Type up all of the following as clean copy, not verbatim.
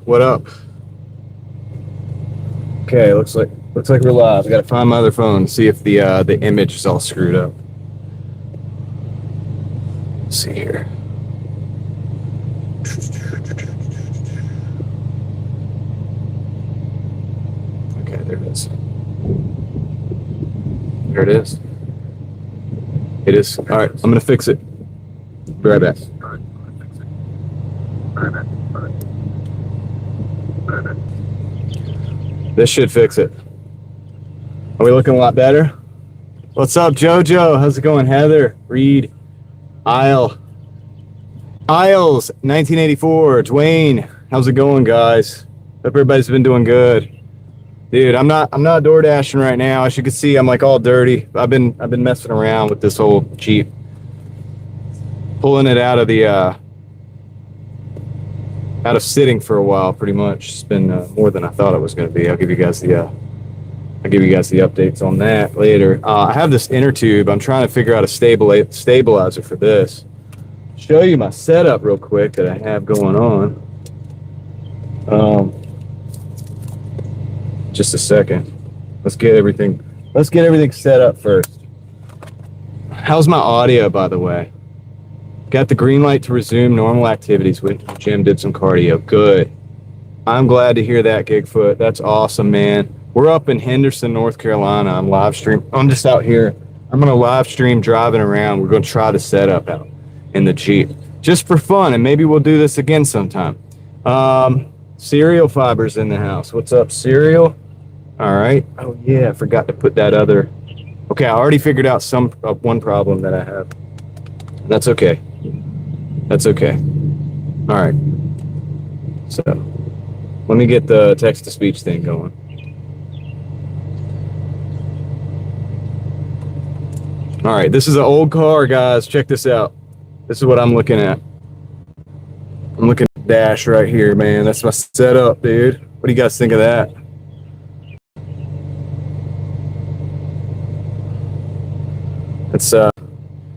What up? Okay, looks like we're live. I gotta find my other phone and see if the image is all screwed up. Let's see here. Okay, there it is. There it is. It is. All right, I'm gonna fix it. Be right back. This should fix it. Are we looking a lot better? What's up, JoJo? How's it going? Heather, Reed, Isles, 1984. Dwayne, how's it going, guys? Hope everybody's been doing good. Dude, I'm not door dashing right now. As you can see, I'm like all dirty. I've been messing around with this whole Jeep, pulling it out of the out of sitting for a while. Pretty much, it's been more than I thought it was going to be. I'll give you guys the updates on that later. I have this inner tube. I'm trying to figure out a stabilizer for this. Show you my setup real quick that I have going on. Just a second. Let's get everything set up first. How's my audio, by the way? Got the green light to resume normal activities. Went to the gym, did some cardio. Good. I'm glad to hear that, Gigfoot. That's awesome, man. We're up in Henderson, North Carolina. I'm just out here. I'm going to live stream driving around. We're going to try the setup out in the Jeep just for fun, and maybe we'll do this again sometime. Cereal Fibers in the house. What's up, Cereal? All right. Oh, yeah, I forgot to put that other. Okay, I already figured out one problem that I have. That's okay. That's okay. All right. So let me get the text-to-speech thing going. All right, this is an old car, guys. Check this out. This is what I'm looking at. I'm looking at dash right here, man. That's my setup, dude. What do you guys think of that? It's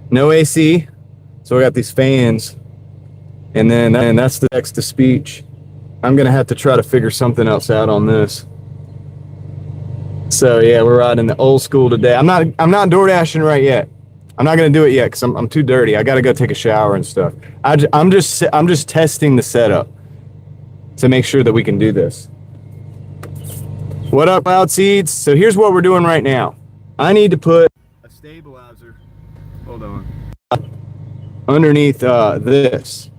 no AC, so I got these fans, and that's the text-to-speech. I'm gonna have to try to figure something else out on this. So yeah, we're riding the old school today. I'm not door dashing right yet. I'm not gonna do it yet because I'm too dirty. I gotta go take a shower and stuff. I'm just testing the setup to make sure that we can do this. What up, Cloud Seeds? So here's what we're doing right now. I need to put a stabilizer. Hold on. Underneath this.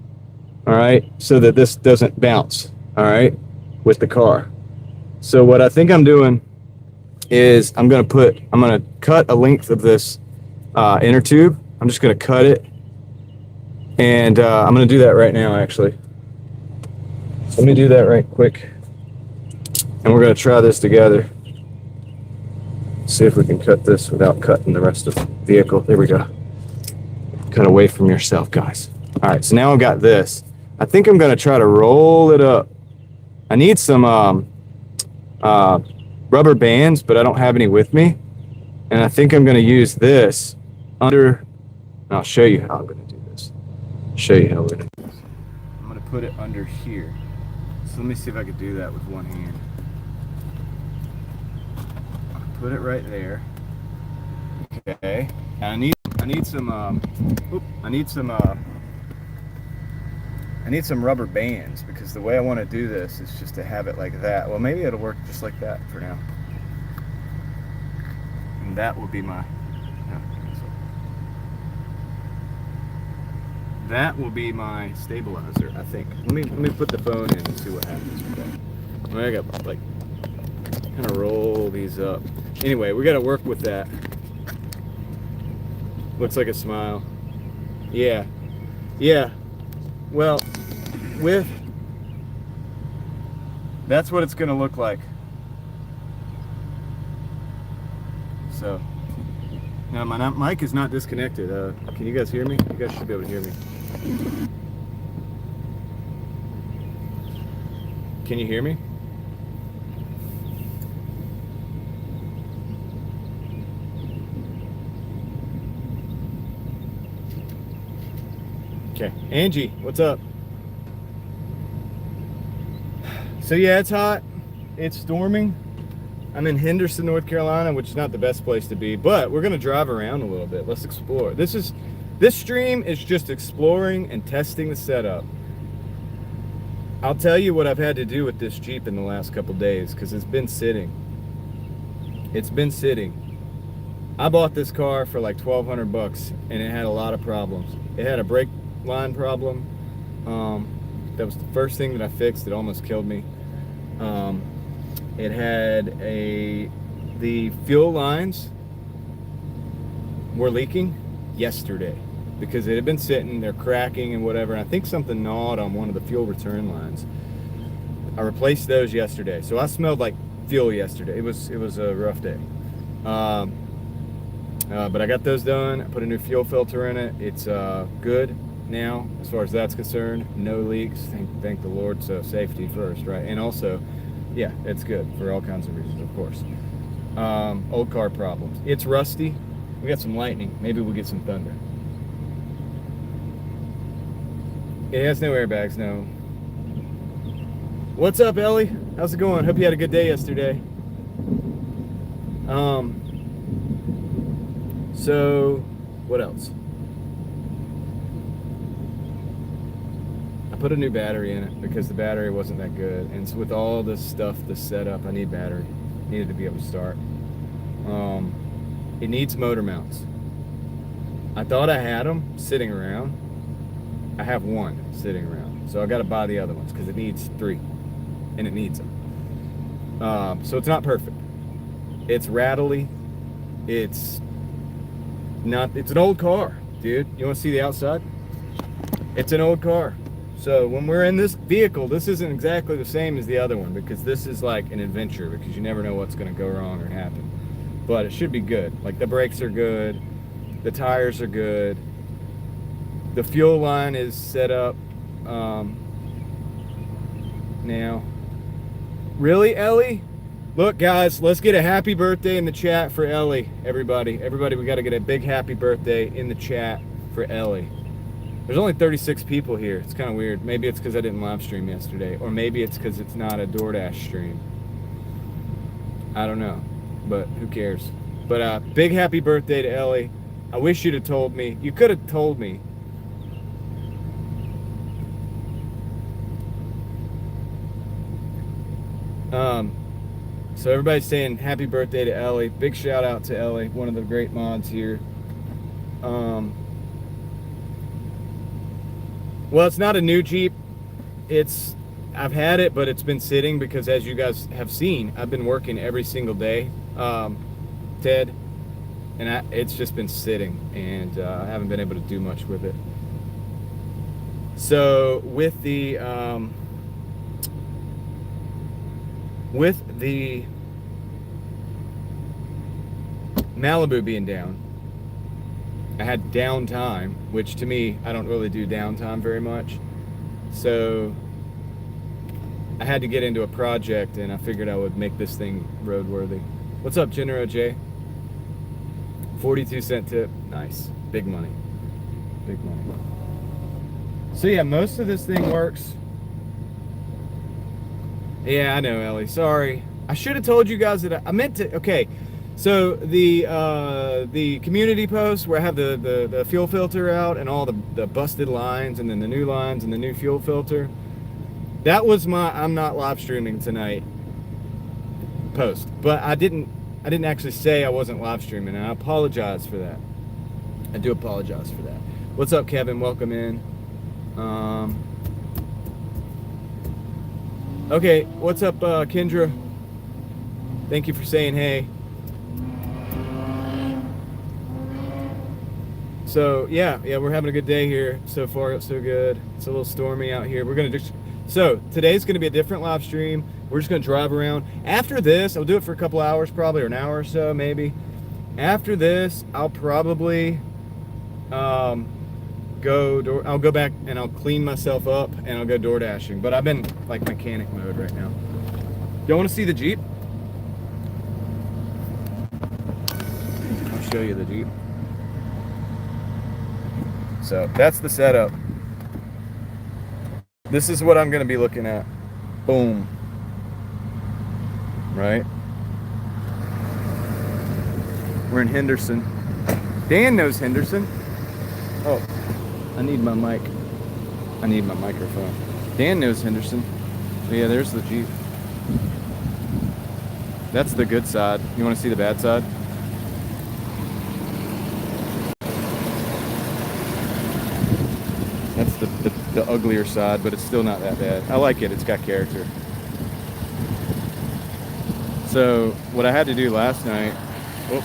All right, so that this doesn't bounce. All right, with the car. So what I think I'm doing is I'm gonna cut a length of this inner tube. I'm just gonna cut it, and I'm gonna do that right now, actually. So let me do that right quick, and we're gonna try this together. See if we can cut this without cutting the rest of the vehicle. There we go. Cut away from yourself, guys. All right, so now I've got this. I think I'm gonna try to roll it up. I need some rubber bands, but I don't have any with me. And I think I'm going to use this under, and I'll show you how I'm going to do this. Show you how we're going to do this. I'm going to put it under here. So let me see if I can do that with one hand. Put it right there. Okay. And I need some rubber bands, because the way I want to do this is just to have it like that. Well, maybe it'll work just like that for now. And that will be my, that will be my stabilizer, I think. Let me put the phone in and see what happens with that. I got like kind of roll these up. Anyway, we got to work with that. Looks like a smile. Yeah. Yeah. Well, that's what it's going to look like. So, now my mic is not disconnected. Can you guys hear me? You guys should be able to hear me. Can you hear me? Okay, Angie, what's up? So yeah, it's hot. It's storming. I'm in Henderson, North Carolina, which is not the best place to be, but we're gonna drive around a little bit. Let's explore. This stream is just exploring and testing the setup. I'll tell you what I've had to do with this Jeep in the last couple days, because it's been sitting. It's been sitting. I bought this car for like $1,200 and it had a lot of problems. It had a brake line problem. That was the first thing that I fixed. It almost killed me. It had the fuel lines were leaking yesterday because it had been sitting, they're cracking and whatever. And I think something gnawed on one of the fuel return lines. I replaced those yesterday. So I smelled like fuel yesterday. It was a rough day. But I got those done. I put a new fuel filter in it. It's good now as far as that's concerned. No leaks, thank the Lord. So safety first, right? And also, yeah, it's good for all kinds of reasons, of course. Old car problems. It's rusty. We got some lightning. Maybe we'll get some thunder. It has no airbags, no. What's up, Ellie? How's it going? Hope you had a good day yesterday. So, what else? I put a new battery in it because the battery wasn't that good. And so with all this stuff, this setup, I need battery. Needed to be able to start. It needs motor mounts. I thought I had them sitting around. I have one sitting around. So I got to buy the other ones because it needs 3. And it needs them. So it's not perfect. It's rattly. It's an old car, dude. You want to see the outside? It's an old car. So when we're in this vehicle, this isn't exactly the same as the other one because this is like an adventure because you never know what's going to go wrong or happen. But it should be good. Like the brakes are good. The tires are good. The fuel line is set up now. Really, Ellie? Look, guys, let's get a happy birthday in the chat for Ellie. Everybody, we got to get a big happy birthday in the chat for Ellie. There's only 36 people here. It's kind of weird. Maybe it's because I didn't live stream yesterday, or maybe it's because it's not a DoorDash stream. I don't know, but who cares? But big happy birthday to Ellie. I wish you'd have told me. You could have told me. So everybody's saying happy birthday to Ellie. Big shout out to Ellie, one of the great mods here. Well, it's not a new Jeep. I've had it, but it's been sitting because, as you guys have seen, I've been working every single day, Ted, and it's just been sitting, and I haven't been able to do much with it. So with the Malibu being down, I had downtime, which to me, I don't really do downtime very much. So I had to get into a project, and I figured I would make this thing roadworthy. What's up, Genero J? 42-cent tip. Nice. Big money. Big money. So yeah, most of this thing works. Yeah, I know, Ellie. Sorry. I should have told you guys that I meant to. Okay. So the community post where I have the fuel filter out and all the busted lines and then the new lines and the new fuel filter, that was my I'm not live streaming tonight post. But I didn't actually say I wasn't live streaming, and I apologize for that. I do apologize for that. What's up, Kevin? Welcome in. Okay, what's up, Kendra? Thank you for saying hey. So yeah, we're having a good day here. So far, so good. It's a little stormy out here. We're gonna so today's gonna be a different live stream. We're just gonna drive around. After this, I'll do it for a couple hours, probably, or an hour or so, maybe. After this, I'll probably I'll go back and I'll clean myself up and I'll go door dashing. But I've been like mechanic mode right now. Y'all want to see the Jeep? I'll show you the Jeep. So that's the setup. This is what I'm going to be looking at. Boom. right? We're in Henderson. Dan knows Henderson. Oh, I need my mic. I need my microphone. Dan knows Henderson. But yeah, there's the Jeep. That's the good side. You want to see the bad side? That's the uglier side, but it's still not that bad. I like it. It's got character. So what I had to do last night, oh,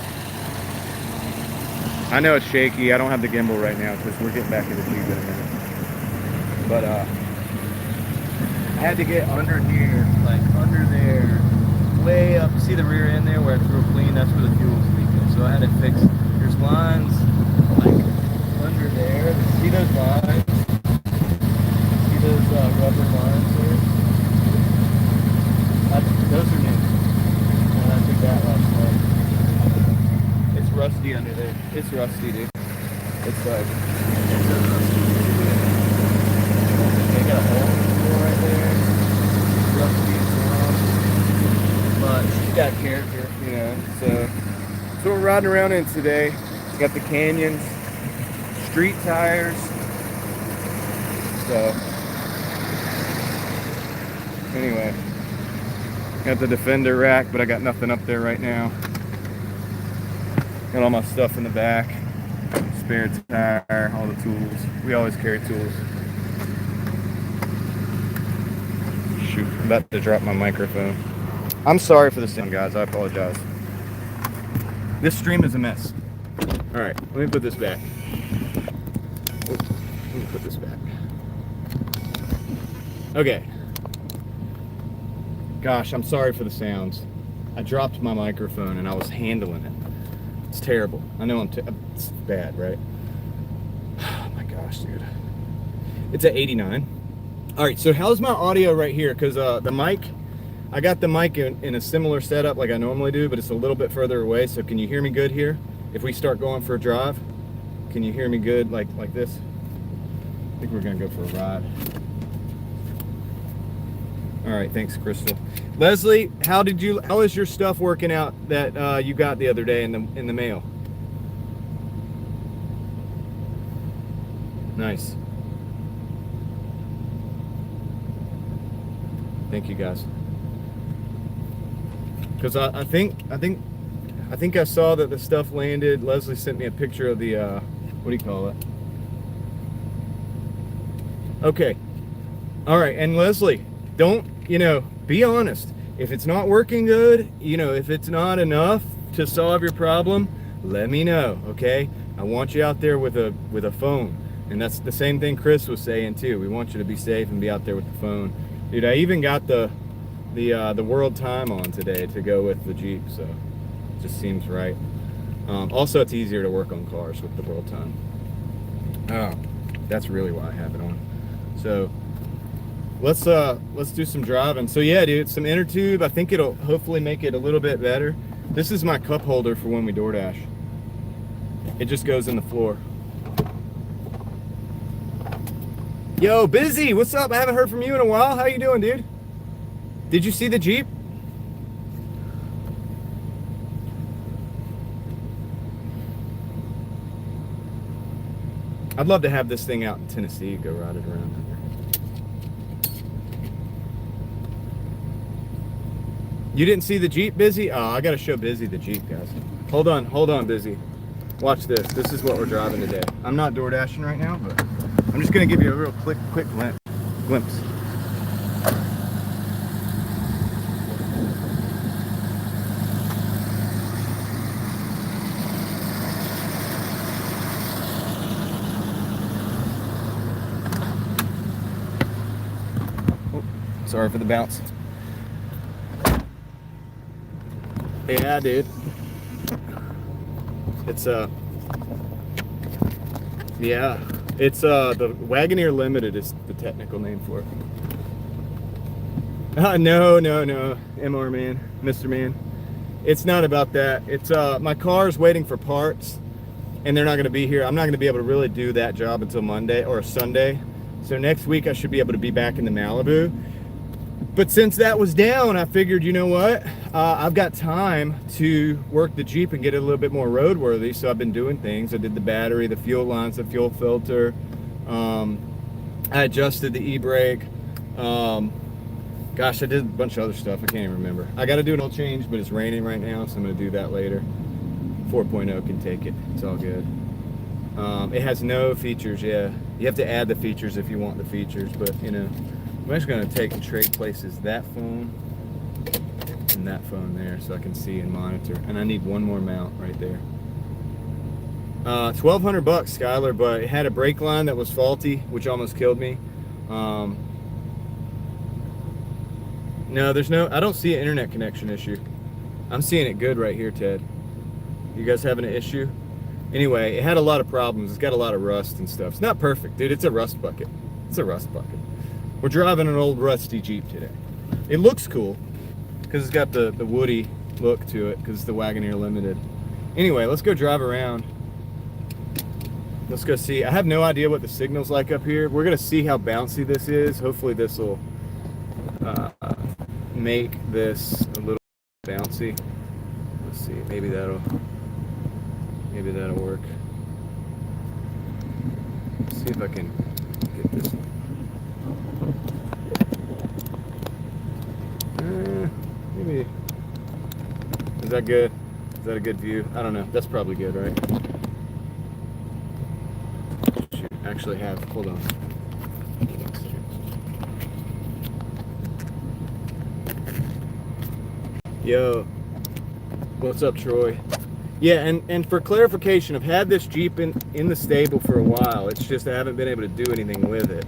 I know it's shaky. I don't have the gimbal right now because we're getting back to the Jeep in a minute. But I had to get under here, like under there, way up. See the rear end there where it's real clean? That's where the fuel's leaking. So I had to fix, there's lines like under there. See those lines? See those rubber lines there? Those are new. And I took that last night. It's rusty under there. It's rusty, dude. It's like, it's so rusty. They got a hole in the floor right there. It's rusty as well. But she's got character, you know. So we're riding around in today. Got the Canyons, street tires. So anyway, got the Defender rack, but I got nothing up there right now. Got all my stuff in the back, spare tire, all the tools. We always carry tools. Shoot, I'm about to drop my microphone. I'm sorry for the sound, guys. I apologize. This stream is a mess. All right, let me put this back. Let me put this back. Okay. Gosh, I'm sorry for the sounds. I dropped my microphone and I was handling it. It's terrible. I know it's bad, right? Oh my gosh, dude. It's at 89. All right, so how's my audio right here? Because the mic, I got the mic in a similar setup like I normally do, but it's a little bit further away. So can you hear me good here? If we start going for a drive, can you hear me good like this? I think we're gonna go for a ride. All right, thanks, Crystal. Leslie, how is your stuff working out that you got the other day in the mail? Nice. Thank you, guys. Because I think I saw that the stuff landed. Leslie sent me a picture of the what do you call it? Okay. All right, and Leslie, don't, be honest. If it's not working good, if it's not enough to solve your problem, let me know, okay? I want you out there with a phone. And that's the same thing Chris was saying too. We want you to be safe and be out there with the phone. Dude, I even got the world time on today to go with the Jeep, so it just seems right. Also, it's easier to work on cars with the world time. Oh, that's really why I have it on. So let's do some driving. So yeah, dude, some inner tube. I think it'll hopefully make it a little bit better. This is my cup holder for when we DoorDash. It just goes in the floor. Yo, Busy, what's up? I haven't heard from you in a while. How you doing, dude? Did you see the Jeep? I'd love to have this thing out in Tennessee, go ride it around. You didn't see the Jeep, Busy? Oh, I gotta show Busy the Jeep, guys. Hold on, Busy. Watch this. This is what we're driving today. I'm not door dashing right now, but I'm just gonna give you a real quick glimpse. Oh, sorry for the bounce. Yeah, dude. It's the Wagoneer Limited is the technical name for it. No, MR man, Mr. Man. It's not about that. It's my car's waiting for parts, and they're not going to be here. I'm not going to be able to really do that job until Monday or Sunday. So next week I should be able to be back in the Malibu. But since that was down, I figured, you know what? I've got time to work the Jeep and get it a little bit more roadworthy. So I've been doing things. I did the battery, the fuel lines, the fuel filter. I adjusted the e-brake. Gosh, I did a bunch of other stuff. I can't even remember. I got to do an oil change, but it's raining right now, so I'm going to do that later. 4.0 can take it. It's all good. It has no features. Yeah, you have to add the features if you want the features, but you know, I'm actually going to take and trade places that phone and that phone there so I can see and monitor. And I need one more mount right there. $1,200 bucks, Skylar, but it had a brake line that was faulty, which almost killed me. No, I don't see an internet connection issue. I'm seeing it good right here, Ted. You guys having an issue? Anyway, it had a lot of problems. It's got a lot of rust and stuff. It's not perfect, dude. It's a rust bucket. It's a rust bucket. We're driving an old rusty Jeep today. It looks cool because it's got the woody look to it because it's the Wagoneer Limited. Anyway, let's go drive around. Let's go see. I have no idea what the signal's like up here. We're going to see how bouncy this is. Hopefully this will make this a little bouncy. Let's see. Maybe that'll work. Let's see if I can get this. Maybe. Is that good? Is that a good view? I don't know. That's probably good, right? Shoot, actually have. Hold on. Yo, what's up, Troy? Yeah, and for clarification, I've had this Jeep in the stable for a while. It's just I haven't been able to do anything with it.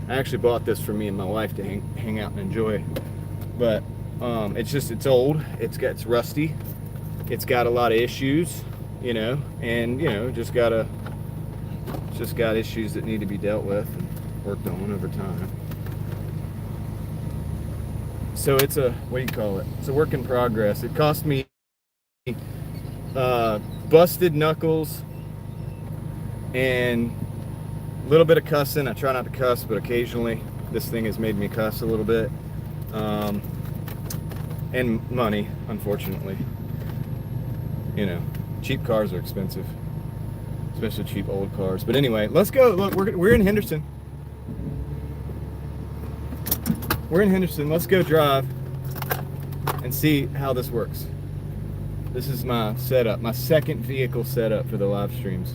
I actually bought this for me and my wife to hang out and enjoy. But it's old. It's rusty. It's got a lot of issues, you know, and you know, just got issues that need to be dealt with and worked on over time. So it's a, what do you call it? It's a work in progress. It cost me busted knuckles and a little bit of cussing. I try not to cuss, but occasionally this thing has made me cuss a little bit. And money, unfortunately. You know, cheap cars are expensive, especially cheap old cars. But anyway, let's go. Look, we're in Henderson. We're in Henderson. Let's go drive and see how this works. This is my setup, my second vehicle setup for the live streams.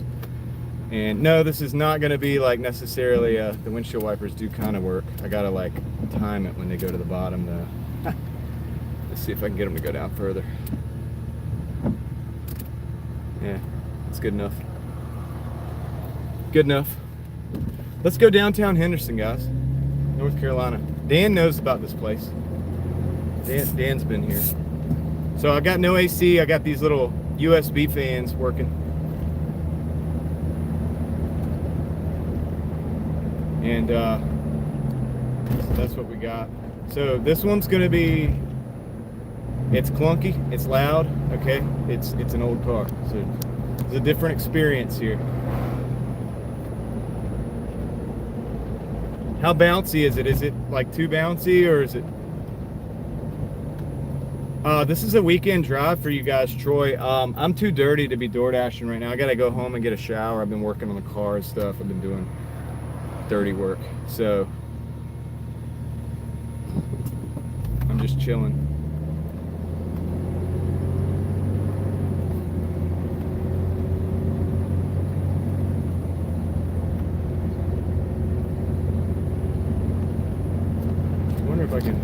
And no, this is not going to be like necessarily the windshield wipers do kind of work. I gotta like time it when they go to the bottom though. Let's see if I can get them to go down further. Yeah, that's good enough. Good enough. Let's go downtown Henderson, guys. North Carolina. Dan knows about this place. Dan's been here. So I got no AC. I got these little USB fans working. And so that's what we got. So this one's gonna be, it's clunky, it's loud, okay? It's an old car. So it's a different experience here. How bouncy is it? Is it like too bouncy or is it? This is a weekend drive for you guys, Troy. I'm too dirty to be door dashing right now. I gotta go home and get a shower. I've been working on the car and stuff. I've been doing dirty work. So I'm just chilling. If I can.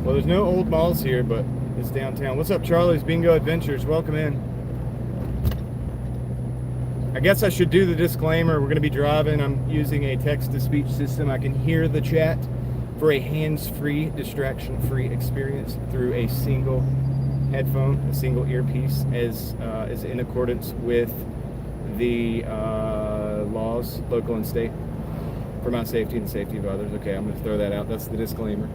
Well, there's no old malls here, but it's downtown. What's up, Charlie's Bingo Adventures? Welcome in. I guess I should do the disclaimer. We're going to be driving. I'm using a text-to-speech system. I can hear the chat for a hands-free, distraction-free experience through a single headphone, a single earpiece, as is in accordance with the laws, local and state, for my safety and the safety of others. Okay, I'm going to throw that out. That's the disclaimer.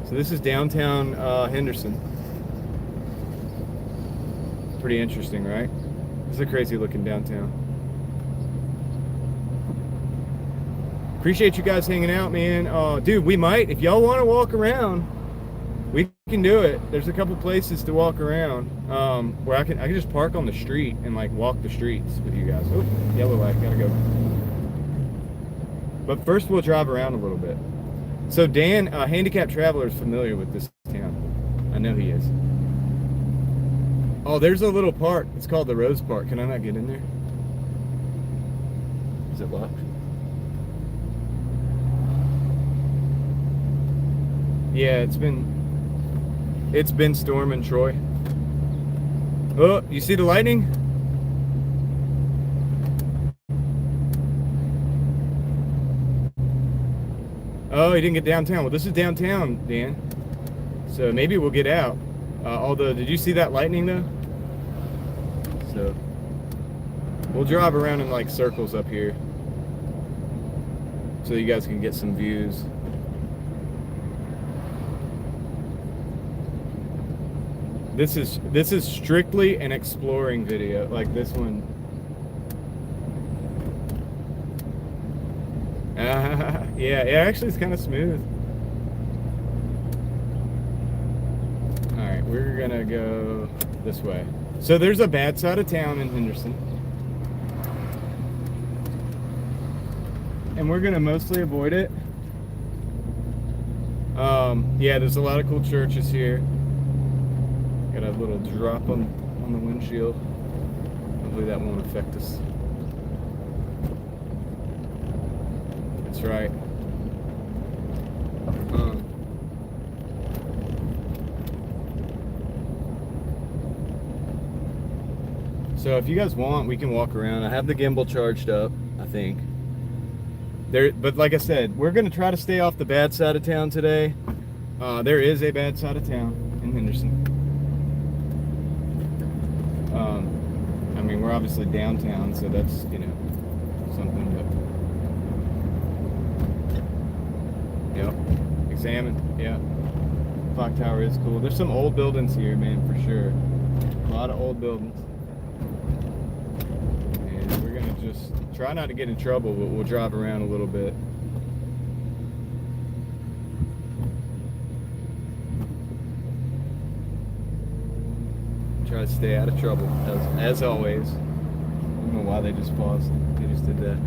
So this is downtown Henderson. Pretty interesting, right? This is a crazy looking downtown. Appreciate you guys hanging out, man. Dude, we might, if y'all want to walk around, we can do it. There's a couple places to walk around where I can just park on the street and like walk the streets with you guys. Oh, yellow light, gotta go. But first we'll drive around a little bit. So Dan, Handicapped Traveler, is familiar with this town. I know he is. Oh, there's a little park. It's called the Rose Park. Can I not get in there? Is it locked? Yeah, it's been storming, Troy. Oh, you see the lightning? Oh, he didn't get downtown. Well, this is downtown, Dan. So maybe we'll get out. Although, did you see that lightning though? So we'll drive around in like circles up here so you guys can get some views. This is strictly an exploring video, like this one. Yeah, actually it's kind of smooth. All right, we're gonna go this way. So there's a bad side of town in Henderson, and we're gonna mostly avoid it. Yeah, there's a lot of cool churches here. Got a little drop on the windshield. Hopefully that won't affect us. That's right. So if you guys want, we can walk around. I have the gimbal charged up, I think. But like I said, we're gonna try to stay off the bad side of town today. There is a bad side of town in Henderson. I mean, we're obviously downtown, so that's, you know, something. But yep, examine. Yeah, clock tower is cool. There's some old buildings here, man, for sure. A lot of old buildings. And we're gonna just try not to get in trouble, but we'll drive around a little bit. Try to stay out of trouble, as always. I don't know why they just paused. They just did that.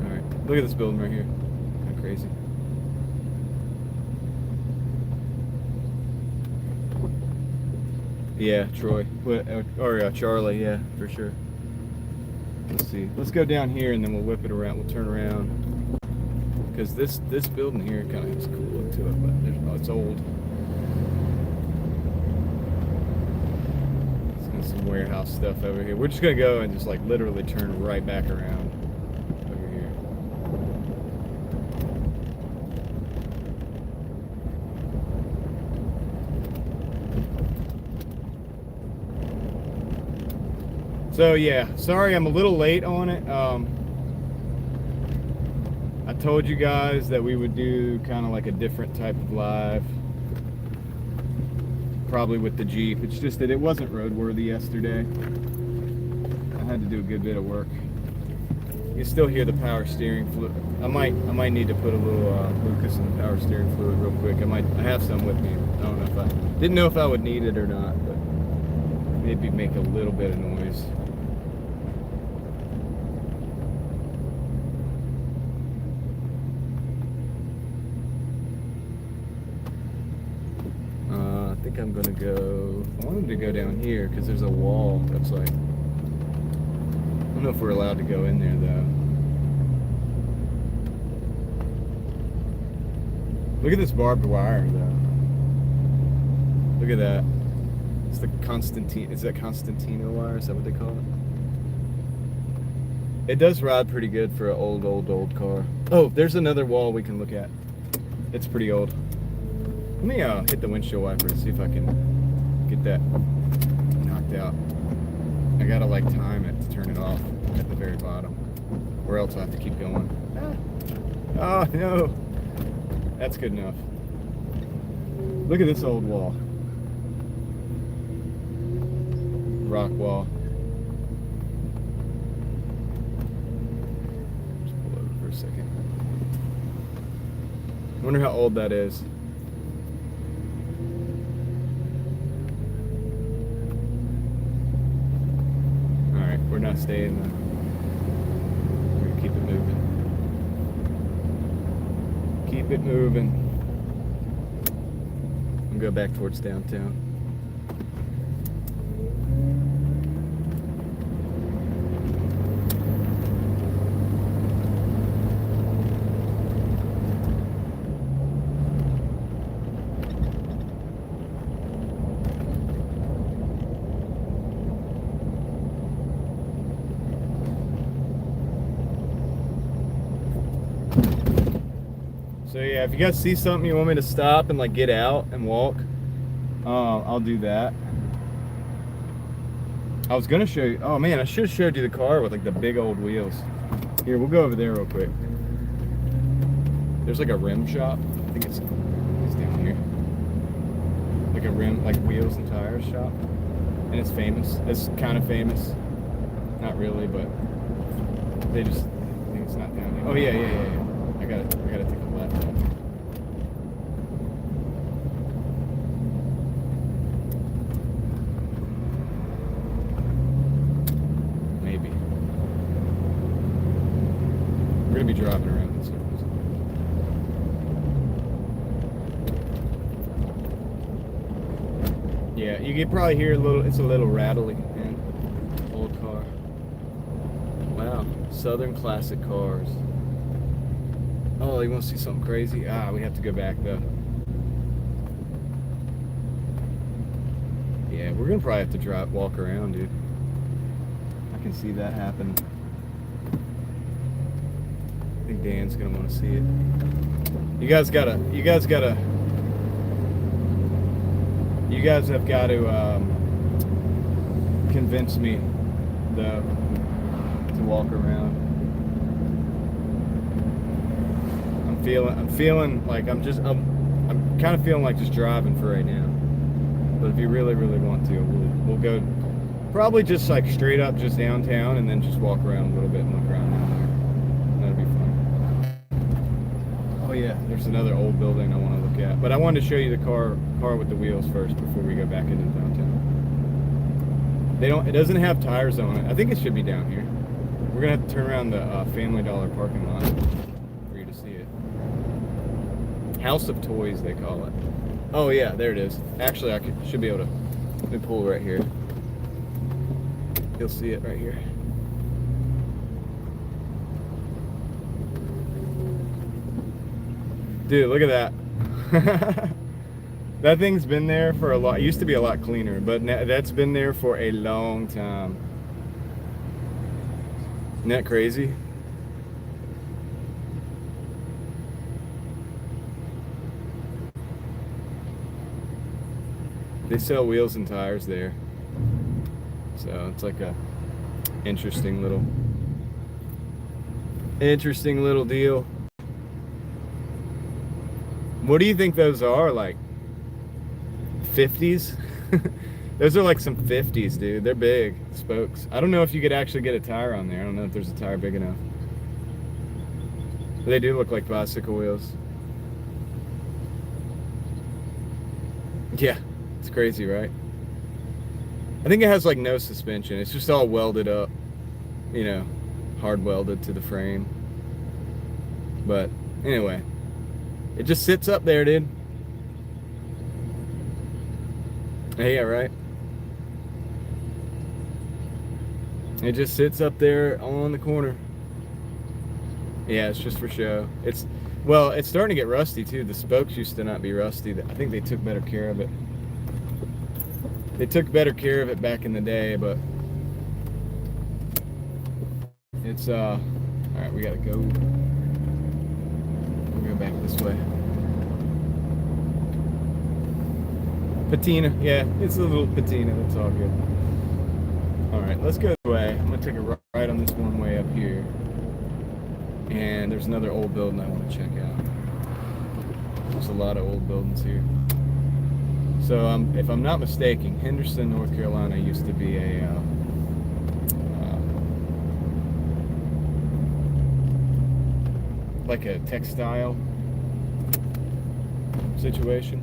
Alright, look at this building right here. Kind of crazy. Yeah, Troy. Or Charlie, yeah, for sure. Let's see. Let's go down here and then we'll whip it around. We'll turn around. Because this building here kind of has a cool look to it, but it's old. Some warehouse stuff over here. We're just gonna go and just like literally turn right back around over here. So yeah, sorry I'm a little late on it. I told you guys that we would do kind of like a different type of live. Probably with the Jeep. It's just that it wasn't roadworthy yesterday. I had to do a good bit of work. You can still hear the power steering fluid. I might need to put a little Lucas in the power steering fluid real quick. I have some with me. I don't know if I didn't know if I would need it or not, but maybe make a little bit of noise. I think I'm gonna go. I wanted to go down here because there's a wall that's like. I don't know if we're allowed to go in there though. Look at this barbed wire though. Look at that. It's the Constantine. Is that Constantino wire? Is that what they call it? It does ride pretty good for an old car. Oh, there's another wall we can look at. It's pretty old. Let me hit the windshield wiper and see if I can get that knocked out. I gotta like time it to turn it off at the very bottom, or else I have to keep going. Oh no, that's good enough. Look at this old wall, rock wall. second. I wonder how old that is. Alright, we're not staying there. We're gonna keep it moving. Keep it moving. And go back towards downtown. So yeah, if you guys see something you want me to stop and like get out and walk, I'll do that. I was gonna show you. Oh man, I should have showed you the car with like the big old wheels. Here, we'll go over there real quick. There's like a rim shop. I think it's down here. Like a rim, like wheels and tires shop, and it's famous. It's kind of famous. Not really, but they just I think it's not down there. Oh yeah. I gotta take a left. Maybe. We're gonna be driving around in circles. Yeah, you can probably hear it's a little rattly, man. Old car. Wow, Southern classic cars. Oh, you want to see something crazy? We have to go back though. Yeah, we're gonna probably have to walk around, dude. I can see that happen. I think Dan's gonna want to see it. You guys have got to convince me though to walk around. I'm feeling like I'm kind of feeling like just driving for right now. But if you really want to, we'll go probably just like straight up just downtown and then just walk around a little bit and look around down there. That'd be fun. Oh yeah, there's another old building I want to look at. But I wanted to show you the car with the wheels first before we go back into downtown. It doesn't have tires on it. I think it should be down here. We're gonna have to turn around the Family Dollar parking lot for you to see it. House of Toys, they call it. Oh yeah, there it is. Actually, I should be able to. Let me pull right here. You'll see it right here. Dude, look at that. That thing's been there for a lot. It used to be a lot cleaner, but that's been there for a long time. Isn't that crazy? They sell wheels and tires there. So it's like a interesting little deal. What do you think those are? Like 50s? Those are like some 50s, dude. They're big spokes. I don't know if you could actually get a tire on there. I don't know if there's a tire big enough. But they do look like bicycle wheels. Yeah, it's crazy, right? I think it has like no suspension. It's just all welded up, you know, hard welded to the frame. But anyway, it just sits up there, dude. Yeah, right. It just sits up there on the corner. Yeah, it's just for show. It's starting to get rusty too. The spokes used to not be rusty. I think they took better care of it. They took better care of it back in the day, but it's all right, we gotta go. We'll go back this way. Patina, yeah, it's a little patina, it's all good. Alright, let's go this way. I'm gonna take a right on this one way up here. And there's another old building I want to check out. There's a lot of old buildings here. So if I'm not mistaken, Henderson, North Carolina used to be a like a textile situation.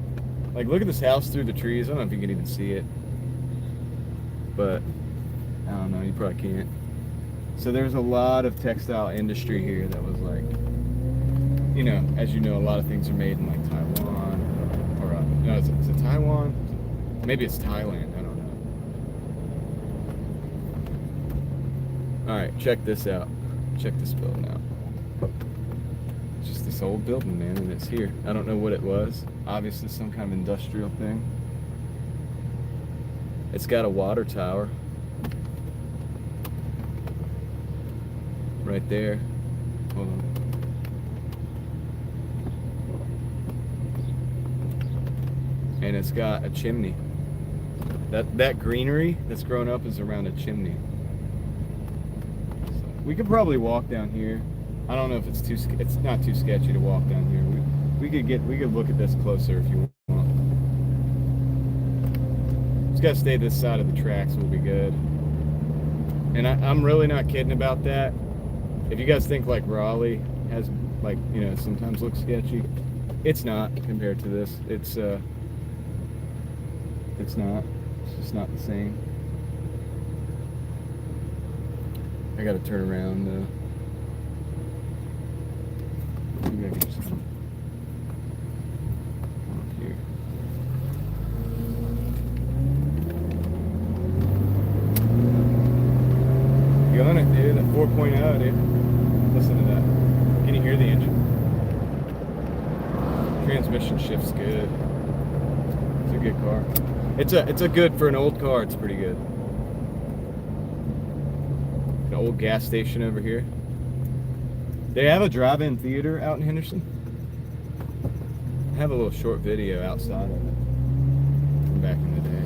Like, look at this house through the trees. I don't know if you can even see it, but I don't know, you probably can't. So there's a lot of textile industry here that was like, you know, as you know, a lot of things are made in like Taiwan, or no, is it Taiwan? Maybe it's Thailand, I don't know. All right, check this out. Check this building out. It's just this old building, man, and it's here. I don't know what it was. Obviously some kind of industrial thing. It's got a water tower right there. Hold on. And it's got a chimney. That greenery that's grown up is around a chimney. So we could probably walk down here. I don't know if it's not too sketchy to walk down here. We could look at this closer if you want. Just gotta stay this side of the tracks, will be good. And I'm really not kidding about that. If you guys think like Raleigh has, like, you know, sometimes looks sketchy, it's not compared to this. It's not. It's just not the same. I gotta turn around though. Maybe I can just come up here. Feeling it, dude. That 4.0, dude. Listen to that. Can you hear the engine? Transmission shift's good. It's a good car. It's a good, for an old car, it's pretty good. An old gas station over here. They have a drive-in theater out in Henderson. I have a little short video outside of it from back in the day.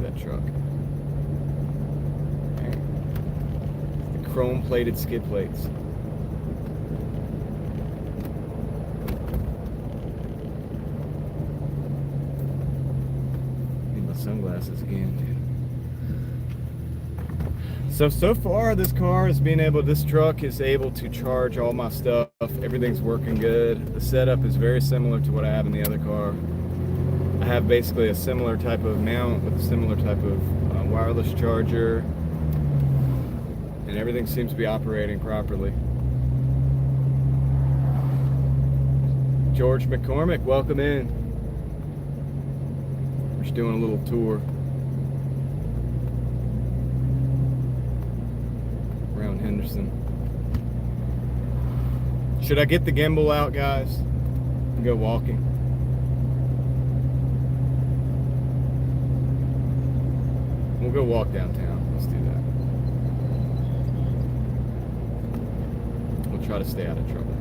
That truck. The chrome-plated skid plates. Need my sunglasses again, dude. So far this truck is able to charge all my stuff. Everything's working good. The setup is very similar to what I have in the other car. I have basically a similar type of mount with a similar type of wireless charger, and everything seems to be operating properly. George McCormick, welcome in. We're just doing a little tour around Henderson. Should I get the gimbal out, guys, and go walking? We'll go walk downtown. Let's do that. We'll try to stay out of trouble.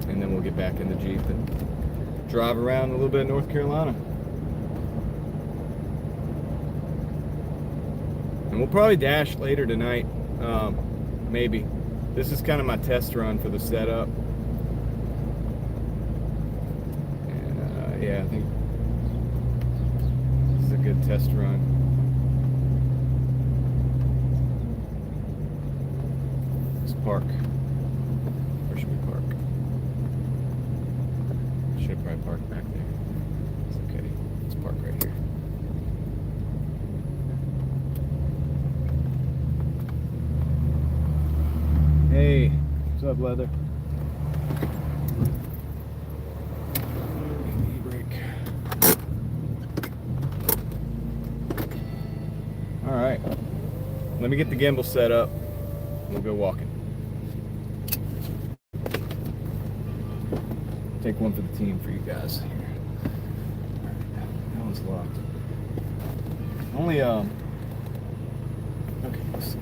And then we'll get back in the Jeep and drive around a little bit in North Carolina. And we'll probably dash later tonight, maybe. This is kind of my test run for the setup. And yeah, I think this is a good test run. Let's park. Where should we park? Should probably park back there. It's okay. Let's park right here. Hey, what's up, Leather? E-brake. All right. Let me get the gimbal set up. We'll go walking. Take one for the team for you guys here. That one's locked. Only okay, let's see.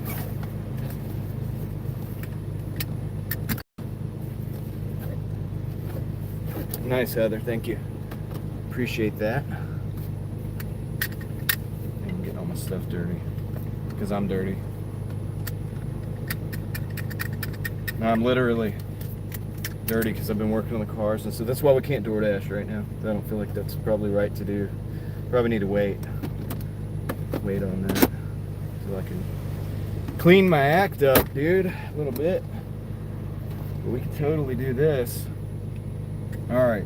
Nice, Heather, thank you. Appreciate that. I'm getting all my stuff dirty because I'm dirty. Now I'm literally dirty because I've been working on the cars, and so that's why we can't DoorDash right now. I don't feel like that's probably right to do. Probably need to wait on that so I can clean my act up, dude, a little bit. But we can totally do this. All right.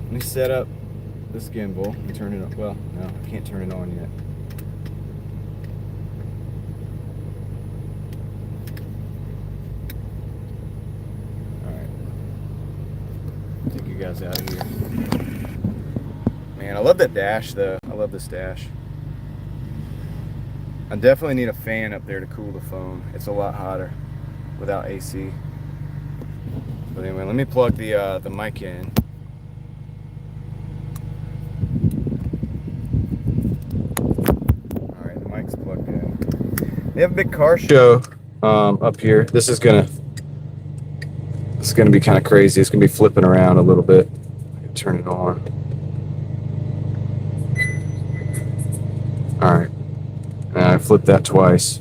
Let me set up this gimbal and turn it on. Well, no, I can't turn it on yet. Take you guys out of here. Man, I love that dash though. I love this dash. I definitely need a fan up there to cool the phone. It's a lot hotter without AC. But anyway, let me plug the mic in. All right, the mic's plugged in. They have a big car show up here. This is gonna be kind of crazy. It's gonna be flipping around a little bit. Turn it on. All right. I flipped that twice.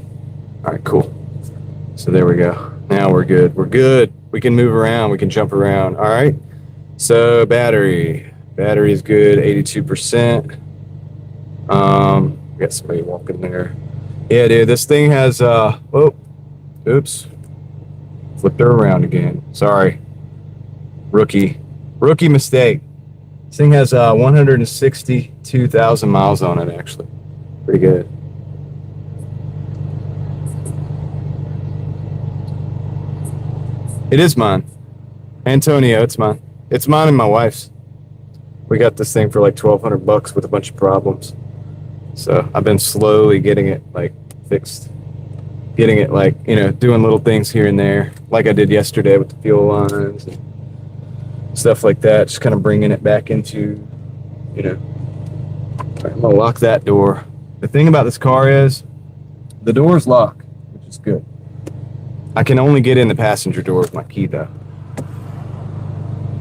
All right, cool. So there we go. Now we're good. We're good. We can move around. We can jump around. All right. So battery is good. 82%. We got somebody walking there. Yeah, dude. This thing has. Oh, oops. Flipped her around again. Sorry. Rookie mistake. This thing has 162,000 miles on it, actually. Pretty good. It is mine. Antonio, it's mine. It's mine and my wife's. We got this thing for like $1,200 with a bunch of problems. So I've been slowly getting it like fixed. Getting it like, you know, doing little things here and there. Like I did yesterday with the fuel lines and stuff like that. Just kind of bringing it back into, you know. All right, I'm gonna lock that door. The thing about this car is the door's locked, which is good. I can only get in the passenger door with my key though.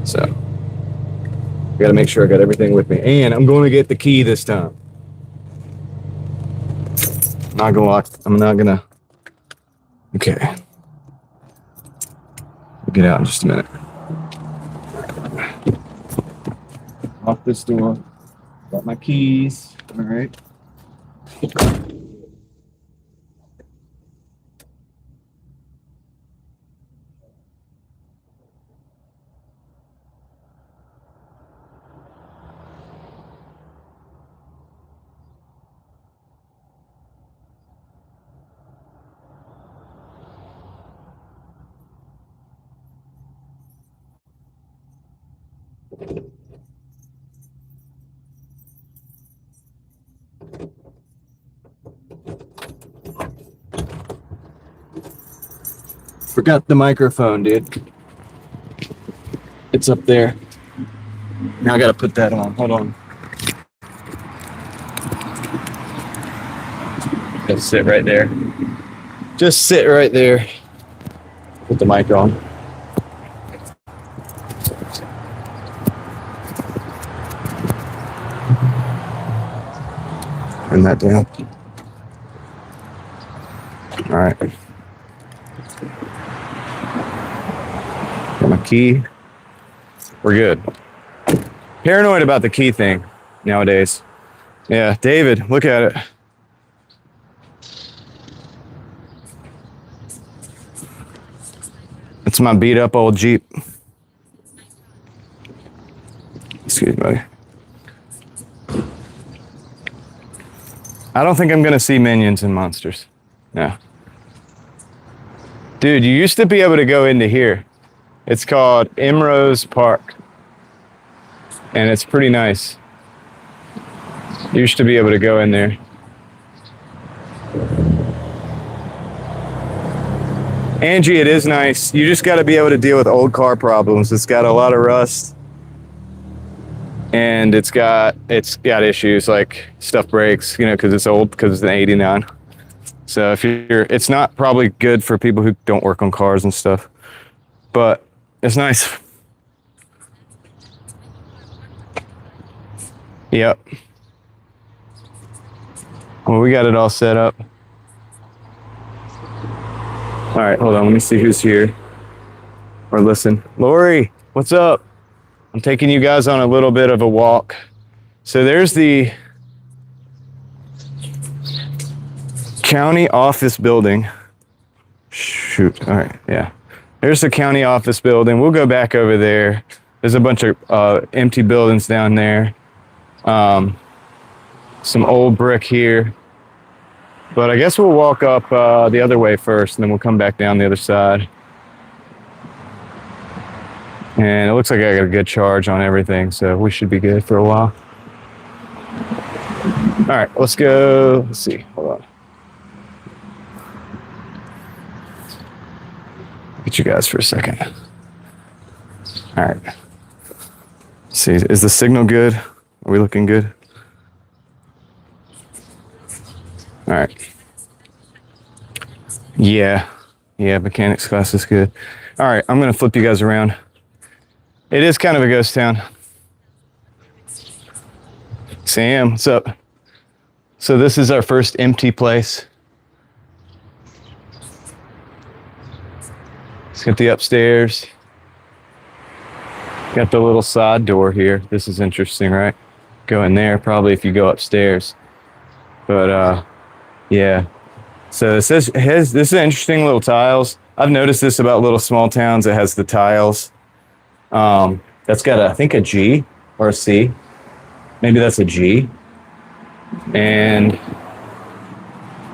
So I gotta make sure I got everything with me. And I'm going to get the key this time. I'm not gonna okay. We'll get out in just a minute. Lock this door. Got my keys. All right. Forgot the microphone, dude. It's up there. Now I gotta put that on. Hold on. Just sit right there. Just sit right there. Put the mic on. Turn that down. All right. Got my key. We're good. Paranoid about the key thing nowadays. Yeah, David, look at it. It's my beat up old Jeep. Excuse me, buddy. I don't think I'm gonna see minions and monsters. No. Dude, you used to be able to go into here. It's called Murals Park. And it's pretty nice. You used to be able to go in there. Angie, it is nice. You just got to be able to deal with old car problems. It's got a lot of rust. And it's got issues like stuff breaks, you know, because it's old, because it's an 89. So it's not probably good for people who don't work on cars and stuff, but it's nice. Yep. Well, we got it all set up. All right, hold on. Let me see who's here. Or listen. Lori, what's up? I'm taking you guys on a little bit of a walk. So there's the county office building. Shoot. All right, yeah. There's the county office building. We'll go back over there. There's a bunch of empty buildings down there. Some old brick here. But I guess we'll walk up the other way first, and then we'll come back down the other side. And it looks like I got a good charge on everything, so we should be good for a while. All right, let's go. Let's see. Hold on. Get you guys for a second. All right. Let's see, is the signal good? Are we looking good? All right. Yeah, mechanics class is good. All right, I'm gonna flip you guys around. It is kind of a ghost town. Sam, what's up? So this is our first empty place. Let's get the upstairs. Got the little side door here. This is interesting, right? Go in there probably if you go upstairs. But yeah. So this is interesting little tiles. I've noticed this about little small towns. It has the tiles. That's got I think a G or a C. Maybe that's a G. And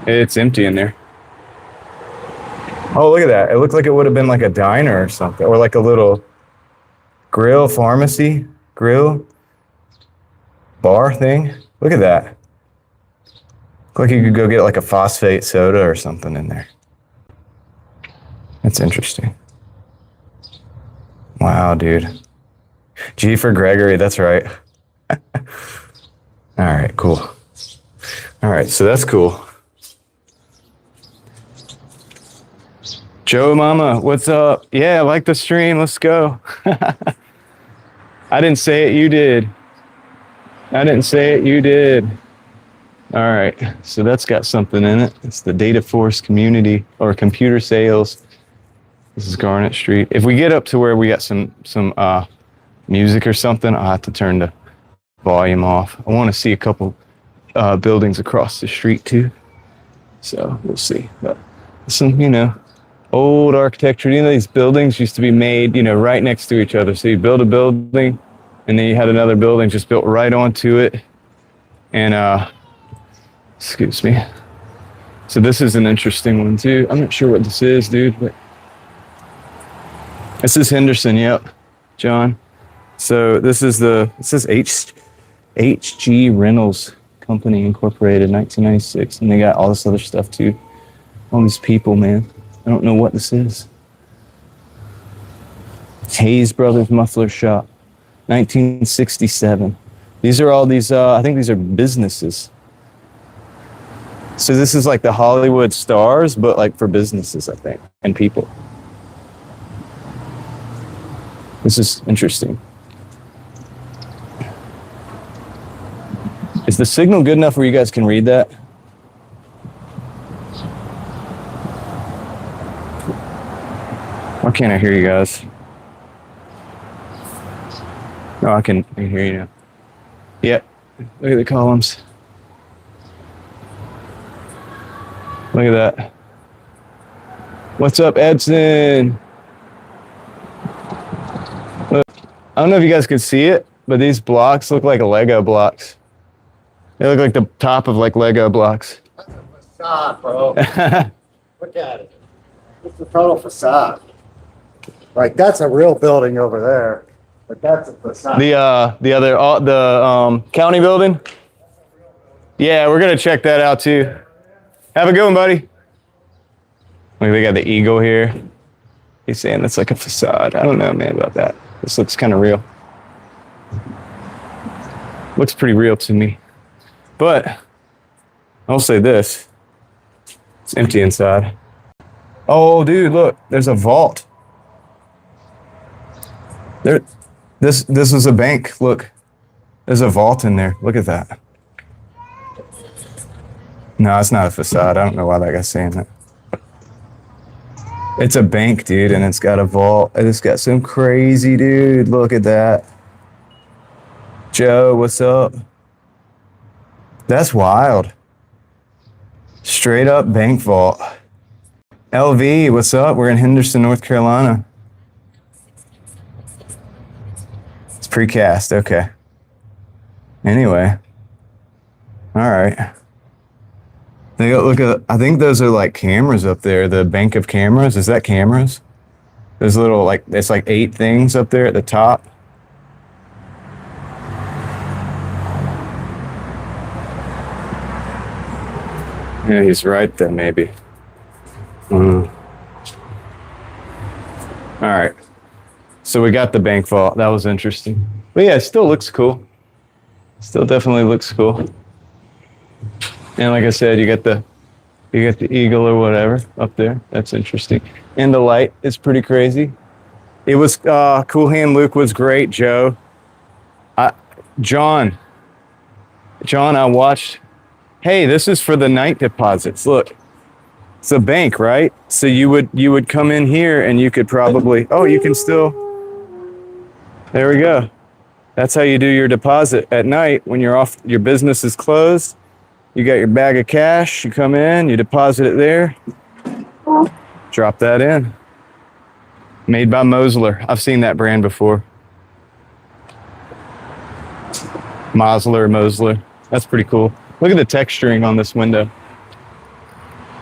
it's empty in there. Oh, look at that. It looked like it would have been like a diner or something, or like a little grill, pharmacy, grill, bar thing. Look at that. Look like you could go get like a phosphate soda or something in there. That's interesting. Wow, dude. G for Gregory, that's right. All right, cool. All right, so that's cool. Joe Mama, what's up? Yeah, I like the stream, let's go. I didn't say it, you did. I didn't say it, you did. All right, so that's got something in it. It's the Data Force community or computer sales. This is Garnet Street. If we get up to where we got some music or something, I'll have to turn the volume off. I want to see a couple buildings across the street too. So we'll see. But some, old architecture. These buildings used to be made, right next to each other. So you build a building, and then you had another building just built right onto it. And excuse me. So this is an interesting one too. I'm not sure what this is, dude, but this is Henderson. Yep, John. So this is it says HG Rentals Company Incorporated, 1996, and they got all this other stuff too. All these people, man. I don't know what this is. Hayes Brothers Muffler Shop, 1967. These are all these, I think these are businesses. So this is like the Hollywood stars, but like for businesses, I think, and people. This is interesting. Is the signal good enough where you guys can read that? Why can't I hear you guys? No, I can hear you now. Yep. Look at the columns. Look at that. What's up, Edson? Look, I don't know if you guys can see it, but these blocks look like Lego blocks. They look like the top of like Lego blocks. That's a facade, bro. Look at it. It's a total facade. Like that's a real building over there, but that's a facade. The county building. Yeah, we're gonna check that out too. Have a good one, buddy. Look, they got the eagle here. He's saying that's like a facade. I don't know, man, about that. This looks kind of real. Looks pretty real to me. But I'll say this. It's empty inside. Oh, dude, look. There's a vault. There. This is a bank. Look. There's a vault in there. Look at that. No, it's not a facade. I don't know why that guy's saying that. It's a bank, dude, and it's got a vault. And it's got some crazy, dude. Look at that. Joe, what's up? That's wild. Straight up bank vault. LV, what's up? We're in Henderson, North Carolina. It's precast, okay. Anyway. All right. They got, look at, I think those are like cameras up there. The bank of cameras. Is that cameras? There's little like, it's like 8 things up there at the top. Yeah, he's right there, maybe. All right. So we got the bank vault. That was interesting. But yeah, it still looks cool. Still definitely looks cool. And like I said, you got the eagle or whatever up there. That's interesting. And the light is pretty crazy. It was Cool Hand Luke was great, Joe. John, I watched. Hey, this is for the night deposits. Look, it's a bank, right? So you would come in here and you could probably. Oh, you can still. There we go. That's how you do your deposit at night when you're off. Your business is closed. You got your bag of cash, you come in, you deposit it there, drop that in. Made by Mosler. I've seen that brand before. Mosler. That's pretty cool. Look at the texturing on this window.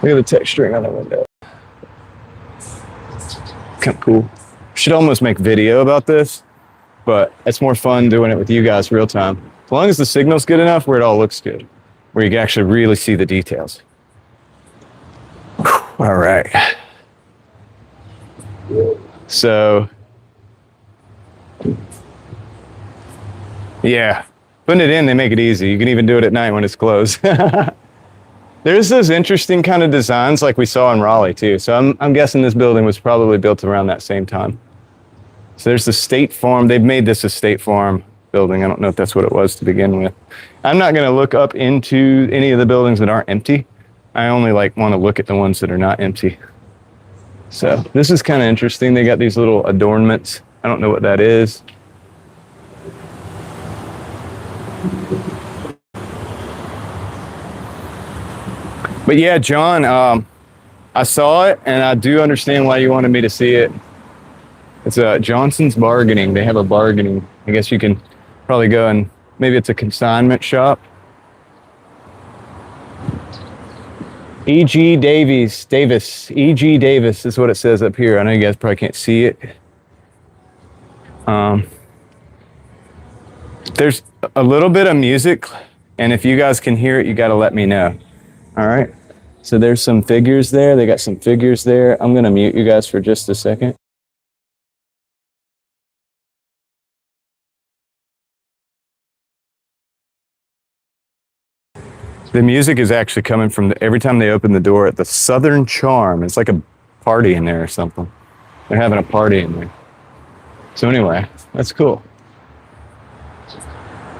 Look at the texturing on the window. Kind of cool. Should almost make video about this, but it's more fun doing it with you guys real time. As long as the signal's good enough where it all looks good, where you can actually really see the details. All right. So, yeah, putting it in, they make it easy. You can even do it at night when it's closed. There's those interesting kind of designs like we saw in Raleigh too. So I'm guessing this building was probably built around that same time. So there's the State Farm. They've made this a State Farm building. I don't know if that's what it was to begin with. I'm not going to look up into any of the buildings that aren't empty. I only want to look at the ones that are not empty. So this is kind of interesting. They got these little adornments. I don't know what that is. But yeah, John, I saw it and I do understand why you wanted me to see it. It's Johnson's Bargaining. They have a bargaining. I guess you can probably go and maybe it's a consignment shop. E.G. Davis. E.G. Davis is what it says up here. I know you guys probably can't see it. There's a little bit of music, and if you guys can hear it, you got to let me know. All right. So there's some figures there. They got some figures there. I'm going to mute you guys for just a second. The music is actually coming from every time they open the door at the Southern Charm. It's like a party in there or something. They're having a party in there. So anyway, that's cool.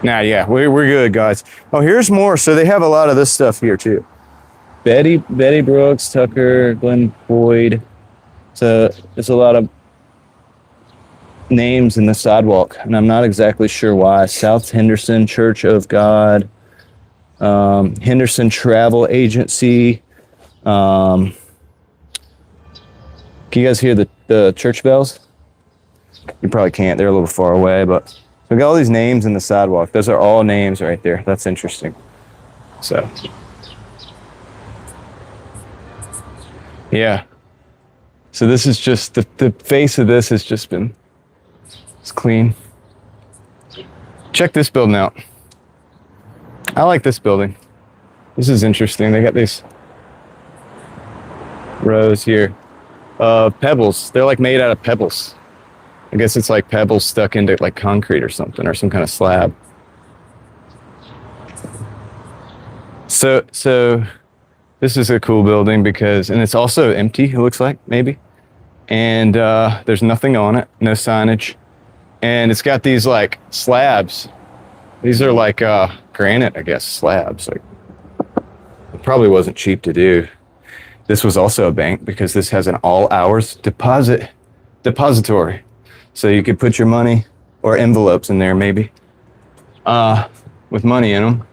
Now, yeah, we're good, guys. Oh, here's more. So they have a lot of this stuff here too. Betty Brooks, Tucker, Glenn Boyd. So there's a lot of names in the sidewalk, and I'm not exactly sure why. South Henderson Church of God. Henderson Travel Agency. Can you guys hear the church bells? You probably can't. They're a little far away, but we got all these names in the sidewalk. Those are all names right there. That's interesting. So, yeah. So this is just, the face of this has just been, it's clean. Check this building out. I like this building. This is interesting. They got these rows here. Pebbles. They're like made out of pebbles. I guess it's like pebbles stuck into like concrete or something, or some kind of slab. So this is a cool building because, and it's also empty, it looks like, maybe. And there's nothing on it, no signage. And it's got these like slabs. These are like granite, I guess, slabs. Like, it probably wasn't cheap to do. This was also a bank because this has an all hours depository. So you could put your money or envelopes in there maybe with money in them.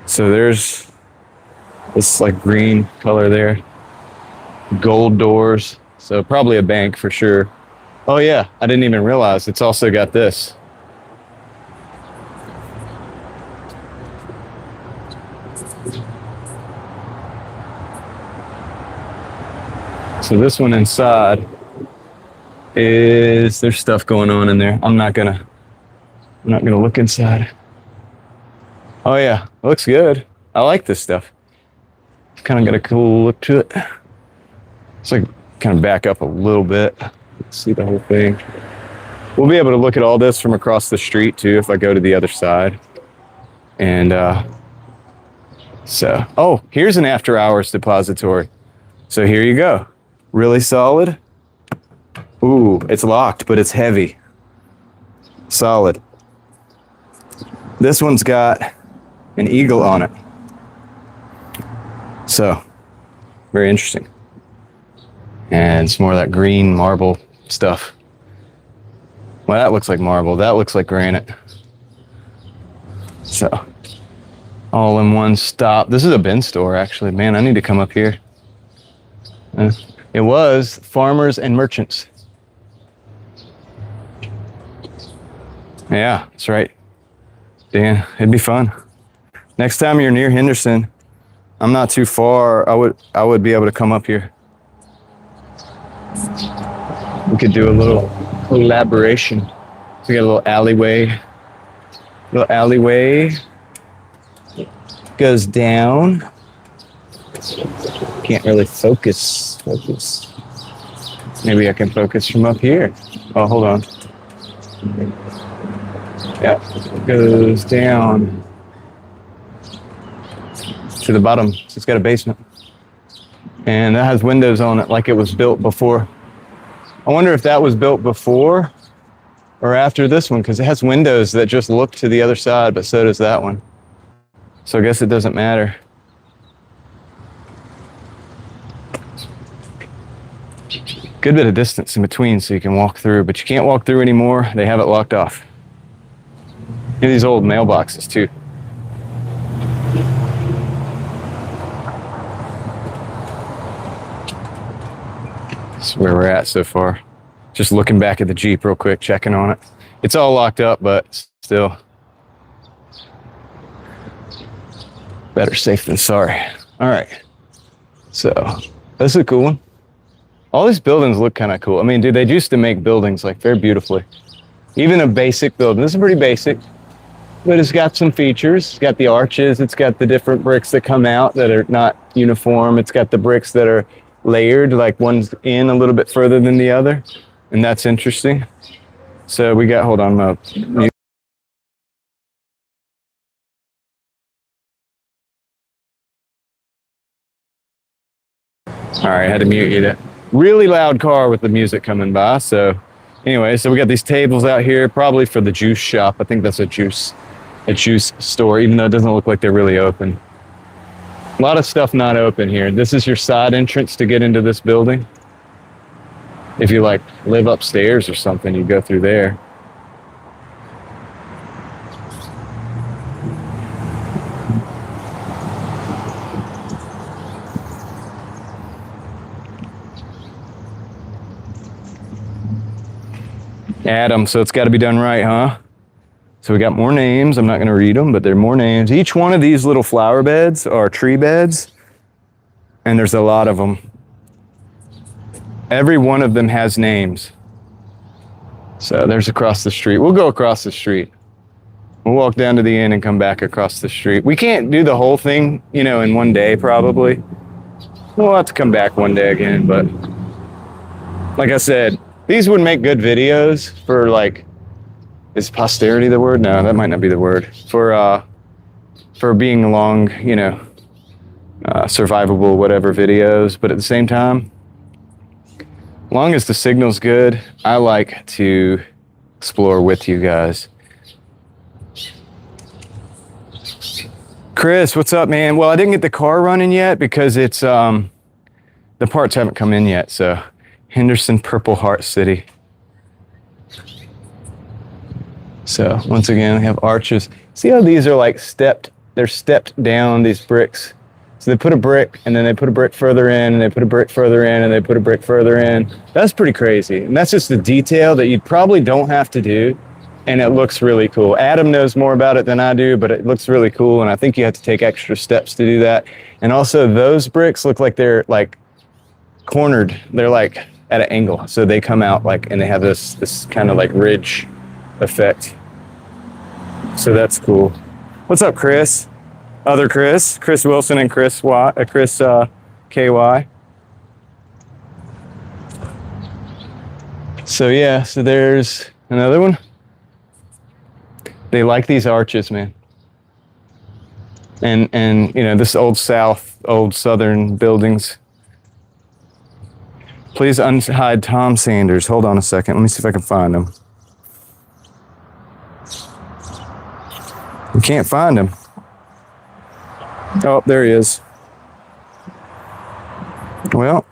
So there's this like green color there. Gold doors. So probably a bank for sure. Oh yeah, I didn't even realize it's also got this. So this one inside is, there's stuff going on in there. I'm not gonna look inside. Oh yeah, it looks good. I like this stuff. It's kind of got a cool look to it. It's like kind of back up a little bit. See the whole thing. We'll be able to look at all this from across the street too if I go to the other side. And so, oh, here's an after hours depository. So here you go. Really solid. Ooh, it's locked, but it's heavy. Solid. This one's got an eagle on it. So, very interesting. And it's more of that green marble stuff. Well, that looks like marble. That looks like granite. So, all in one stop. This is a bin store, actually. Man, I need to come up here. It was farmers and merchants. Yeah, that's right. Dan, it'd be fun. Next time you're near Henderson, I'm not too far. I would be able to come up here. We could do a little collaboration. So we got a little alleyway. Goes down. Can't really focus. Maybe I can focus from up here. Oh, hold on. Yeah, goes down to the bottom. So it's got a basement. And that has windows on it like it was built before. I wonder if that was built before or after this one, because it has windows that just look to the other side, but so does that one. So I guess it doesn't matter. Good bit of distance in between so you can walk through, but you can't walk through anymore. They have it locked off. Look at these old mailboxes too. That's where we're at so far. Just looking back at the Jeep real quick, checking on it. It's all locked up, but still. Better safe than sorry. All right. So, that's a cool one. All these buildings look kind of cool. I mean, dude, they used to make buildings like very beautifully. Even a basic building. This is pretty basic, but it's got some features. It's got the arches. It's got the different bricks that come out that are not uniform. It's got the bricks that are layered, like one's in a little bit further than the other. And that's interesting. So we got, hold on, all right, had to mute you there. Really loud car with the music coming by. So anyway, so we got these tables out here, probably for the juice shop. I think that's a juice store, even though it doesn't look like they're really open. A lot of stuff not open here. This is your side entrance to get into this building. If you like live upstairs or something, you go through there. Adam, so it's got to be done right, huh? So we got more names. I'm not going to read them, but there are more names. Each one of these little flower beds are tree beds, and there's a lot of them. Every one of them has names. So there's across the street. We'll go across the street. We'll walk down to the inn and come back across the street. We can't do the whole thing, you know, in one day probably. We'll have to come back one day again, but like I said, these would make good videos for like, is posterity the word? No, that might not be the word. For being long, you know, survivable, whatever videos. But at the same time, long as the signal's good, I like to explore with you guys. Chris, what's up, man? Well, I didn't get the car running yet because it's the parts haven't come in yet. So Henderson Purple Heart City. So once again, we have arches. See how these are like stepped, they're stepped down, these bricks. So they put a brick and then they put a brick further in and they put a brick further in and they put a brick further in. That's pretty crazy. And that's just the detail that you probably don't have to do. And it looks really cool. Adam knows more about it than I do, but it looks really cool. And I think you have to take extra steps to do that. And also those bricks look like they're like cornered. They're like at an angle. So they come out like, and they have this kind of like ridge effect. So that's cool. What's up, Chris? Other Chris Wilson and Chris KY. So yeah, so there's another one. They like these arches, man. And you know, this old southern buildings. Please unhide Tom Sanders. Hold on a second. Let me see if I can find him. We can't find him. Oh, there he is. Well,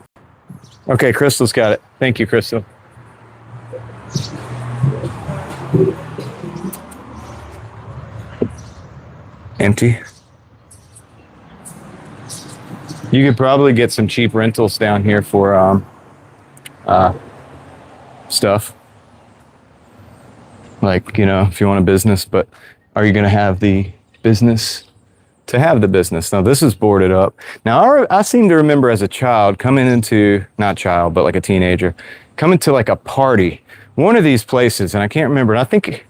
okay, Crystal's got it. Thank you, Crystal. Empty. You could probably get some cheap rentals down here for stuff. Like, you know, if you want a business, but are you going to have the business to have the business? Now, this is boarded up. Now, I seem to remember as a child coming into, not child, but like a teenager, coming to like a party, one of these places, and I can't remember. And I think,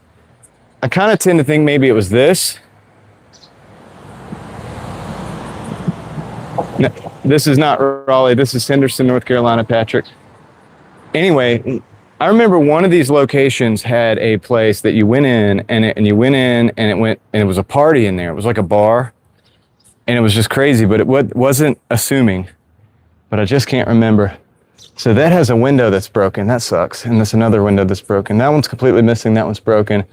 I kind of tend to think maybe it was this. No, this is not Raleigh. This is Henderson, North Carolina, Patrick. Anyway, I remember one of these locations had a place that you went in and it was a party in there. It was like a bar and it was just crazy, but it wasn't assuming, but I just can't remember. So that has a window that's broken. That sucks. And there's another window that's broken. That one's completely missing. That one's broken.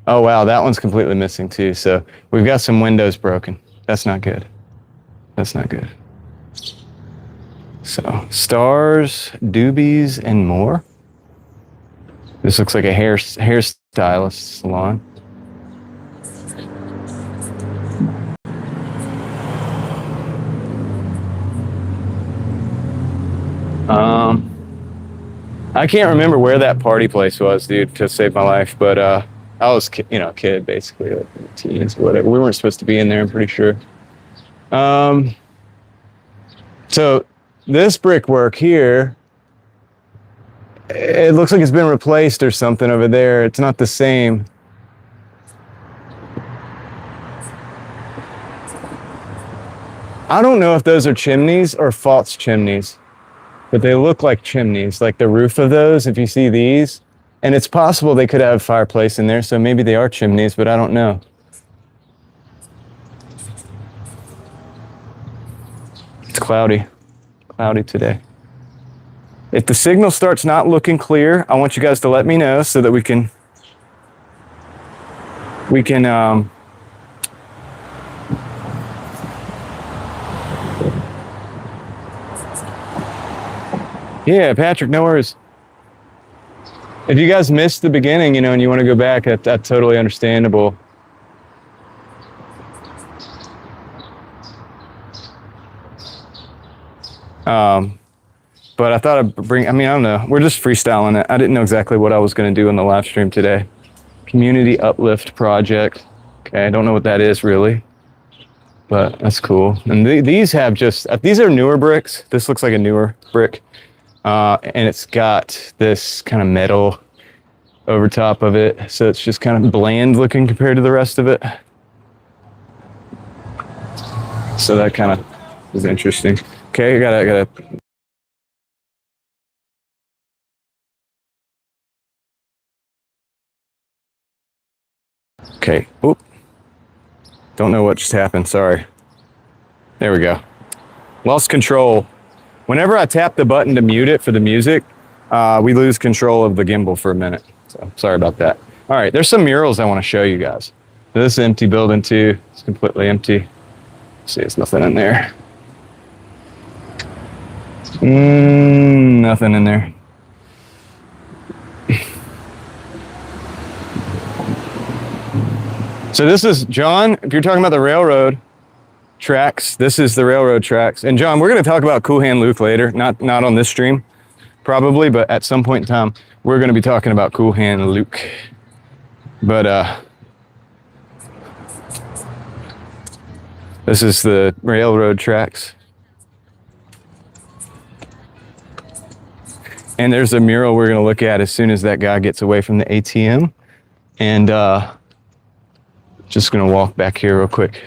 Oh, wow. That one's completely missing too. So we've got some windows broken. That's not good. That's not good. So stars, doobies, and more. This looks like a hairstylist salon. I can't remember where that party place was, dude, to save my life, but I was, a kid basically, like teens, whatever. We weren't supposed to be in there, I'm pretty sure. So this brickwork here, it looks like it's been replaced or something over there. It's not the same. I don't know if those are chimneys or false chimneys, but they look like chimneys, like the roof of those, if you see these. And it's possible they could have a fireplace in there, so maybe they are chimneys, but I don't know. It's cloudy today. If the signal starts not looking clear, I want you guys to let me know so that we can yeah, Patrick, no worries. If you guys missed the beginning, and you want to go back, that's totally understandable. But I thought I'd I don't know. We're just freestyling it. I didn't know exactly what I was going to do in the live stream today. Community Uplift Project. Okay, I don't know what that is really, but that's cool. And these have these are newer bricks. This looks like a newer brick. And it's got this kind of metal over top of it. So it's just kind of bland looking compared to the rest of it. So that kind of is interesting. Okay, I gotta. Okay, oop. Don't know what just happened, sorry. There we go. Lost control. Whenever I tap the button to mute it for the music, we lose control of the gimbal for a minute. So sorry about that. All right, there's some murals I want to show you guys. This empty building too. It's completely empty. See, there's nothing in there. Nothing in there. So this is, John, if you're talking about the railroad tracks, this is the railroad tracks. And John, we're going to talk about Cool Hand Luke later, not on this stream, probably, but at some point in time, we're going to be talking about Cool Hand Luke. But this is the railroad tracks. And there's a mural we're going to look at as soon as that guy gets away from the ATM. And just going to walk back here real quick.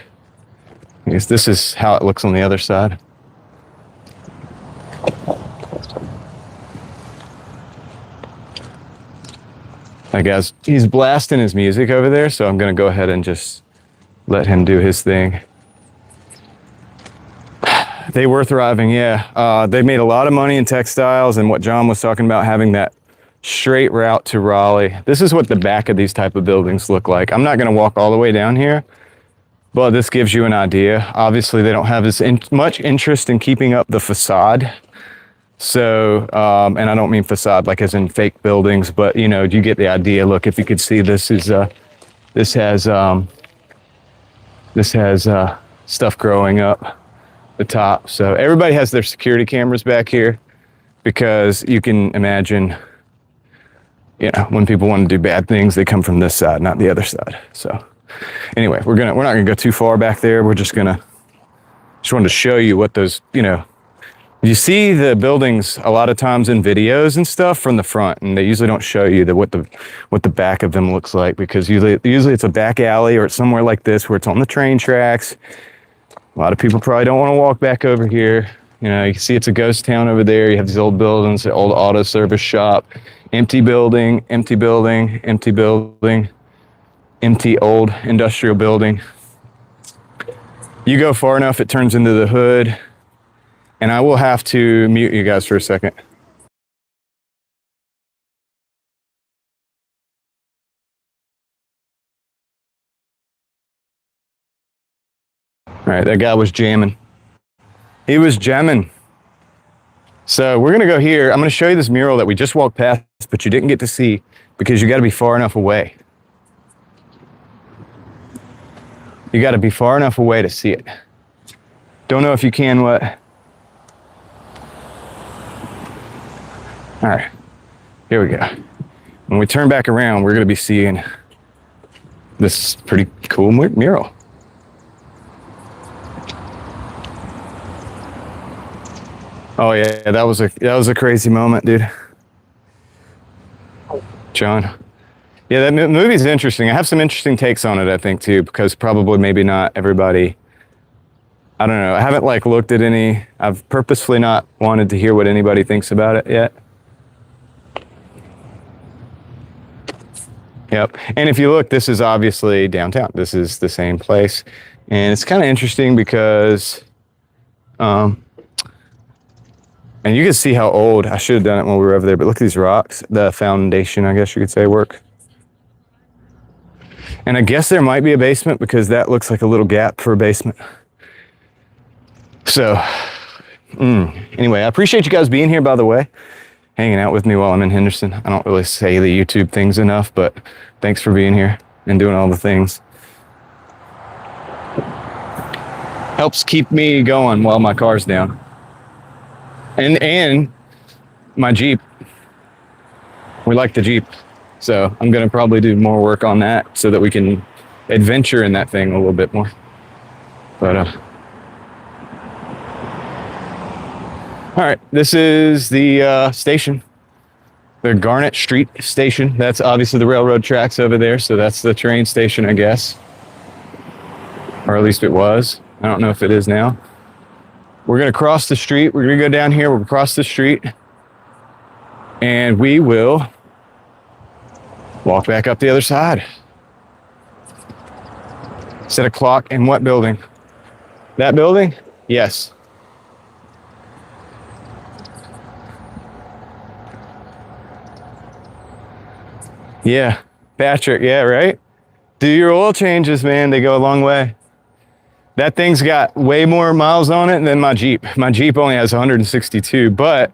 I guess this is how it looks on the other side. That guy's, he's blasting his music over there, so I'm going to go ahead and just let him do his thing. They were thriving, yeah. They made a lot of money in textiles, and what John was talking about, having that straight route to Raleigh. This is what the back of these type of buildings look like. I'm not going to walk all the way down here, but this gives you an idea. Obviously, they don't have as much interest in keeping up the facade. So, and I don't mean facade like as in fake buildings, but you know, you get the idea. Look, if you could see, this is this has stuff growing up the top. So everybody has their security cameras back here because you can imagine, you know, when people want to do bad things, they come from this side, not the other side. So anyway, we're not gonna go too far back there. We're just wanted to show you what those, you know, you see the buildings a lot of times in videos and stuff from the front, and they usually don't show you what the back of them looks like, because usually it's a back alley or it's somewhere like this where it's on the train tracks. A lot of people probably don't want to walk back over here. You know, you can see it's a ghost town over there. You have these old buildings, the old auto service shop, empty building, empty building, empty building, empty old industrial building. You go far enough, it turns into the hood. And I will have to mute you guys for a second. All right, that guy was jamming. He was jamming. So we're gonna go here. I'm gonna show you this mural that we just walked past, but you didn't get to see because you gotta be far enough away. You gotta be far enough away to see it. Don't know if you can what. All right, here we go. When we turn back around, we're gonna be seeing this pretty cool mural. Oh yeah, that was a crazy moment, dude. John. Yeah, that movie's interesting. I have some interesting takes on it, I think, too, because probably maybe not everybody, I don't know. I haven't like looked at any, I've purposefully not wanted to hear what anybody thinks about it yet. Yep. And if you look, this is obviously downtown. This is the same place. And it's kind of interesting because, and you can see how old, I should have done it when we were over there, but look at these rocks, the foundation, I guess you could say, work. And I guess there might be a basement because that looks like a little gap for a basement. So, anyway, I appreciate you guys being here, by the way, hanging out with me while I'm in Henderson. I don't really say the YouTube things enough, but thanks for being here and doing all the things. Helps keep me going while my car's down. And my Jeep. We like the Jeep. So I'm going to probably do more work on that so that we can adventure in that thing a little bit more. But, all right, this is the station, the Garnet Street station. That's obviously the railroad tracks over there. So that's the train station, I guess. Or at least it was. I don't know if it is now. We're going to cross the street. We're going to go down here. We'll cross the street. And we will walk back up the other side. Set a clock in what building? That building? Yes. Yeah. Patrick, yeah, right? Do your oil changes, man. They go a long way. That thing's got way more miles on it than my Jeep. My Jeep only has 162, but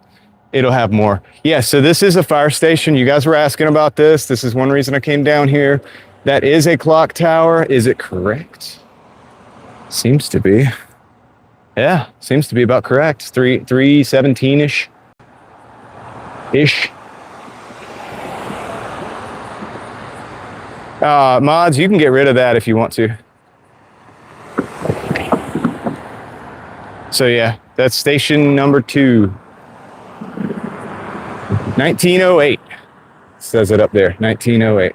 it'll have more. Yeah, so this is a fire station. You guys were asking about this. This is one reason I came down here. That is a clock tower. Is it correct? Seems to be. Yeah, seems to be about correct. 317-ish. Mods, you can get rid of that if you want to. So yeah, that's station number 2. 1908. Says it up there, 1908.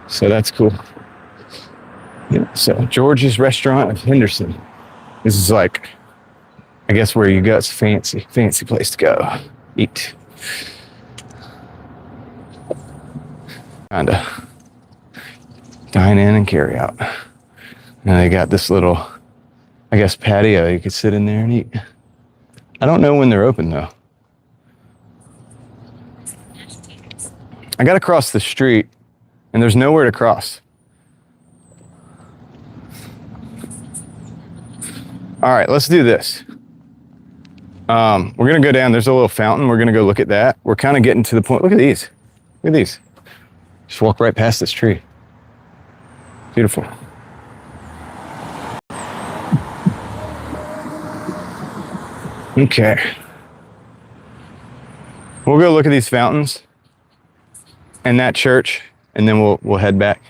So that's cool. Yeah, so George's Restaurant of Henderson. This is like, I guess where you go. It's a fancy place to go eat. Kinda dine in and carry out. And they got this little, I guess, patio. You could sit in there and eat. I don't know when they're open though. I gotta cross the street and there's nowhere to cross. All right, let's do this. We're gonna go down. There's a little fountain. We're gonna go look at that. We're kind of getting to the point. Look at these. Look at these. Just walk right past this tree. Beautiful. Okay. We'll go look at these fountains and that church, and then we'll head back.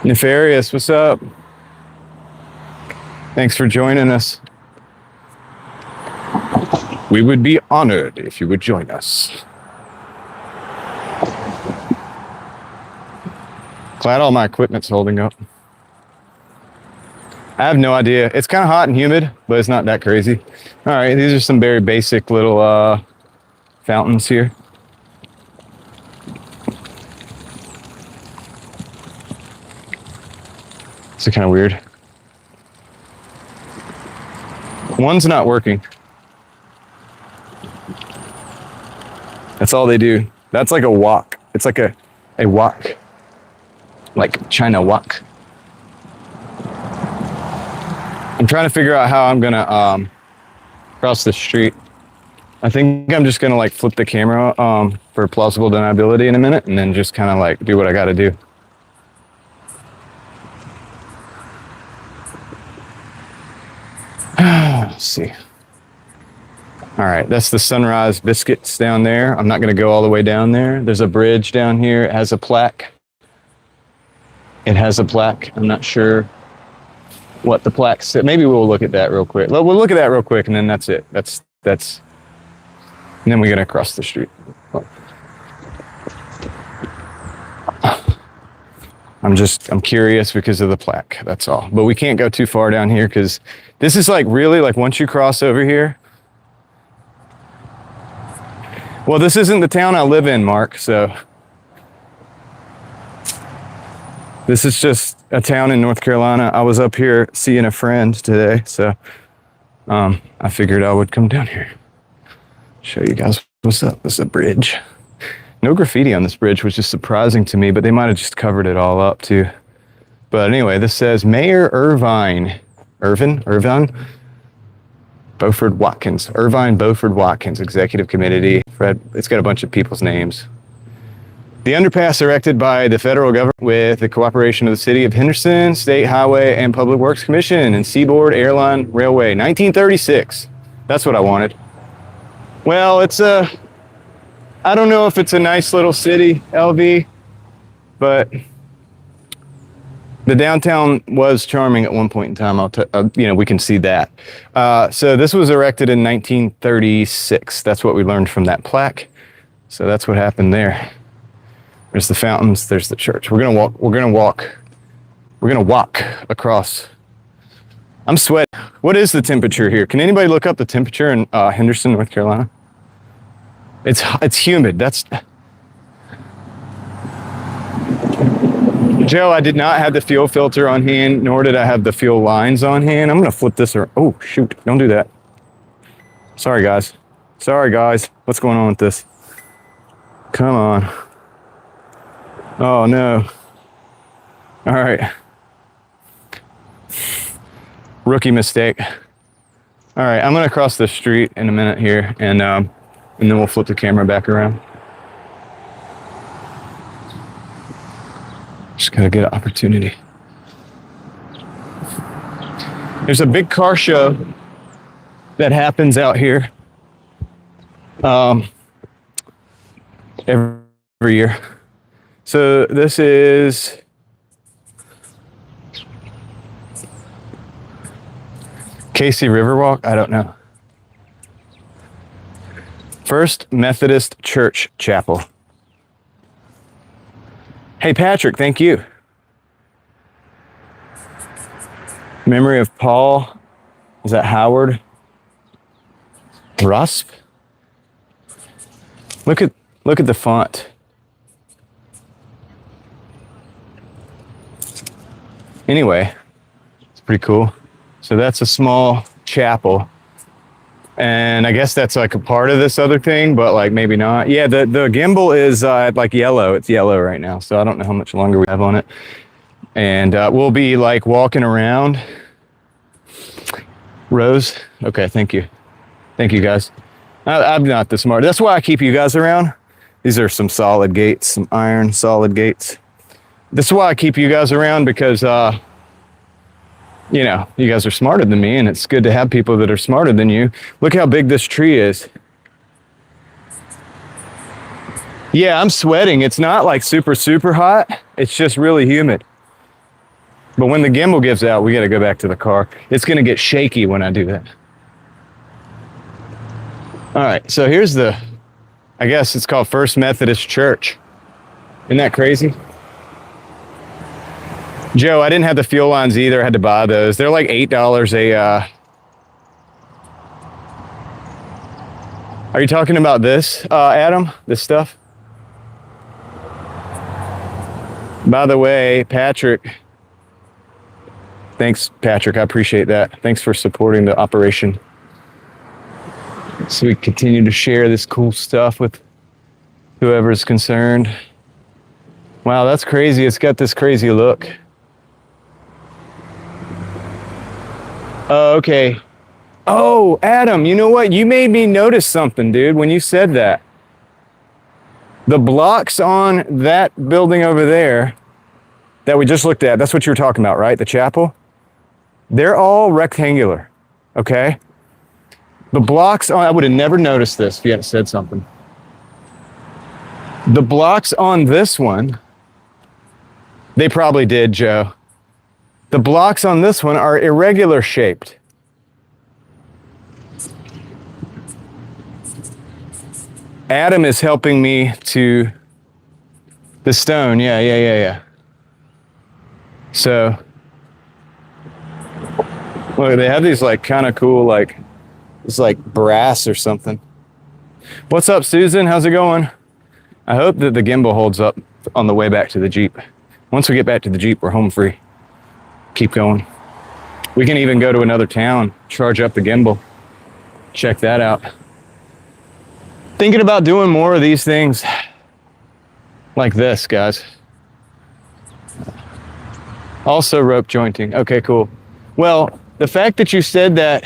Nefarious, what's up? Thanks for joining us. We would be honored if you would join us. Glad all my equipment's holding up. I have no idea. It's kind of hot and humid, but it's not that crazy. All right, these are some very basic little fountains here. It's kind of weird. One's not working. That's all they do. That's like a wok. It's like a wok. Like China wok. I'm trying to figure out how I'm gonna cross the street. I think I'm just gonna like flip the camera for plausible deniability in a minute, and then just kind of like do what I gotta do. Let's see. All right, that's the Sunrise Biscuits down there. I'm not gonna go all the way down there. There's a bridge down here. It has a plaque. It has a plaque. I'm not sure what the plaque said. Maybe we'll look at that real quick. We'll look at that real quick, and then that's it. That's. And then we're gonna cross the street. I'm curious because of the plaque. That's all. But we can't go too far down here because this is like really like once you cross over here. Well, this isn't the town I live in, Mark. So this is just a town in North Carolina. I was up here seeing a friend today, so I figured I would come down here. Show you guys what's up. This is a bridge. No graffiti on this bridge, which is surprising to me, but they might have just covered it all up too. But anyway, this says Mayor Irvine Beaufort Watkins, Executive Committee. It's got a bunch of people's names. The underpass erected by the federal government with the cooperation of the city of Henderson, State Highway and Public Works Commission and Seaboard Airline Railway, 1936. That's what I wanted. Well, I don't know if it's a nice little city, LV, but the downtown was charming at one point in time. We can see that. So this was erected in 1936. That's what we learned from that plaque. So that's what happened there. There's the fountains. There's the church. We're gonna walk across. I'm sweating. What is the temperature here? Can anybody look up the temperature in Henderson, North Carolina? It's humid. Joe, I did not have the fuel filter on hand, nor did I have the fuel lines on hand. I'm gonna flip this around. Oh shoot, don't do that. Sorry guys. What's going on with this? Come on. Oh no. All right. Rookie mistake. All right, I'm gonna cross the street in a minute here, and then we'll flip the camera back around. Just gotta get an opportunity. There's a big car show that happens out here every year. So this is Casey Riverwalk? I don't know. First Methodist Church Chapel. Hey, Patrick, thank you. Memory of Paul. Is that Howard? Rusp? Look at the font. Anyway, it's pretty cool. So that's a small chapel. And I guess that's like a part of this other thing, but like maybe not. Yeah, the gimbal is like yellow. It's yellow right now, so I don't know how much longer we have on it. And we'll be like walking around. Rose? Okay, thank you. Thank you, guys. I'm not the smart. That's why I keep you guys around. These are some solid gates, some iron solid gates. This is why I keep you guys around, because you know, you guys are smarter than me, and it's good to have people that are smarter than you. Look how big this tree is. Yeah, I'm sweating. It's not like super, super hot. It's just really humid. But when the gimbal gives out, we got to go back to the car. It's going to get shaky when I do that. All right, so here's the, I guess it's called First Methodist Church. Isn't that crazy? Joe, I didn't have the fuel lines either. I had to buy those. They're like $8 a, Are you talking about this, Adam? This stuff? By the way, Patrick. Thanks, Patrick. I appreciate that. Thanks for supporting the operation. So we continue to share this cool stuff with whoever's concerned. Wow, that's crazy. It's got this crazy look. Oh, okay. Oh, Adam, you know what? You made me notice something, dude, when you said that. The blocks on that building over there that we just looked at, that's what you were talking about, right? The chapel? They're all rectangular, okay? The blocks on, I would have never noticed this if you hadn't said something. The blocks on this one, they probably did, Joe. The blocks on this one are irregular shaped. Adam is helping me to the stone. Yeah. So, look, they have these like kind of cool, like, it's like brass or something. What's up, Susan? How's it going? I hope that the gimbal holds up on the way back to the Jeep. Once we get back to the Jeep, we're home free. Keep going. We can even go to another town, charge up the gimbal. Check that out. Thinking about doing more of these things like this, guys. Also rope jointing. Okay, cool. Well, the fact that you said that,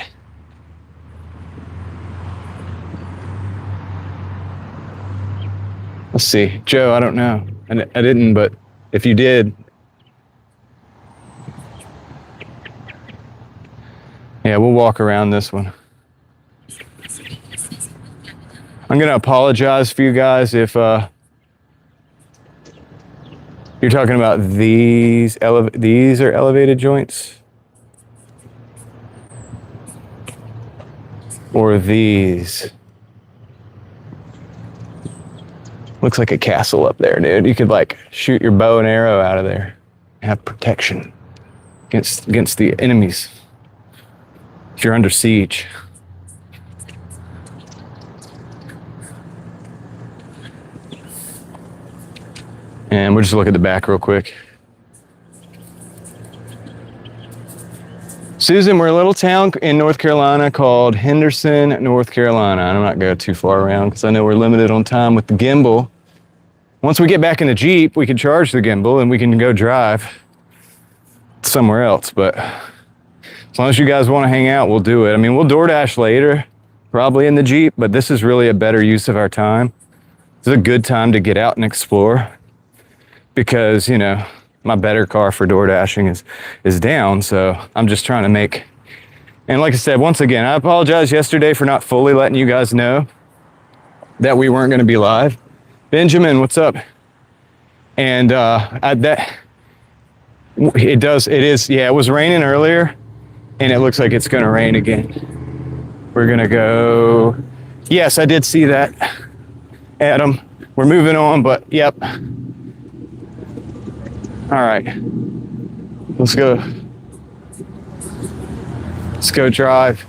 let's see, Joe, I don't know. I didn't, but if you did, yeah, we'll walk around this one. I'm going to apologize for you guys if you're talking about these are elevated joints. Or these. Looks like a castle up there, dude. You could like shoot your bow and arrow out of there. Have protection against the enemies. If you're under siege. And we'll just look at the back real quick. Susan, we're a little town in North Carolina called Henderson, North Carolina. I'm not going too far around because I know we're limited on time with the gimbal. Once we get back in the Jeep, we can charge the gimbal and we can go drive. somewhere else, but as long as you guys want to hang out, we'll do it. I mean, we'll DoorDash later, probably in the Jeep, but this is really a better use of our time. It's a good time to get out and explore because, you know, my better car for door dashing is down. So I'm just trying to make, and like I said, once again, I apologize yesterday for not fully letting you guys know that we weren't going to be live. Benjamin, what's up? And it was raining earlier and it looks like it's going to rain again. We're going to go. Yes, I did see that, Adam. We're moving on, but yep. All right, let's go drive.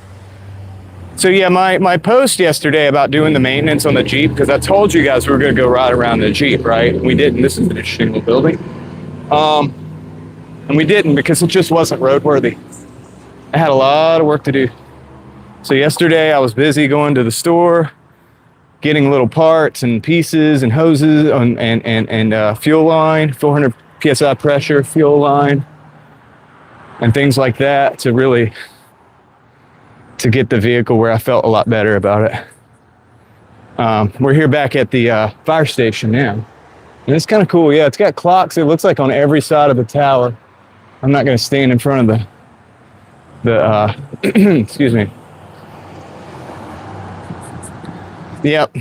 So yeah, my post yesterday about doing the maintenance on the Jeep, because I told you guys we were gonna go ride around the Jeep, right? We didn't. This is an interesting little building. And we didn't because it just wasn't roadworthy. I had a lot of work to do. So yesterday I was busy going to the store, getting little parts and pieces and hoses and fuel line, 400 PSI pressure fuel line, and things like that to get the vehicle where I felt a lot better about it. We're here back at the fire station now. And it's kind of cool. Yeah, it's got clocks. It looks like on every side of the tower. I'm not going to stand in front of the excuse me. Yep.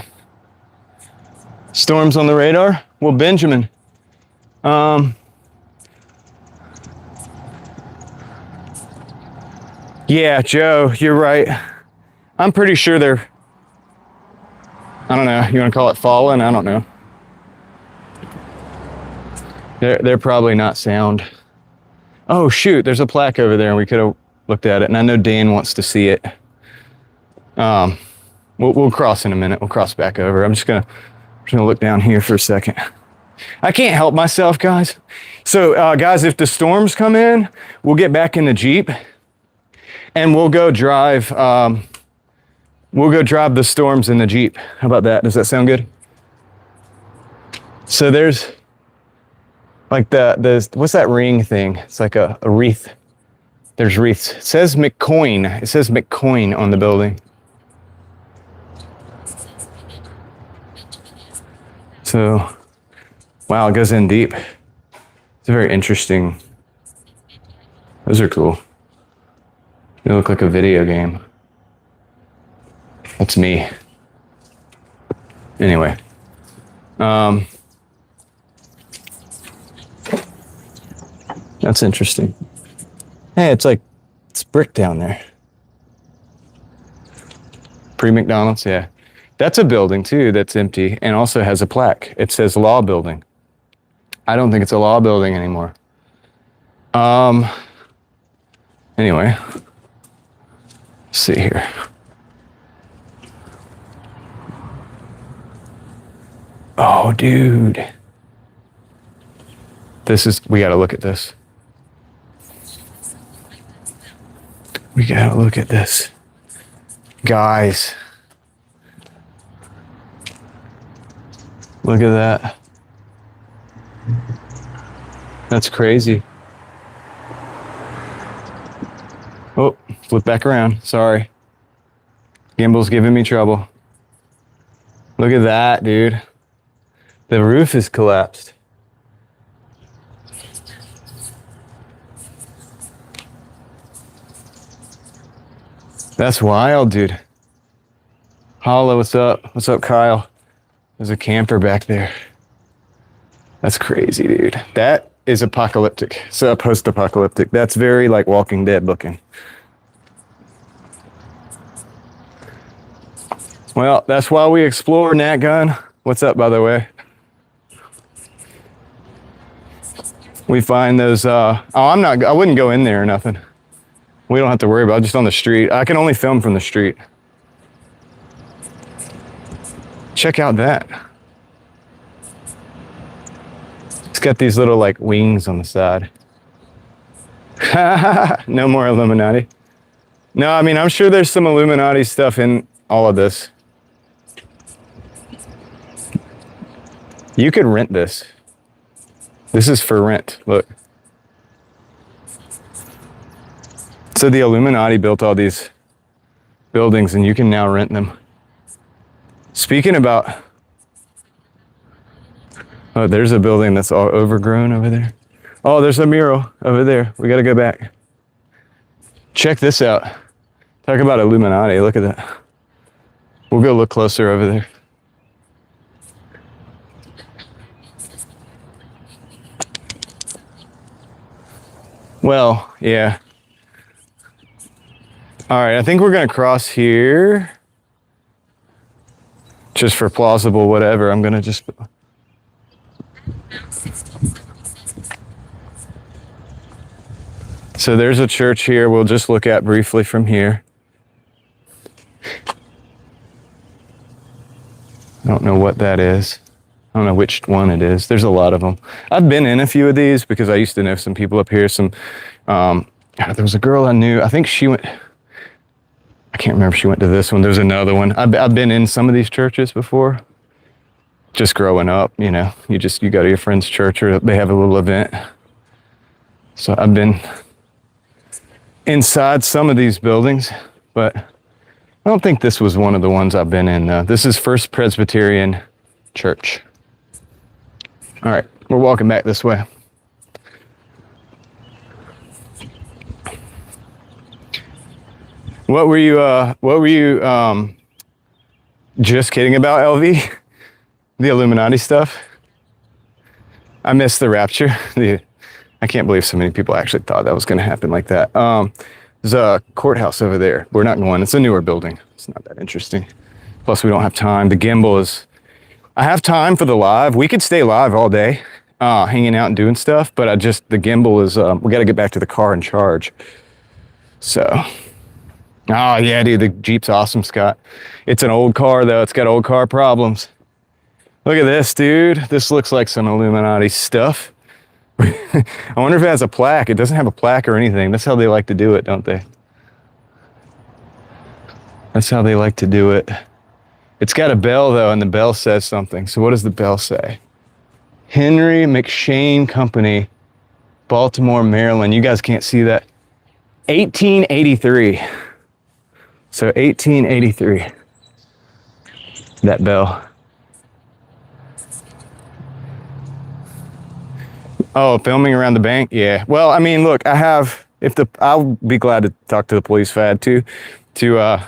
Storms on the radar. Well, Benjamin. Yeah, Joe, you're right. I'm pretty sure they're, I don't know, you want to call it fallen? I don't know. They're probably not sound. Oh shoot, there's a plaque over there and we could have looked at it, and I know Dan wants to see it. We'll cross in a minute. We'll cross back over. I'm just gonna look down here for a second. I can't help myself, guys. So guys, if the storms come in, we'll get back in the Jeep and we'll go drive the storms in the Jeep. How about that? Does that sound good? So there's like the what's that ring thing? It's like a wreath. There's wreaths. It says McCoyne. It says McCoyne on the building. So, wow, it goes in deep. It's a very interesting. Those are cool. They look like a video game. That's me. Anyway. That's interesting. Hey, it's brick down there. Pre-McDonald's, yeah. That's a building too that's empty and also has a plaque. It says law building. I don't think it's a law building anymore. Anyway, let's see here. Oh, dude. We gotta look at this. We gotta look at this. Guys. Look at that. That's crazy. Oh, flip back around. Sorry. Gimbal's giving me trouble. Look at that, dude. The roof is collapsed. That's wild, dude. Holla, what's up? What's up, Kyle? There's a camper back there. That's crazy, dude. That is apocalyptic. So post-apocalyptic. That's very like Walking Dead looking. Well, that's why we explore, Nat Gun. What's up, by the way? We find those, I wouldn't go in there or nothing. We don't have to worry about it, just on the street. I can only film from the street. Check out that. It's got these little like wings on the side. No more Illuminati. No, I mean, I'm sure there's some Illuminati stuff in all of this. You could rent this. This is for rent. Look. So the Illuminati built all these buildings and you can now rent them. Speaking about, oh, there's a building that's all overgrown over there. Oh, there's a mural over there. We got to go back. Check this out. Talk about Illuminati. Look at that. We'll go look closer over there. Well, yeah. All right, I think we're going to cross here. Just for plausible whatever, I'm going to just... So there's a church here we'll just look at briefly from here. I don't know what that is. I don't know which one it is. There's a lot of them. I've been in a few of these because I used to know some people up here. There was a girl I knew. I think she went... I can't remember if she went to this one. There's another one. I've been in some of these churches before. Just growing up, you know. You go to your friend's church or they have a little event. So I've been inside some of these buildings, but I don't think this was one of the ones I've been in. This is First Presbyterian Church. All right, we're walking back this way. What were you just kidding about, LV? The Illuminati stuff? I missed the rapture. I can't believe so many people actually thought that was going to happen like that. There's a courthouse over there. We're not going. It's a newer building. It's not that interesting. Plus, we don't have time. The gimbal is... I have time for the live. We could stay live all day, hanging out and doing stuff, but the gimbal is... we got to get back to the car and charge. So... Oh, yeah, dude, the Jeep's awesome, Scott. It's an old car, though. It's got old car problems. Look at this, dude. This looks like some Illuminati stuff. I wonder if it has a plaque. It doesn't have a plaque or anything. That's how they like to do it, don't they? That's how they like to do it. It's got a bell, though, and the bell says something. So what does the bell say? Henry McShane Company, Baltimore, Maryland. You guys can't see that. 1883. So 1883, that bell. Oh, filming around the bank? Yeah. Well, I mean, look, I'll be glad to talk to the police if I had to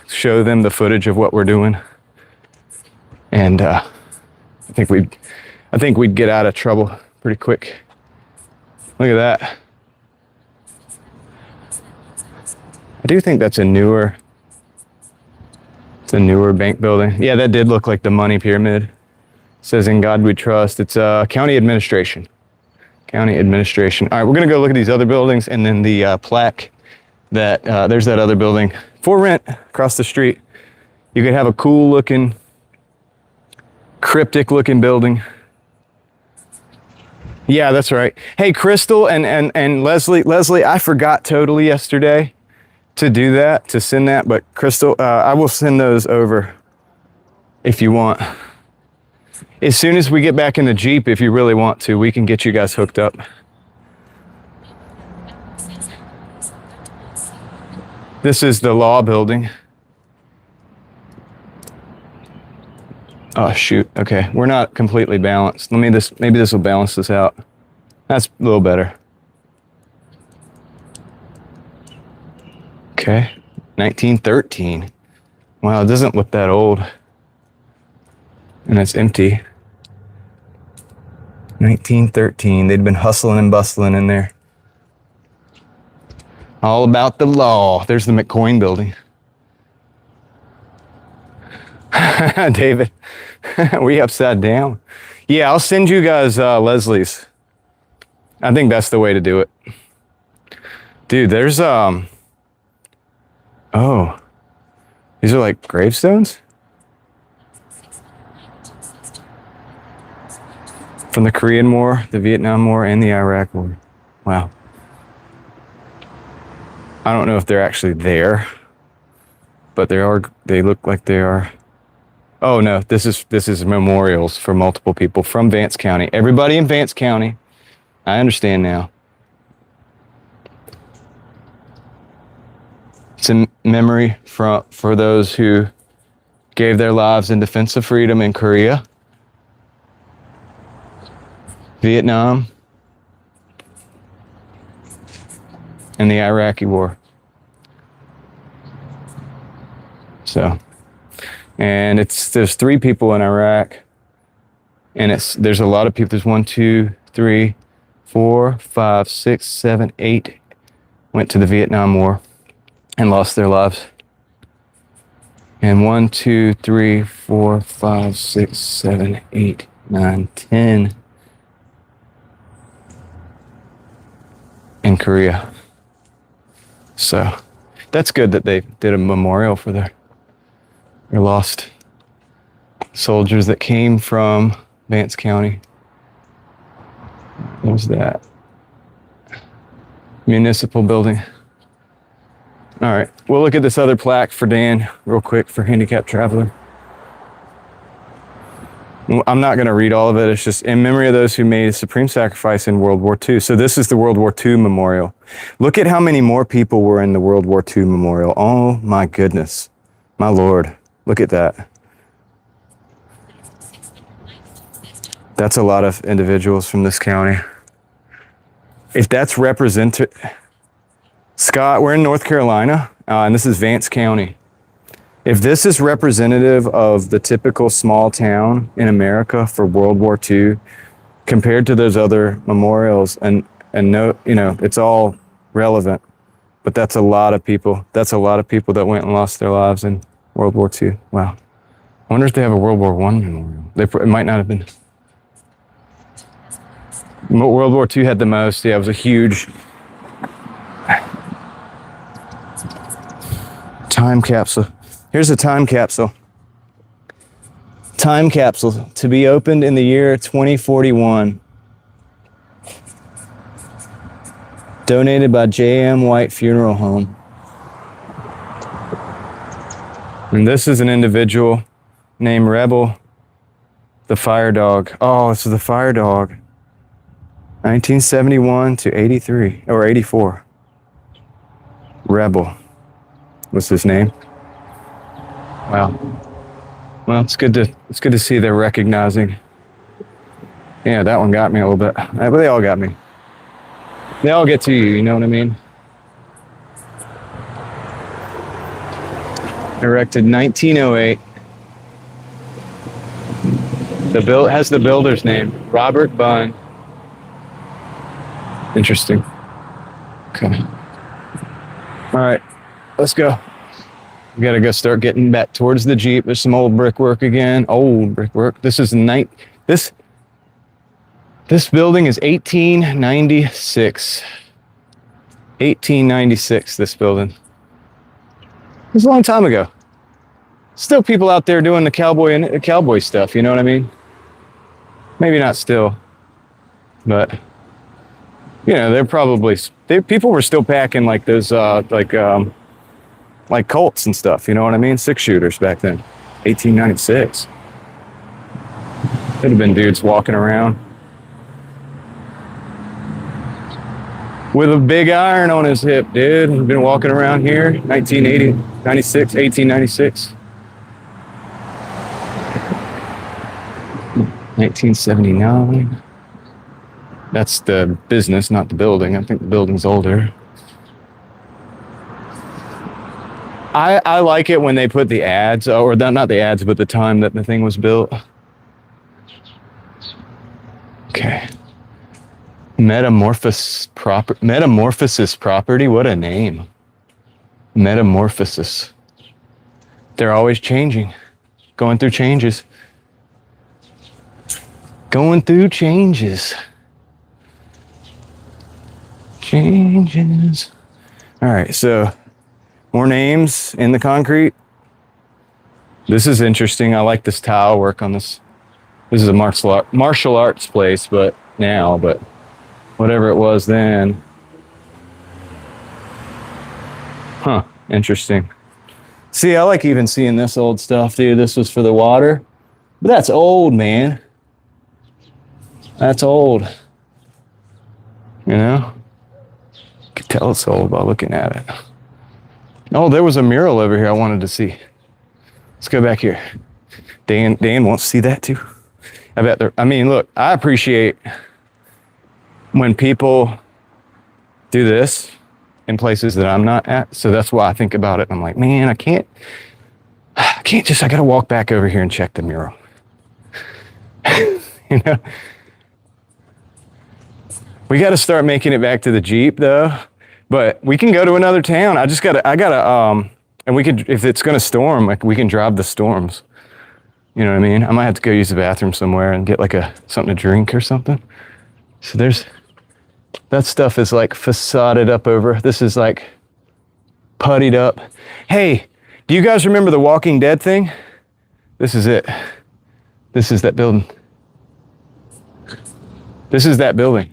show them the footage of what we're doing. And I think we'd get out of trouble pretty quick. Look at that. I do think that's a newer bank building. Yeah, that did look like the money pyramid. It says "In God We Trust." It's county administration. County administration. All right, we're gonna go look at these other buildings and then the plaque that there's that other building for rent across the street. You could have a cool looking, cryptic looking building. Yeah, that's right. Hey, Crystal and Leslie, I forgot totally yesterday to do that, to send that, but Crystal, I will send those over if you want. As soon as we get back in the Jeep, if you really want to, we can get you guys hooked up. This is the law building. Oh, shoot. Okay, we're not completely balanced. Maybe this will balance this out. That's a little better. Okay, 1913. Wow, it doesn't look that old. And it's empty. 1913. They'd been hustling and bustling in there. All about the law. There's the McCoyne building. David, we upside down. Yeah, I'll send you guys Leslie's. I think that's the way to do it. Dude, there's oh, these are like gravestones from the Korean War, the Vietnam War, and the Iraq War. Wow. I don't know if they're actually there, but they look like they are. Oh no, this is memorials for multiple people from Vance County. Everybody in Vance County. I understand now. It's a memory for those who gave their lives in defense of freedom in Korea, Vietnam, and the Iraqi War. So, and there's 3 people in Iraq, and there's a lot of people. There's 1, 2, 3, 4, 5, 6, 7, 8 went to the Vietnam War and lost their lives. And 1, 2, 3, 4, 5, 6, 7, 8, 9, 10 in Korea. So that's good that they did a memorial for their lost soldiers that came from Vance County. There's that municipal building. All right, we'll look at this other plaque for Dan real quick for handicapped traveler. I'm not going to read all of it. It's just in memory of those who made a supreme sacrifice in World War II. So this is the World War II memorial. Look at how many more people were in the World War II memorial. Oh my goodness, my Lord. Look at that. That's a lot of individuals from this county. If that's represented, Scott, we're in North Carolina, and this is Vance County. If this is representative of the typical small town in America for World War II, compared to those other memorials, and no, it's all relevant, but that's a lot of people. That's a lot of people that went and lost their lives in World War II. Wow. I wonder if they have a World War I memorial. It might not have been. World War II had the most. Yeah, it was a huge time capsule. Here's a time capsule. Time capsule to be opened in the year 2041. Donated by J.M. White Funeral Home. And this is an individual named Rebel the Fire Dog. Oh, this is the Fire Dog. 1971 to 83 or 84. Rebel was his name. Wow. Well, it's good to see they're recognizing. Yeah, that one got me a little bit. But they all got me. They all get to you know what I mean? Erected 1908. Has the builder's name, Robert Bunn. Interesting. Okay. All right, let's go. We gotta go start getting back towards the Jeep. There's some old brickwork again. Old brickwork. This is this building is 1896. 1896, this building. It was a long time ago. Still people out there doing the cowboy stuff, you know what I mean? Maybe not still, but people were still packing like those like Colts and stuff, you know what I mean? 6-shooters back then, 1896. Could have been dudes walking around with a big iron on his hip, dude. We've been walking around here, 1896. 1979. That's the business, not the building. I think the building's older. I like it when they put the ads, or not the ads, but the time that the thing was built. Okay. Metamorphosis property, what a name. Metamorphosis. They're always changing, going through changes. Going through changes. Changes. All right, so more names in the concrete. This is interesting. I like this tile work on this. This is a martial arts place, but whatever it was then. Huh, interesting. See, I like even seeing this old stuff, dude. This was for the water. But that's old, man. That's old. You know? You can tell it's old by looking at it. Oh, there was a mural over here I wanted to see. Let's go back here. Dan wants to see that too. I bet I mean, look, I appreciate when people do this in places that I'm not at. So that's why I think about it. I'm like, man, I gotta walk back over here and check the mural. You know, we got to start making it back to the Jeep though, but we can go to another town. I gotta, and we could, if it's going to storm, like we can drive the storms. You know what I mean? I might have to go use the bathroom somewhere and get like something to drink or something. So that stuff is like facaded up over. This is like puttied up. Hey, do you guys remember the Walking Dead thing? This is it. This is that building. This is that building.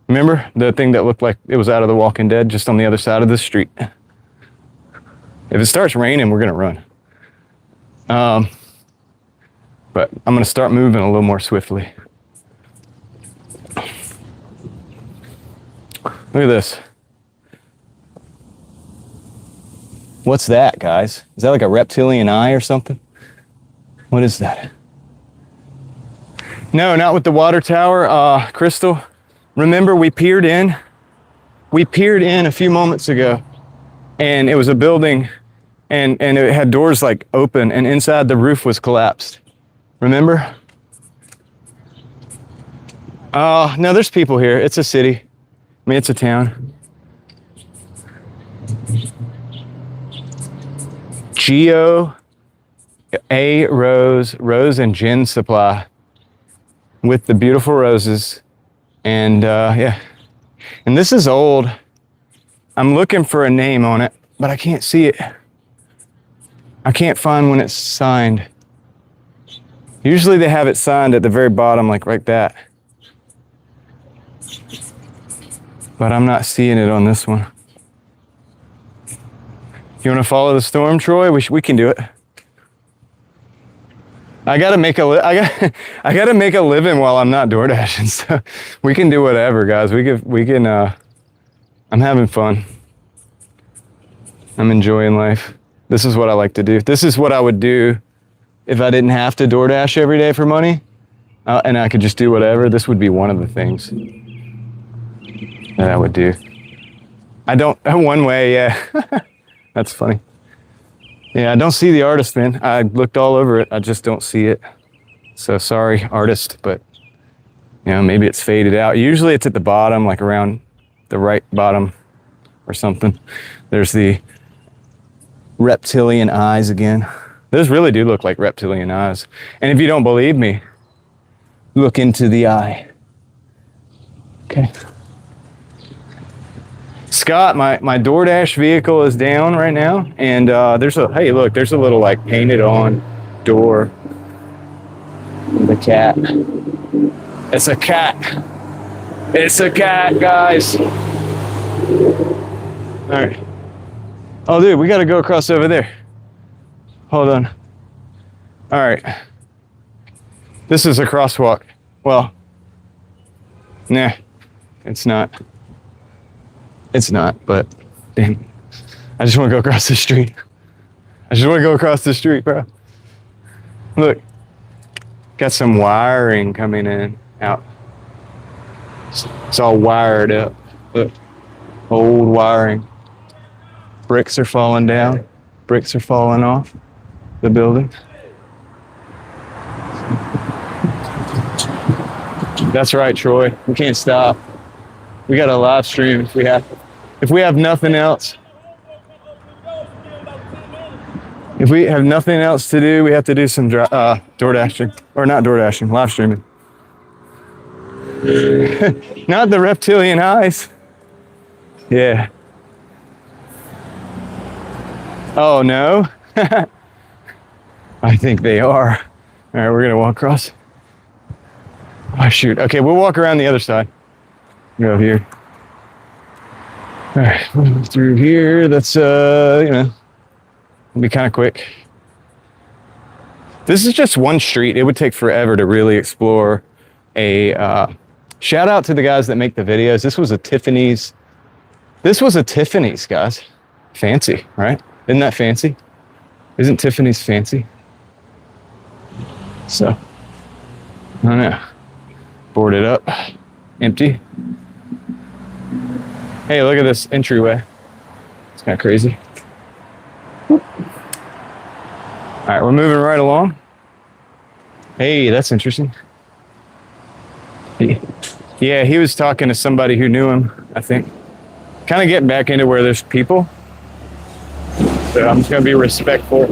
Remember the thing that looked like it was out of the Walking Dead, just on the other side of the street? If it starts raining, we're gonna run. But I'm gonna start moving a little more swiftly. Look at this. What's that, guys? Is that like a reptilian eye or something? What is that? No, not with the water tower, Crystal. Remember we peered in a few moments ago, and it was a building and it had doors like open, and inside the roof was collapsed. Remember? No, there's people here. It's a city. I mean, it's a town. Geo A Rose and Gin Supply with the beautiful roses. And yeah, and this is old. I'm looking for a name on it, but I can't see it. I can't find when it's signed. Usually they have it signed at the very bottom, like right that. But I'm not seeing it on this one. You want to follow the storm, Troy? We can do it. I gotta make a living while I'm not door dashing, so we can do whatever, guys. We can. I'm having fun. I'm enjoying life. This is what I like to do. This is what I would do if I didn't have to DoorDash every day for money, and I could just do whatever. This would be one of the things that I would do. I don't. One way, yeah. That's funny. Yeah, I don't see the artist, man. I looked all over it. I just don't see it. So sorry, artist, but you know, maybe it's faded out. Usually it's at the bottom, like around the right bottom or something. There's the reptilian eyes again. Those really do look like reptilian eyes. And if you don't believe me, look into the eye. Okay. Scott, my DoorDash vehicle is down right now, and there's a little like painted on door. The cat. It's a cat. It's a cat, guys. All right. Oh, dude, we got to go across over there. Hold on. All right. This is a crosswalk. Well, nah, it's not. It's not, but damn. I just want to go across the street. I just want to go across the street, bro. Look. Got some wiring coming in, out. It's all wired up. Look. Old wiring. Bricks are falling down. Bricks are falling off the building. That's right, Troy. We can't stop. We got a live stream if we have nothing else. If we have nothing else to do, we have to do some door dashing, or not door dashing, live streaming. Not the reptilian eyes. Yeah. Oh no. I think they are. All right, we're gonna walk across. Oh shoot. Okay, we'll walk around the other side. Go here. All right, through here. That's it'll be kind of quick. This is just one street. It would take forever to really explore a. Shout out to the guys that make the videos. This was a Tiffany's. This was a Tiffany's, guys. Fancy, right? Isn't that fancy? Isn't Tiffany's fancy? So, I don't know. Boarded up, empty. Hey, look at this entryway. It's kind of crazy. All right, we're moving right along. Hey, that's interesting. Yeah, he was talking to somebody who knew him, I think. Kind of getting back into where there's people. So I'm just going to be respectful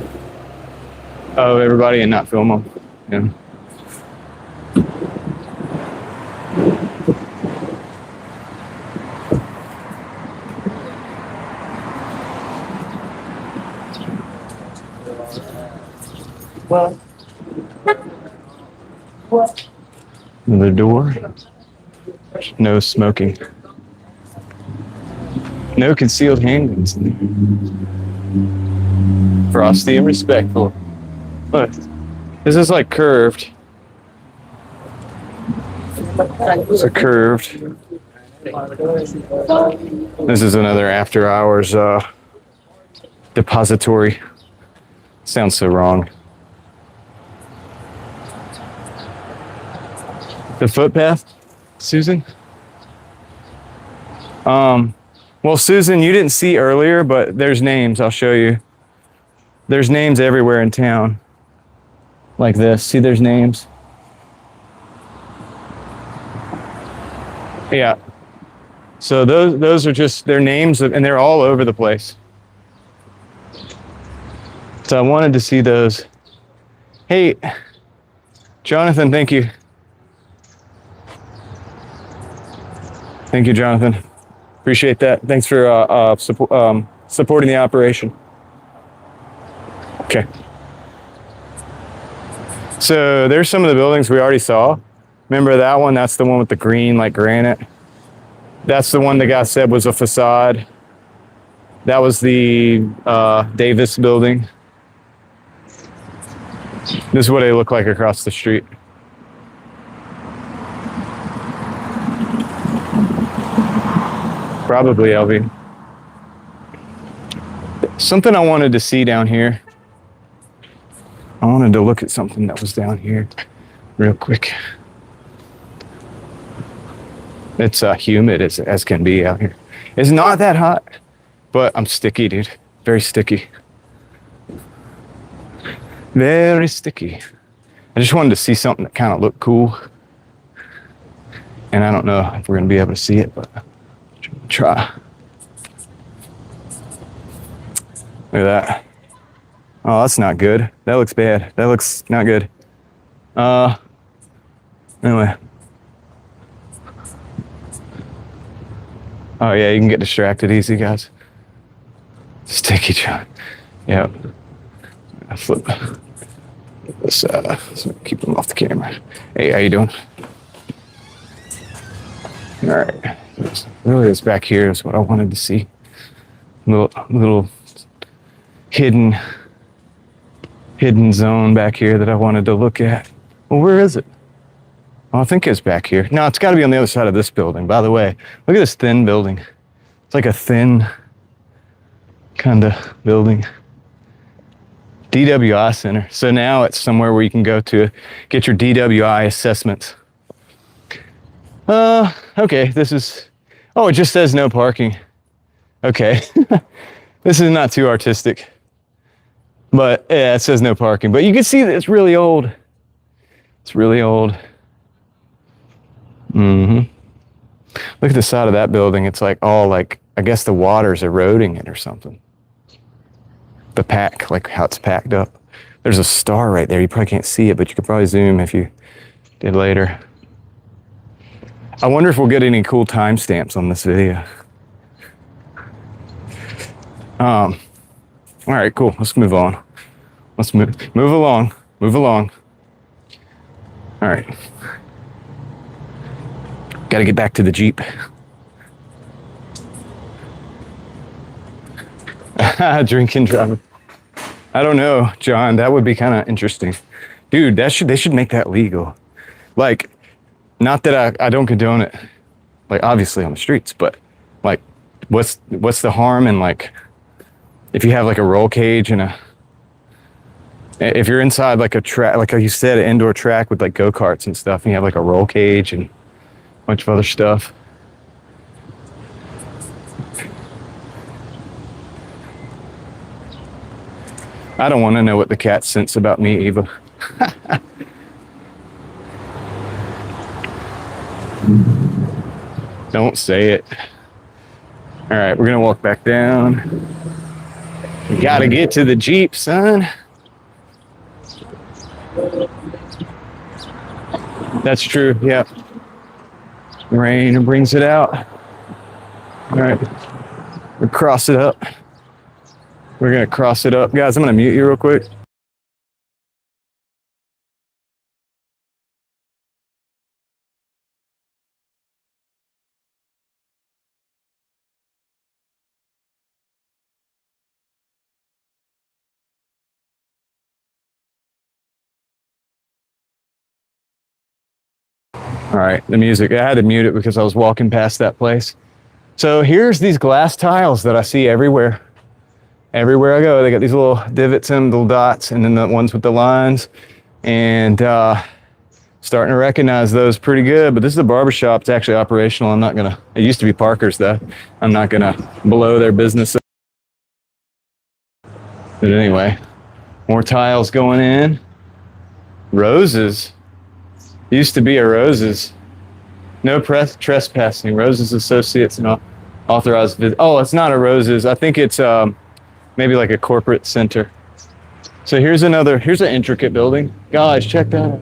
of everybody and not film them. You know? The door. No smoking. No concealed handguns. Frosty and respectful. Look, this is like curved. It's a curved. This is another after hours depository. Sounds so wrong. The footpath, Susan? Well, Susan, you didn't see earlier, but there's names. I'll show you. There's names everywhere in town. Like this. See, there's names. Yeah. So those are just their names, and they're all over the place. So I wanted to see those. Hey, Jonathan, thank you. Thank you, Jonathan. Appreciate that. Thanks for supporting the operation. Okay. So there's some of the buildings we already saw. Remember that one? That's the one with the green, like granite. That's the one the guy said was a facade. That was the Davis building. This is what they look like across the street. Probably LV. Something I wanted to see down here. I wanted to look at something that was down here real quick. It's humid as can be out here. It's not that hot, but I'm sticky, dude. Very sticky. Very sticky. I just wanted to see something that kind of looked cool. And I don't know if we're going to be able to see it, but try. Look at that. Oh, that's not good. That looks bad. That looks not good. Anyway. Oh yeah, you can get distracted easy, guys. Sticky John. Yep. I flip this, so keep them off the camera. Hey, how you doing? All right. Really, it's back here is what I wanted to see. Little hidden zone back here that I wanted to look at. Well, where is it? Oh, I think it's back here. No, it's got to be on the other side of this building. By the way, look at this thin building. It's like a thin kind of building. DWI Center. So now it's somewhere where you can go to get your DWI assessments. Okay, this is, oh, it just says no parking. Okay. This is not too artistic. But yeah, it says no parking. But you can see that it's really old. It's really old. Mm-hmm. Look at the side of that building. It's like all like, I guess the water's eroding it or something. The pack, like how it's packed up. There's a star right there. You probably can't see it, but you could probably zoom if you did later. I wonder if we'll get any cool timestamps on this video. All right, cool. Let's move on. Let's move along. Move along. All right. Got to get back to the Jeep. Drinking driving. I don't know, John. That would be kind of interesting, dude. They should make that legal. Like, not that I don't condone it. Like, obviously on the streets, but like, what's the harm in like if you have like a roll cage and if you're inside like a track, like you said, an indoor track with like go-karts and stuff, and you have like a roll cage and a bunch of other stuff. I don't want to know what the cat sense about me, Eva. Don't say it. All right, we're gonna walk back down. We gotta get to the Jeep, son. That's true, yeah. Rain brings it out. All right, we'll cross it up. We're gonna cross it up. Guys, I'm gonna mute you real quick. All right, the music, I had to mute it because I was walking past that place. So here's these glass tiles that I see everywhere. Everywhere I go, they got these little divots and little dots, and then the ones with the lines. And starting to recognize those pretty good, but this is a barbershop. It's actually operational. I'm not gonna, it used to be Parker's though. I'm not gonna blow their business up. But anyway, more tiles going in. Roses. Used to be a Roses. No trespassing. Roses Associates and authorized visit. Oh, it's not a Roses. I think it's maybe like a corporate center. So here's an intricate building. Guys, check that out.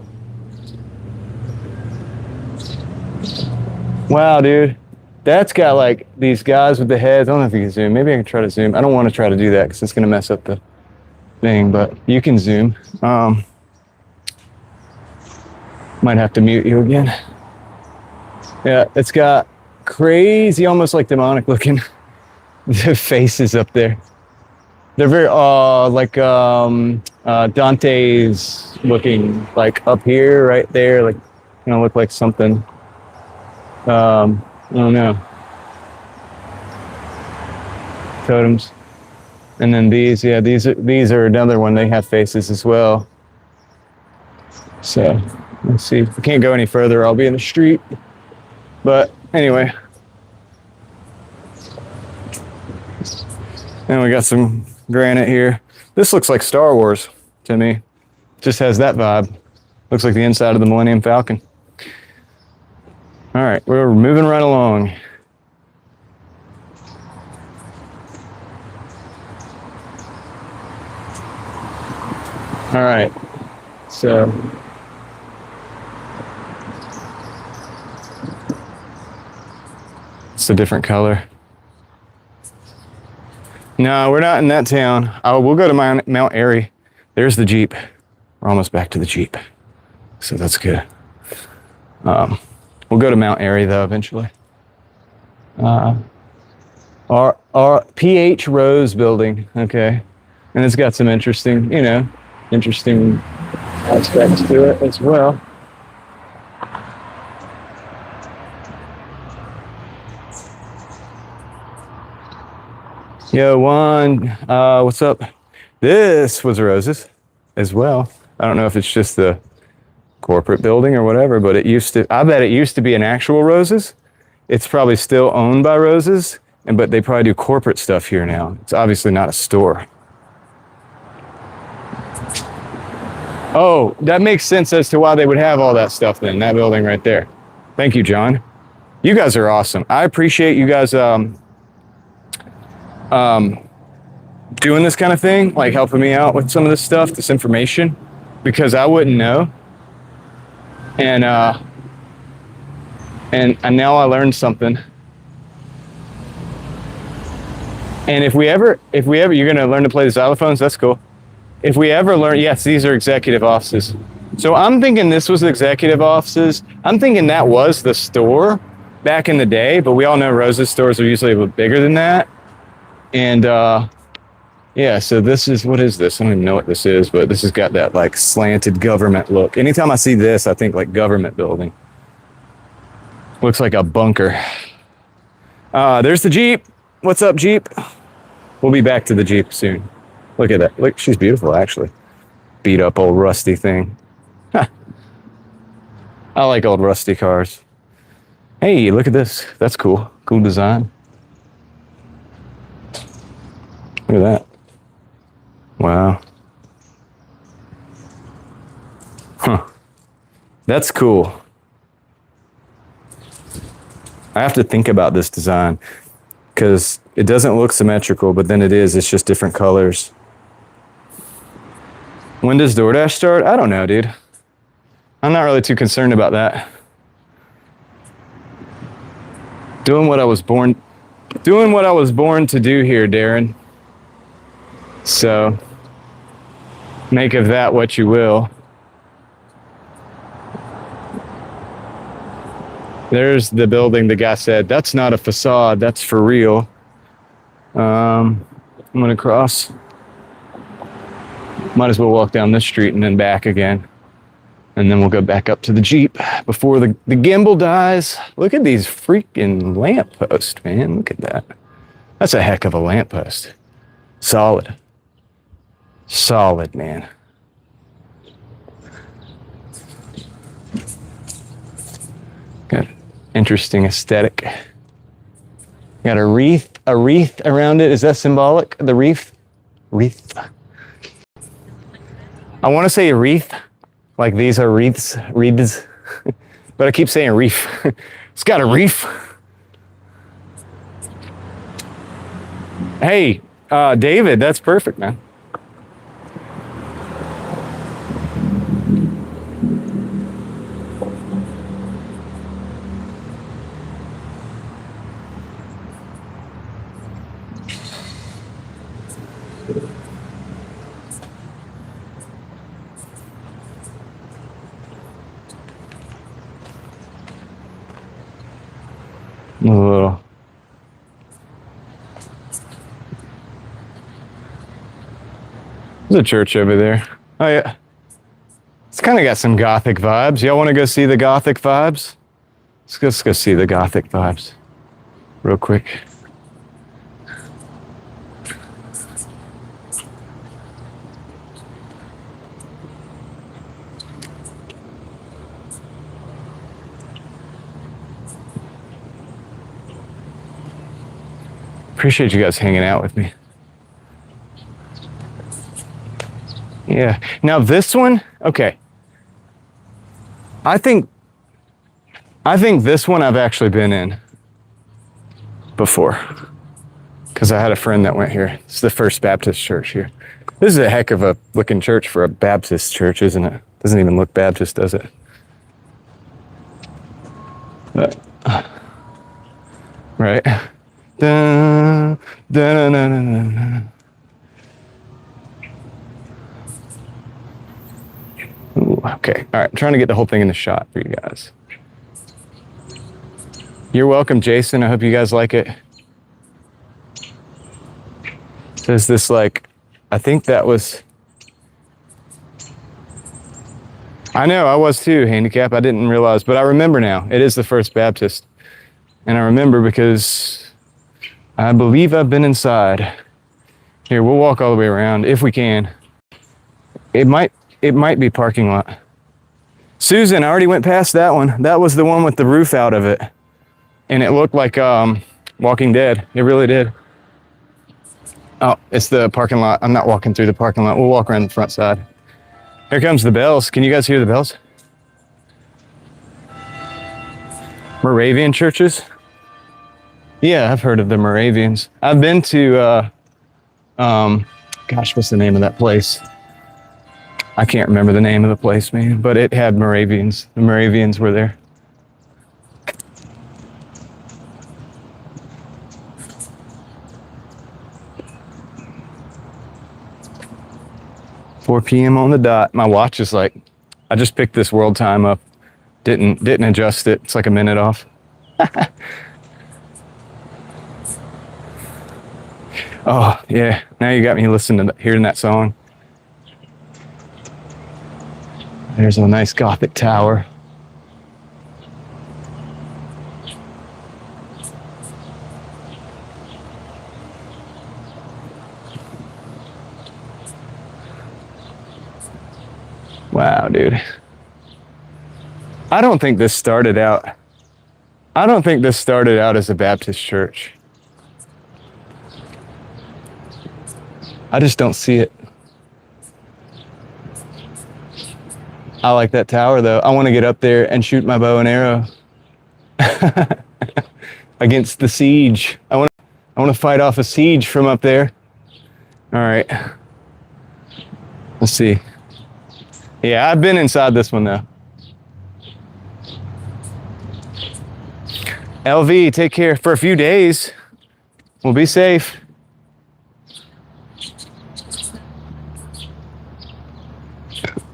Wow, dude. That's got like these guys with the heads. I don't know if you can zoom. Maybe I can try to zoom. I don't want to try to do that because it's going to mess up the thing, but you can zoom. Might have to mute you again. Yeah, it's got crazy, almost like demonic looking faces up there. They're very like Dante's looking, like up here, right there, like look like something. I don't know. Totems. And then these, yeah, these are another one. They have faces as well. So let's see. If we can't go any further, I'll be in the street. But anyway. And we got some granite here. This looks like Star Wars to me. Just has that vibe. Looks like the inside of the Millennium Falcon. All right, we're moving right along. All right, so it's a different color. No, we're not in that town. We'll go to Mount Airy. There's the Jeep. We're almost back to the Jeep, so that's good. We'll go to Mount Airy though eventually. Our PH Rose building, okay, and it's got some interesting, interesting aspects to it as well. Yo, Juan, what's up? This was Roses as well. I don't know if it's just the corporate building or whatever, but I bet it used to be an actual Roses. It's probably still owned by Roses, but they probably do corporate stuff here now. It's obviously not a store. Oh, that makes sense as to why they would have all that stuff then, that building right there. Thank you, John. You guys are awesome. I appreciate you guys doing this kind of thing, like helping me out with some of this stuff, this information, because I wouldn't know. And now I learned something. And if we ever, you're gonna learn to play the xylophones, that's cool. If we ever learn, yes, these are executive offices. So I'm thinking this was executive offices. I'm thinking that was the store back in the day, but we all know Rose's stores are usually a little bigger than that. And yeah, so this is, what is this? I don't even know what this is, but this has got that like slanted government look. Anytime I see this, I think like government building. Looks like a bunker. There's the Jeep. What's up, Jeep? We'll be back to the Jeep soon. Look at that. Look, she's beautiful, actually. Beat up old rusty thing. I like old rusty cars. Hey, look at this. That's cool. Cool design. Look at that. Wow. Huh. That's cool. I have to think about this design because it doesn't look symmetrical, but then it is. It's just different colors. When does DoorDash start? I don't know, dude. I'm not really too concerned about that. Doing what I was born to do here, Darren. So make of that what you will. There's the building. The guy said, that's not a facade, that's for real. I'm gonna cross. Might as well walk down this street and then back again. And then we'll go back up to the Jeep before the gimbal dies. Look at these freaking lampposts, man. Look at that. That's a heck of a lamppost. Solid. Solid, man. Got interesting aesthetic. Got a wreath around it. Is that symbolic? The wreath? Wreath. I want to say a wreath. Like these are wreaths. But I keep saying reef. It's got a reef. Hey, David, that's perfect, man. Oh. There's a church over there. Oh yeah. It's kind of got some Gothic vibes. Y'all want to go see the Gothic vibes? Let's go see the Gothic vibes real quick. Appreciate you guys hanging out with me. Yeah. Now this one, okay. I think this one I've actually been in before because I had a friend that went here. It's the First Baptist Church here. This is a heck of a looking church for a Baptist church, isn't it? Doesn't even look Baptist, does it? But, right. Dun, dun, dun, dun, dun, dun. Ooh, okay, all right, I'm trying to get the whole thing in the shot for you guys. You're welcome, Jason. I hope you guys like it. There's this like, I think that was, I know, I was too, handicap. I didn't realize, but I remember now. It is the First Baptist. And I remember because I believe I've been inside. Here, we'll walk all the way around if we can. It might be parking lot. Susan, I already went past that one. That was the one with the roof out of it. And it looked like Walking Dead. It really did. Oh, it's the parking lot. I'm not walking through the parking lot. We'll walk around the front side. Here comes the bells. Can you guys hear the bells? Moravian churches? Yeah, I've heard of the Moravians. I've been to, gosh, what's the name of that place? I can't remember the name of the place, man, but it had Moravians. The Moravians were there. $4 p.m. on the dot. My watch is like, I just picked this world time up. Didn't adjust it. It's like a minute off. Oh, yeah. Now you got me listening to hearing that song. There's a nice Gothic tower. Wow, dude. I don't think this started out as a Baptist church. I just don't see it. I like that tower though. I want to get up there and shoot my bow and arrow against the siege. I want to fight off a siege from up there. All right. Let's see. Yeah, I've been inside this one though. LV, take care for a few days. We'll be safe.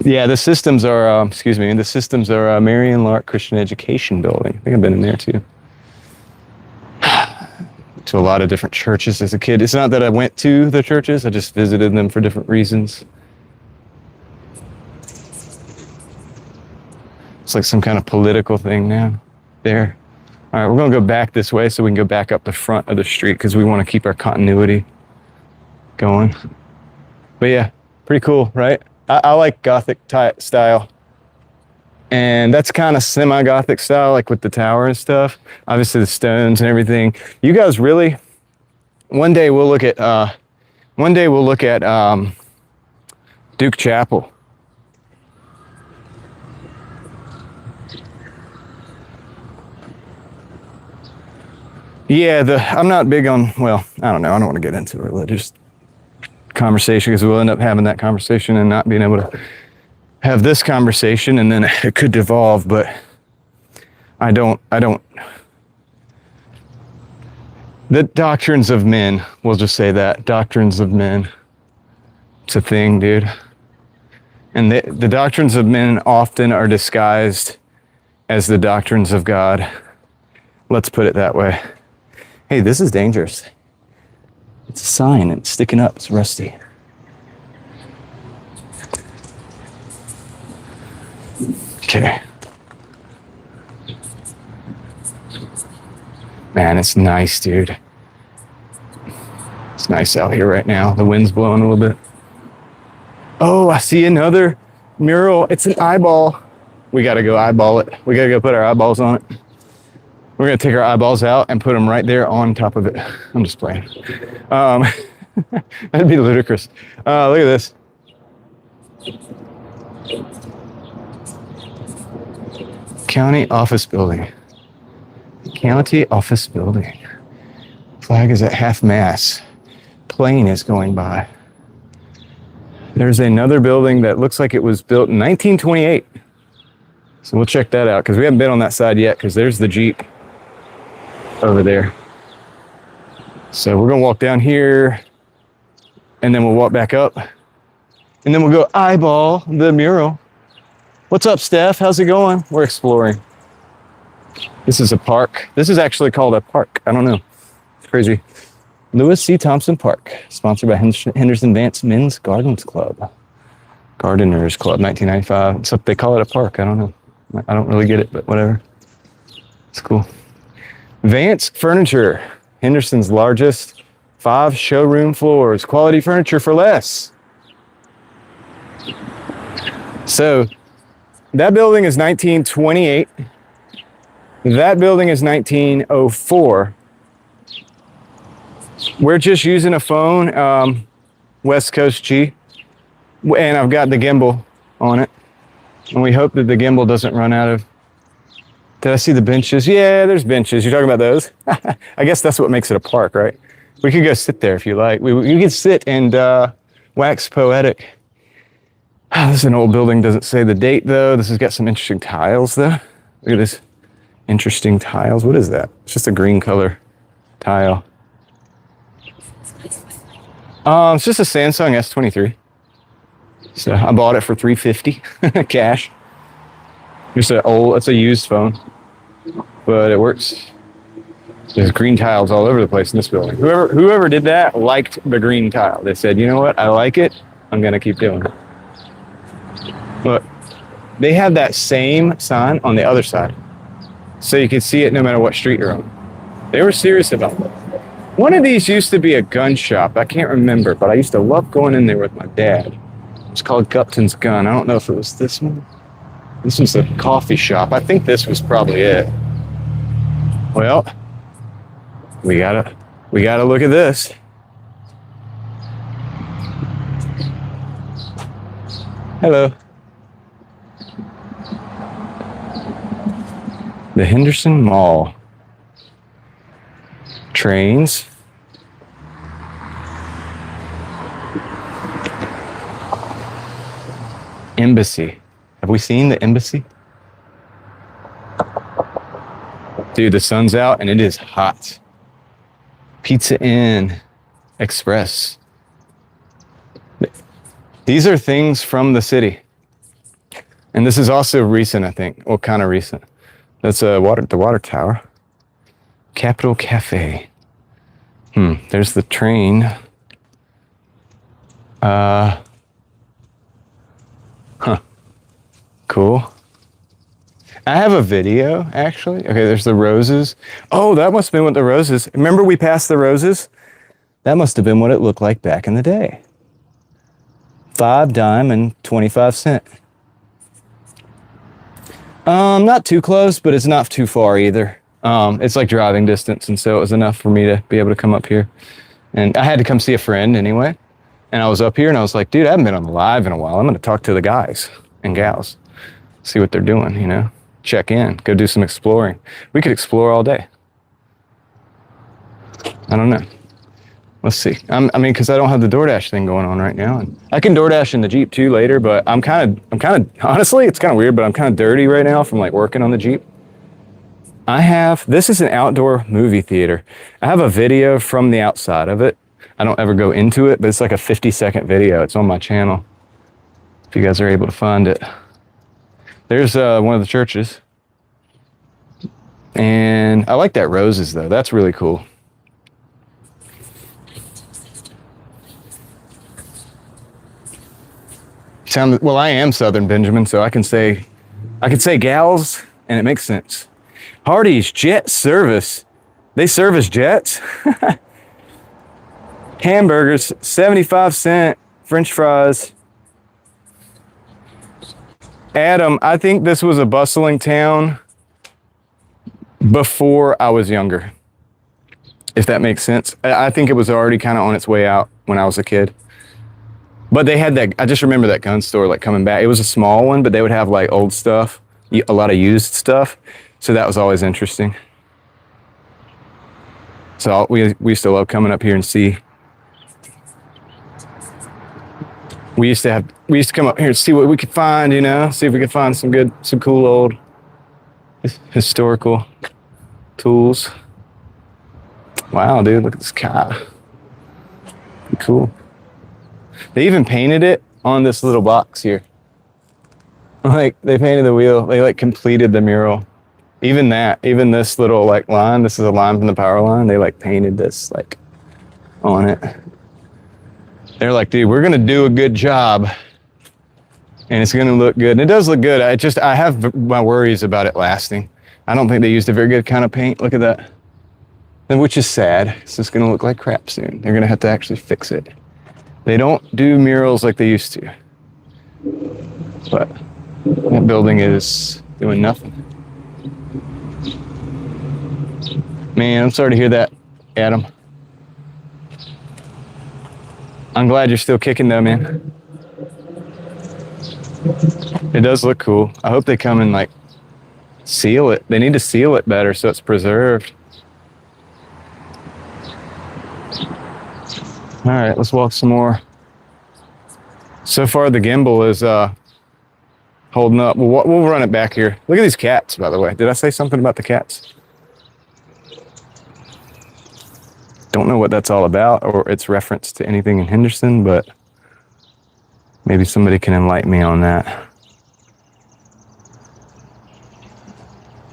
Yeah, the systems are, Marion Lark Christian Education Building. I think I've been in there too. To a lot of different churches as a kid. It's not that I went to the churches, I just visited them for different reasons. It's like some kind of political thing now. There. All right, we're gonna go back this way so we can go back up the front of the street because we want to keep our continuity going. But yeah, pretty cool, right? I like Gothic style. And that's kind of semi-Gothic style, like with the tower and stuff. Obviously the stones and everything. You guys really, one day we'll look at Duke Chapel. Yeah, I'm not big on, well, I don't know. I don't want to get into a religious conversation because we'll end up having that conversation and not being able to have this conversation, and then it could devolve, but I don't. The doctrines of men, we'll just say that, doctrines of men. It's a thing, dude. And the doctrines of men often are disguised as the doctrines of God. Let's put it that way. Hey, this is dangerous. It's a sign, it's sticking up, it's rusty. Okay. Man, it's nice, dude. It's nice out here right now. The wind's blowing a little bit. Oh, I see another mural. It's an eyeball. We gotta go eyeball it. We gotta go put our eyeballs on it. We're gonna take our eyeballs out and put them right there on top of it. I'm just playing. That'd be ludicrous. Look at this. County office building. County office building. Flag is at half mast. Plane is going by. There's another building that looks like it was built in 1928. So we'll check that out because we haven't been on that side yet because there's the Jeep over there. So we're gonna walk down here and then we'll walk back up and then we'll go eyeball the mural. What's up, Steph? How's it going? We're exploring. This is a park. This is actually called a park. I don't know. It's crazy. Lewis C. Thompson Park, sponsored by Henderson Vance Men's Gardens Club. Gardeners Club, 1995. So they call it a park. I don't know. I don't really get it, but whatever. It's cool. Vance Furniture, Henderson's largest, 5 showroom floors. Quality furniture for less. So that building is 1928. That building is 1904. We're just using a phone, West Coast G, and I've got the gimbal on it. And we hope that the gimbal doesn't run out of... Did I see the benches? Yeah, there's benches. You're talking about those? I guess that's what makes it a park, right? We could go sit there if you like. You can sit and wax poetic. This is an old building. Doesn't say the date, though. This has got some interesting tiles, though. Look at this. Interesting tiles. What is that? It's just a green color tile. It's just a Samsung S23. So I bought it for $350 cash. It's a used phone, but it works. There's green tiles all over the place in this building. Whoever did that liked the green tile. They said, you know what? I like it. I'm gonna keep doing it. Look, they have that same sign on the other side, so you can see it no matter what street you're on. They were serious about that. One of these used to be a gun shop. I can't remember, but I used to love going in there with my dad. It's called Gupton's Gun. I don't know if it was this one. This was a coffee shop. I think this was probably it. Well, we gotta look at this. Hello. The Henderson Mall. Trains. Embassy. Have we seen the embassy? Dude, the sun's out and it is hot. Pizza Inn Express. These are things from the city. And this is also recent, I think. Well, kind of recent. That's the water tower. Capitol Cafe. There's the train. Cool. I have a video, actually. Okay, there's the roses. Oh, that must have been what the roses. Remember we passed the roses? That must have been what it looked like back in the day. 5 dime and 25 cent. Not too close, but it's not too far either. It's like driving distance, and so it was enough for me to be able to come up here. And I had to come see a friend anyway. And I was up here and I was like, dude, I haven't been on the live in a while. I'm going to talk to the guys and gals, see what they're doing, you know, check in, go do some exploring. We could explore all day. I don't know. Let's see. I mean, because I don't have the DoorDash thing going on right now. And I can DoorDash in the Jeep too later, but I'm kind of, honestly, it's kind of weird, but I'm kind of dirty right now from like working on the Jeep. This is an outdoor movie theater. I have a video from the outside of it. I don't ever go into it, but it's like a 50-second video. It's on my channel, if you guys are able to find it. There's one of the churches. And I like that roses, though. That's really cool. Well, I am Southern Benjamin, so I can say gals, and it makes sense. Hardee's Jet Service. They service jets? Hamburgers, 75 cent, French fries. Adam, I think this was a bustling town before I was younger, if that makes sense. I think it was already kind of on its way out when I was a kid. But they had that, I just remember that gun store like coming back. It was a small one, but they would have like old stuff, a lot of used stuff. So that was always interesting. So we used to love coming up here and see. We used to come up here and see what we could find, you know, see if we could find some cool old historical tools. Wow, dude, look at this car. Cool. They even painted it on this little box here. Like, they painted the wheel. They like completed the mural. Even this little like line, this is a line from the power line. They like painted this like on it. They're like, dude, we're gonna do a good job, and it's gonna look good. And it does look good. I have my worries about it lasting. I don't think they used a very good kind of paint. Look at that, which is sad. It's just gonna look like crap soon. They're gonna have to actually fix it. They don't do murals like they used to. But that building is doing nothing. Man, I'm sorry to hear that, Adam. I'm glad you're still kicking though, man. It does look cool. I hope they come and like seal it. They need to seal it better so it's preserved. All right, let's walk some more. So far, the gimbal is holding up. We'll run it back here. Look at these cats, by the way. Did I say something about the cats? Don't know what that's all about or its reference to anything in Henderson, but maybe somebody can enlighten me on that.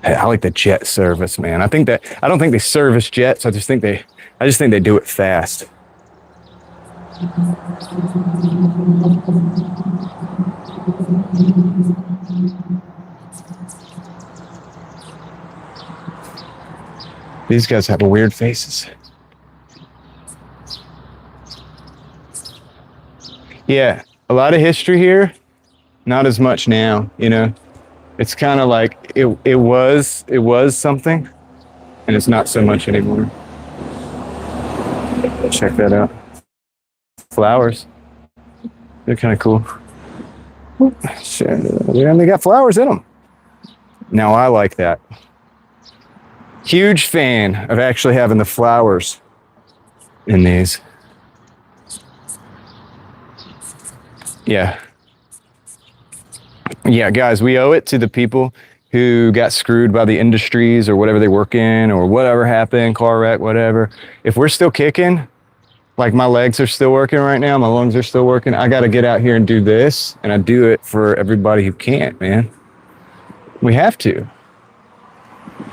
Hey, I like the jet service, man. I don't think they service jets. I just think they do it fast. These guys have weird faces. Yeah, A lot of history here, not as much now, you know. It's kind of like it was something, and it's not so much anymore. Check that out. Flowers. They're kind of cool. And they got flowers in them. Now I like that. Huge fan of actually having the flowers in these. Yeah. Yeah, guys, we owe it to the people who got screwed by the industries or whatever they work in or whatever happened, car wreck, whatever. If we're still kicking, like my legs are still working right now, my lungs are still working, I got to get out here and do this. And I do it for everybody who can't, man. We have to.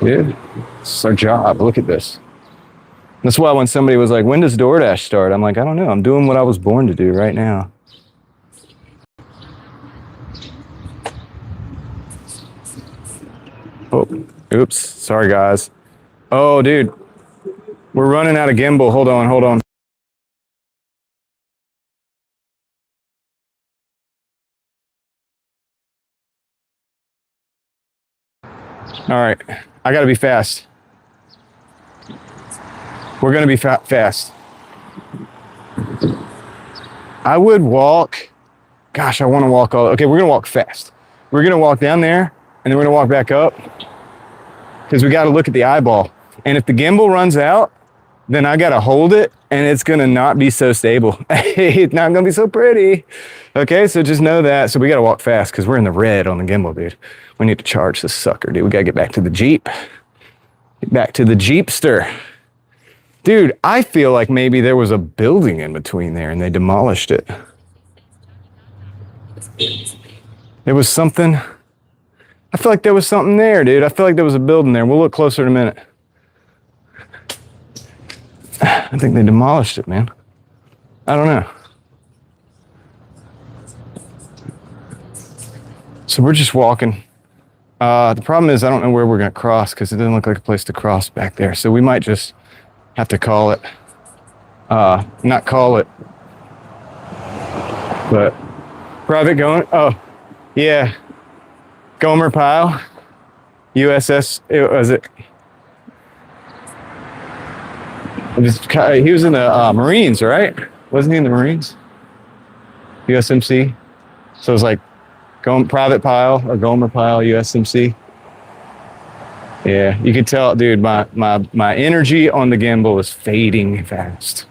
Dude, it's our job. Look at this. That's why when somebody was like, when does DoorDash start? I'm like, I don't know. I'm doing what I was born to do right now. Oh, oops. Sorry, guys. Oh, dude. We're running out of gimbal. Hold on, hold on. All right. I got to be fast. We're going to be fast. I would walk. Gosh, I want to walk all. Okay, we're going to walk fast. We're going to walk down there, and then we're going to walk back up because we got to look at the eyeball. And if the gimbal runs out, then I got to hold it, and it's going to not be so stable. It's not going to be so pretty. Okay, so just know that. So we got to walk fast because we're in the red on the gimbal, dude. We need to charge this sucker, dude. We got to get back to the Jeep. Get back to the Jeepster. Dude, I feel like maybe there was a building in between there, and they demolished it. There was something. I feel like there was something there, dude. I feel like there was a building there. We'll look closer in a minute. I think they demolished it, man. I don't know. So we're just walking. The problem is I don't know where we're going to cross because it doesn't look like a place to cross back there. So we might just have to call it. Not call it. But private going. Oh, yeah. Gomer Pyle. USS. Was it? He was in the Marines, right? Wasn't he in the Marines? USMC. So it was like Private Pyle or Gomer Pyle, USMC. Yeah, you could tell, dude, my energy on the gimbal is fading fast.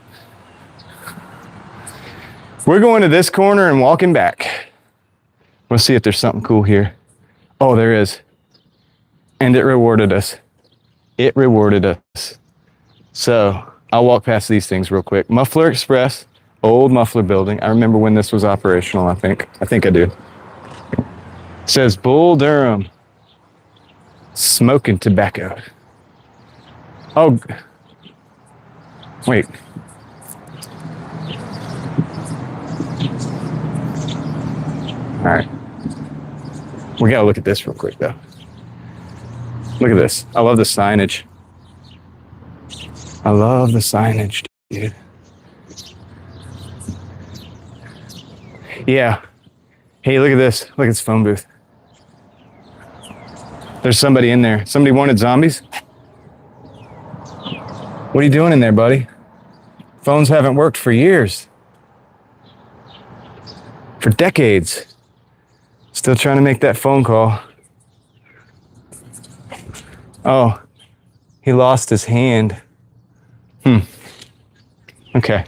We're going to this corner and walking back. We'll see if there's something cool here. Oh, there is. And it rewarded us. It rewarded us. So I'll walk past these things real quick. Muffler Express, old muffler building. I remember when this was operational, I think. I think I do. It says Bull Durham. Smoking tobacco. Oh, wait. All right. We gotta look at this real quick though. Look at this. I love the signage. I love the signage, dude. Yeah. Hey, look at this. Look at this phone booth. There's somebody in there. Somebody wanted zombies? What are you doing in there, buddy? Phones haven't worked for years. For decades. Still trying to make that phone call. Oh, he lost his hand. Okay.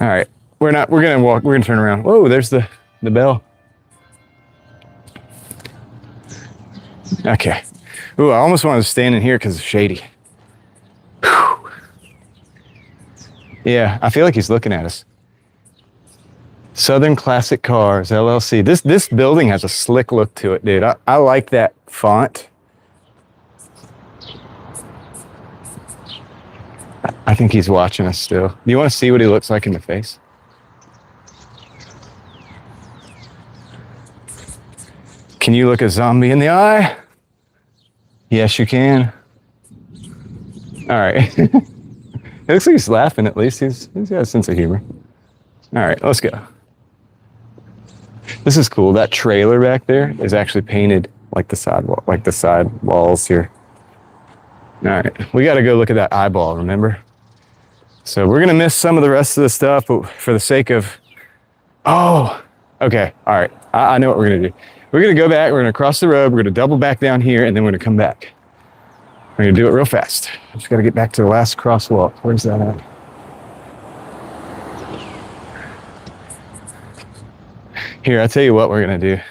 All right. We're gonna walk, we're gonna turn around. Whoa, there's the bell. Okay. Ooh, I almost wanted to stand in here because it's shady. Whew. Yeah, I feel like he's looking at us. Southern Classic Cars, LLC. This building has a slick look to it, dude. I like that font. I think he's watching us still. Do you want to see what he looks like in the face? Can you look a zombie in the eye? Yes, you can. All right. It looks like he's laughing at least. He's got a sense of humor. All right, let's go. This is cool. That trailer back there is actually painted like the sidewalk, like the side walls here. All right, we got to go look at that eyeball, remember? So we're going to miss some of the rest of the stuff, but for the sake of, oh, okay. All right. I know what we're going to do. We're going to go back. We're going to cross the road. We're going to double back down here, and then we're going to come back. We're going to do it real fast. Just got to get back to the last crosswalk. Where's that at? Here, I'll tell you what we're going to do.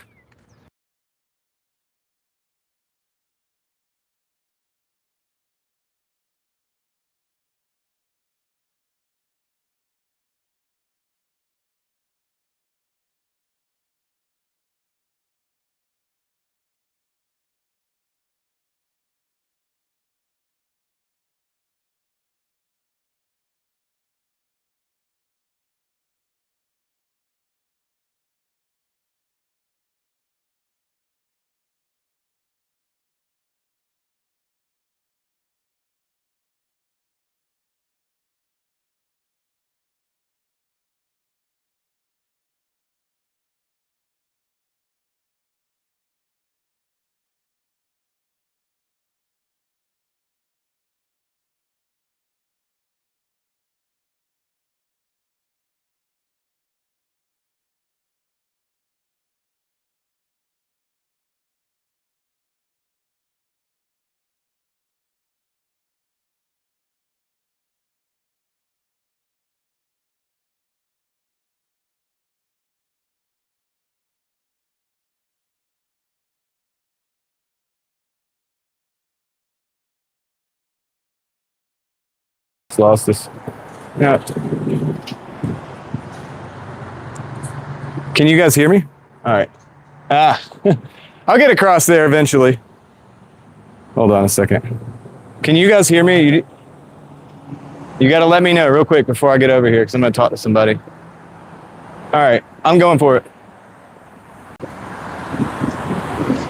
Lost this. Yeah. Can you guys hear me? All right. I'll get across there eventually. Hold on a second. Can you guys hear me? You got to let me know real quick before I get over here because I'm going to talk to somebody. All right. I'm going for it.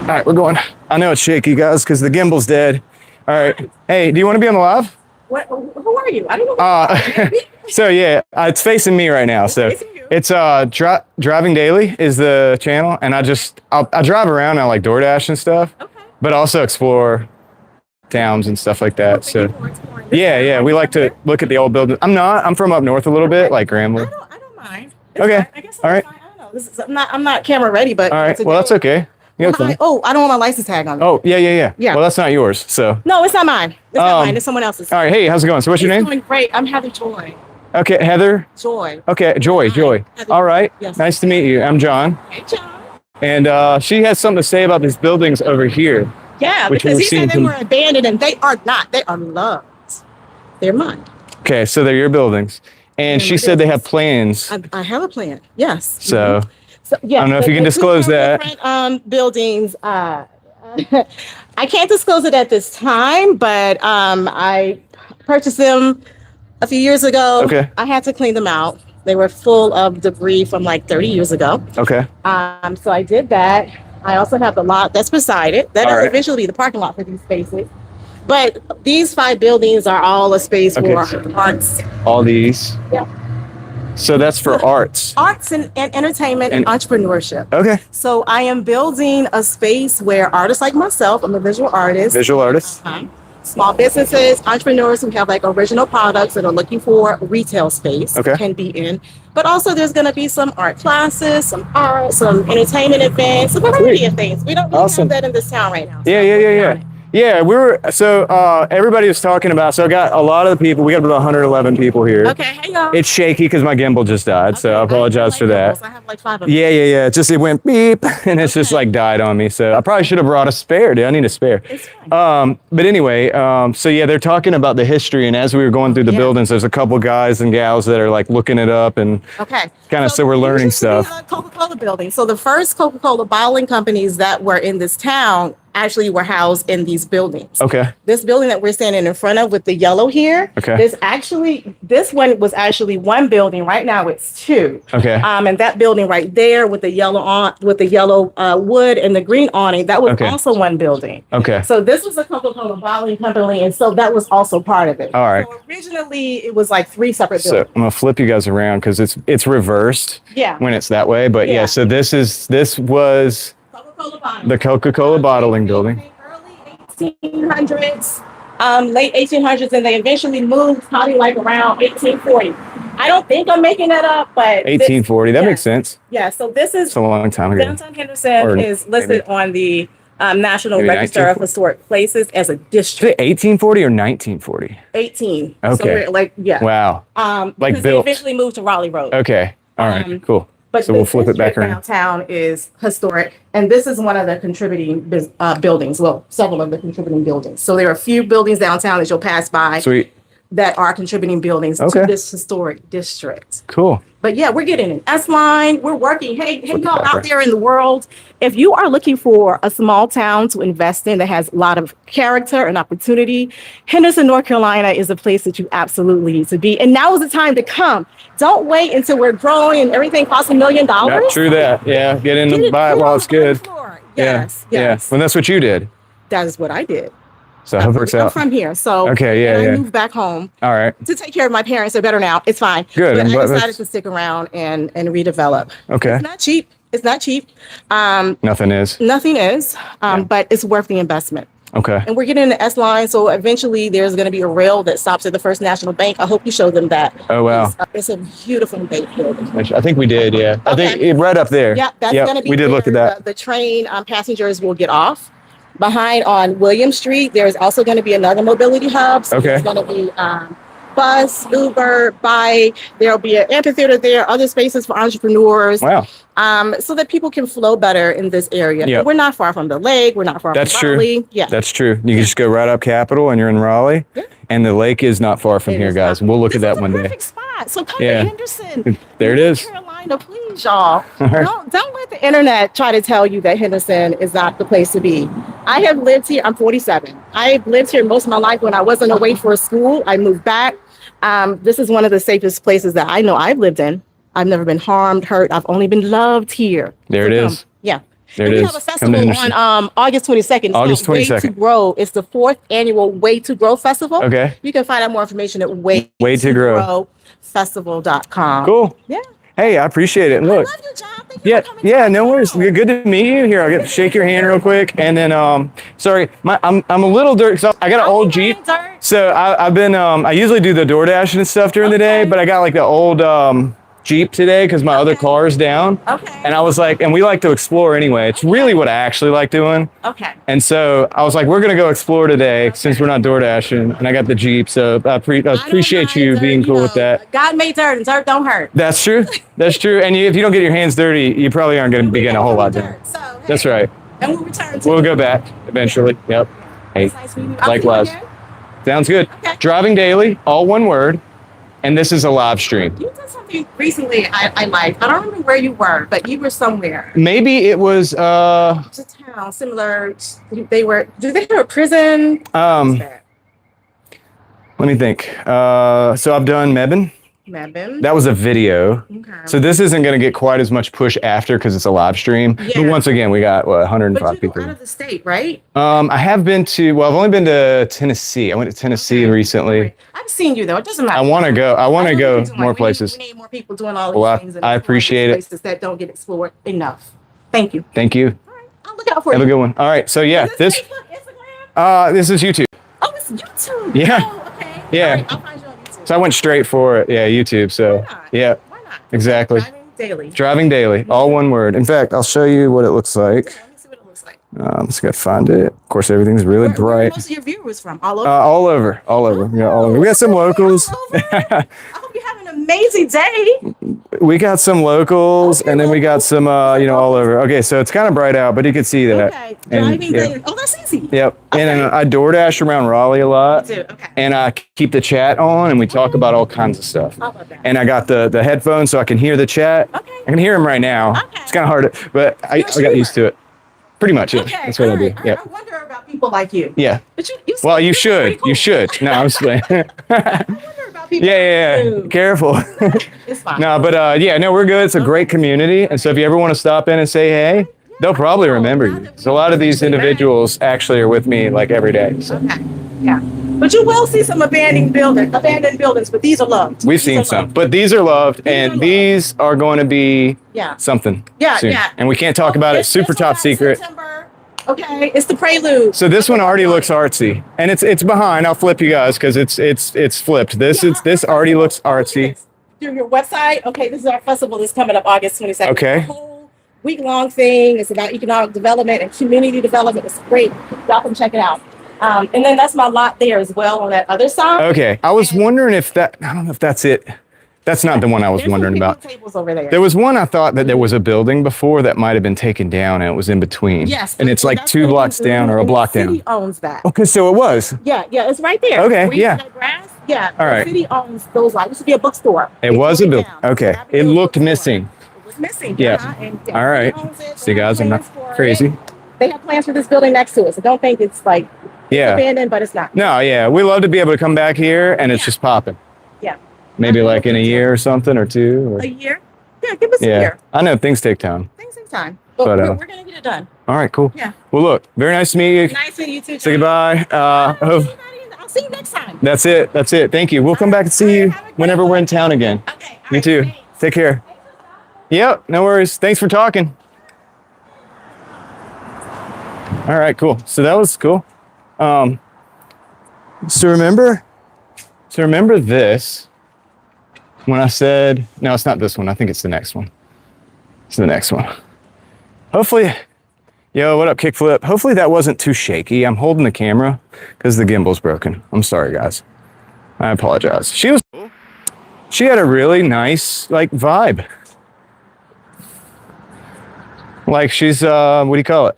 All right. We're going. I know it's shaky, guys, because the gimbal's dead. All right. Hey, do you want to be on the live? What? Who are you? I don't know. So yeah, it's facing me right now. So it's Driving Daily is the channel, and I drive around. I like DoorDash and stuff, okay, but also explore towns and stuff like that. So yeah, we like to look at the old buildings. I'm from up north a little bit, like Grambling. I don't mind. Okay, I guess all right. Fine. I don't know. I'm not camera ready, but all right. Well, that's okay. I don't want my license tag on. Oh, yeah. Well, that's not yours, so. No, it's not mine. It's not mine. It's someone else's. All right. Hey, how's it going? So what's your name? It's going great. I'm Heather Joy. Okay, Heather. Joy. Okay, Joy. Heather. All right. Yes. Nice to meet you. I'm John. Hey, John. And she has something to say about these buildings over here. Yeah, because he said they were abandoned, and they are not. They are loved. They're mine. Okay, so they're your buildings. And she said they have plans. I have a plan. Yes. So. Mm-hmm. So, yeah, I don't know if you can disclose that. Different buildings. I can't disclose it at this time, but I purchased them a few years ago. Okay. I had to clean them out. They were full of debris from like 30 years ago. Okay. So I did that. I also have the lot that's beside it. That will eventually be the parking lot for these spaces. But these 5 buildings are all a space for arts. All these. Yeah. So that's for arts. Arts and entertainment and entrepreneurship. Okay. So I am building a space where artists like myself, I'm a visual artist. Visual artists. Small businesses, entrepreneurs who have like original products that are looking for retail space can be in. But also there's going to be some art classes, some art, some entertainment events, a variety of things. We don't really have that in this town right now. So Yeah. Yeah, everybody was talking about, so I got a lot of the people, we got about 111 people here. Okay, hey y'all. It's shaky because my gimbal just died, so I apologize for that. I have like 5 of them. Yeah. It went beep, and it's just like died on me, so I probably should have brought a spare, dude. I need a spare. It's fine. But anyway, so yeah, they're talking about the history, and as we were going through the buildings, there's a couple guys and gals that are like looking it up, and so we're learning stuff. Coca-Cola building. So the first Coca-Cola bottling companies that were in this town actually were housed in these buildings. Okay. This building that we're standing in front of with the yellow here, Okay. this one was actually one building. Right now it's two. Okay. And that building right there with the yellow wood and the green awning, that was also one building. Okay. So this was a Coca-Cola bottling company, and so that was also part of it. All right. So originally it was like three separate So buildings. I'm gonna flip you guys around because it's reversed Yeah. when it's that way. But yeah, so this was Coca-Cola bottling. the Coca-Cola bottling building. Early 1800s, late 1800s, and they eventually moved probably like around 1840. I don't think I'm making that up, but 1840. That makes sense. Yeah, so this is It's a long time ago. downtown Henderson is listed on the National maybe Register of Historic Places as a Is district. it 1840 or 1940? 18. Okay. So we're Wow. Like because they built. eventually moved to Raleigh Road. Okay. All right. Cool. But So we'll flip it back district around. downtown is historic, and this is one of the contributing buildings. Well, several of the contributing buildings. So there are a few buildings downtown that you'll pass by Sweet. that are contributing buildings Okay. to this historic district. Cool. But yeah, we're getting an S line. We're working. Hey, Flip it y'all back out around. there in the world, if you are looking for a small town to invest in that has a lot of character and opportunity, Henderson, North Carolina is a place that you absolutely need to be. And now is the time to come. Don't wait until we're growing and everything costs $1 million. Yeah, true that. Yeah. Get in and buy it while it's good. Yes, Yeah. yes. Well, that's what you did. That is what I did. So I hope it works I'm out. from here, so Okay, yeah, when I yeah. moved back home All right. to take care of my parents. They're better now. It's fine. Good, But I'm I glad decided that's- to stick around and redevelop. Okay. It's not cheap. It's not cheap. Nothing is. Nothing is, but it's worth the investment. Okay. And we're getting the S line, so eventually there's going to be a rail that stops at the First National Bank. I hope you show them that. Oh, wow. It's a beautiful bank building. I think we did. Yeah. I think Okay. right up there. Yeah, that's Yep, going to be. We did look at where that. The train passengers will get off. Behind on William Street, there's also going to be another mobility hub. So Okay. There's going to be bus, Uber, bike. There'll be an amphitheater there, other spaces for entrepreneurs. Wow. So that people can flow better in this area. Yep. We're not far from the lake. We're not far That's from true. Raleigh. Yeah. That's true. You can just go right up Capitol and you're in Raleigh. Yeah. And the lake is not far from It here, is guys. not- We'll look This at that is a one day. perfect spot. So come Yeah. to Henderson. There it is. North Carolina, please, y'all. All right. Don't let the internet try to tell you that Henderson is not the place to be. I have lived here. I'm 47. I've lived here most of my life. When I wasn't away for school, I moved back. This is one of the safest places that I know I've lived in. I've never been harmed, hurt. I've only been loved here. There it is. Yeah. There And it we is. have a Come to festival Henderson. on August 22nd. It's August called Way 22nd. to Grow. It's the 4th annual Way to Grow Festival. Okay. You can find out more information at Way to Grow. festival.com. Cool. Yeah. Hey, I appreciate it. And I look. love you, John. Thank you Yeah, for coming yeah, to no the worries. show. Good to meet you. Here, I'll get to shake your hand real quick, and then sorry, I'm a little dirty. So I got an Oh, old you Jeep. ain't dirt. So I've been I usually do the DoorDash and stuff during the day, Okay. but I got like the old Jeep today because my other Okay. car is down. Okay. And I was like, and we like to explore anyway. It's really what I actually like doing. Okay. And so I was like, we're gonna go explore today since we're not DoorDashing, and I got the Jeep. So I appreciate you being cool with that. God made dirt, and dirt don't hurt. That's true. That's true. And if you don't get your hands dirty, you probably aren't gonna be getting a whole lot done. So, hey, That's right. And we'll return to We'll go back eventually. Yep. Hey, It's nice meeting you. I'll see you likewise. again. Sounds good. Okay. Driving daily, all one word. And this is a live stream. You did something recently I liked. I don't remember where you were, but you were somewhere. Maybe it was It's a town similar. Did they have a prison? let me think. So I've done Mebane. Mebane. That was a video. Okay. So this isn't going to get quite as much push after because it's a live stream. But Yeah. once again, we got what, but 105 you people. out of the state, right? I have been to, well, I've only been to Tennessee. I went to Tennessee Okay. recently. Right. I've seen you though. It doesn't matter. I want to go. I want to know go what you're doing. more We need- places. We need more people doing all these Well, things. and I exploring these appreciate it. Places that don't get explored enough. Thank you. Thank you. All right. I'll look out for Have a you. good one. All right. So yeah, Is this Facebook, Instagram? this is YouTube. Oh, it's YouTube. Yeah. Oh, okay. Yeah. All right, I'll find you on YouTube. So I went straight for it. Yeah, YouTube. So Why not? yeah, Why not? exactly. Driving daily. Driving daily, all one word. In fact, I'll show you what it looks like. Let me see what it looks like. Just gotta find it. Of course, everything's really Where are bright. most of your viewers from? All over? All over, all over. Yeah, all over. We got some locals. All over? I hope you have an amazing day. We got some locals, Okay, and then we got some, all over. Okay, so it's kind of bright out, but you can see that. Okay. And, Driving yeah. daily. Oh, that's easy. Yep. And Okay. I DoorDash around Raleigh a lot, You do. Okay. and I keep the chat on, and we talk about all kinds of stuff. I love that. And I got the headphones so I can hear the chat. Okay. I can hear him right now. Okay. It's kind of hard, but I You're a got streamer. used to it. Pretty much, yeah. Okay, That's what I do. alright. Yeah. I wonder about people like you. Yeah. But you Well, you seem pretty should. cool. You should. No, I'm just playing. I wonder about people Yeah. like you. Careful. It's fine. No, but yeah, no, we're good. It's a great community. And so if you ever want to stop in and say hey, they'll probably remember you. So a lot of these individuals actually are with me like every day. So Okay. Yeah. But you will see some abandoned buildings, but these are loved. we've These seen are some, loved. but these are loved These are and loved. these are going to be Yeah. something Yeah, soon. yeah. And we can't talk about it. This Super one top has secret. September. Okay, it's the prelude. So this one already looks artsy, and it's behind. I'll flip you guys because it's flipped. This already looks artsy. Through your website. Okay, this is our festival that's coming up August 22nd. Okay. It's a whole week-long thing. It's about economic development and community development. It's great. Y'all can check it out. And then that's my lot there as well on that other side. Okay, I was wondering if that. I don't know if that's it. That's not the one I was There's some wondering about. picnic tables over there. There was one I thought that there was a building before that might have been taken down and it was in between. Yes. And it's like that's 2 gonna be- blocks down or a and block the city down. owns that. Okay, so it was. Yeah, it's right there. Okay, Where you yeah. see that grass? Yeah. All right. The city owns those lots. It used to be a bookstore. It They was a tore building. down. Okay, Now it it's a looked bookstore. missing. It was missing. Yeah. And All right. the city owns it. See, They have guys, I'm not plans for crazy. it. They have plans for this building next to it, so don't think it's like Yeah. abandoned, but it's not. No, yeah, we love to be able to come back here and it's just popping. Yeah. Maybe like in a year or something or 2. Or, A year? Yeah, give us a yeah, year. I know things take time. Things take time. But, But, we're going to get it done. All right, cool. Yeah. Well, look, very nice to meet you. Nice meeting you too. Say John. goodbye. I'll see you next time. That's it. That's it. Thank you. We'll come back and see you whenever we're in town again. Okay. all Me right, too. thanks. Take care. Yep, no worries. Thanks for talking. All right, cool. So that was cool. So remember this when I said, no, it's not this one. I think it's the next one. It's the next one. Hopefully, yo, what up, kickflip? Hopefully that wasn't too shaky. I'm holding the camera because the gimbal's broken. I'm sorry, guys. I apologize. She had a really nice, like, vibe. Like she's, what do you call it?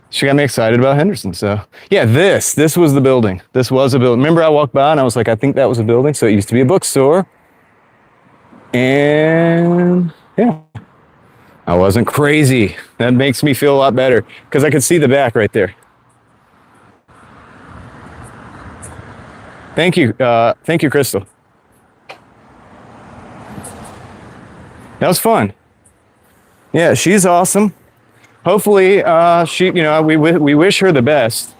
She got me excited about Henderson. So yeah, this was the building. This was a building. Remember I walked by and I was like, I think that was a building. So it used to be a bookstore. And yeah, I wasn't crazy. That makes me feel a lot better because I could see the back right there. Thank you. Thank you, Crystal. That was fun. Yeah, she's awesome. Hopefully, she, you know, we wish her the best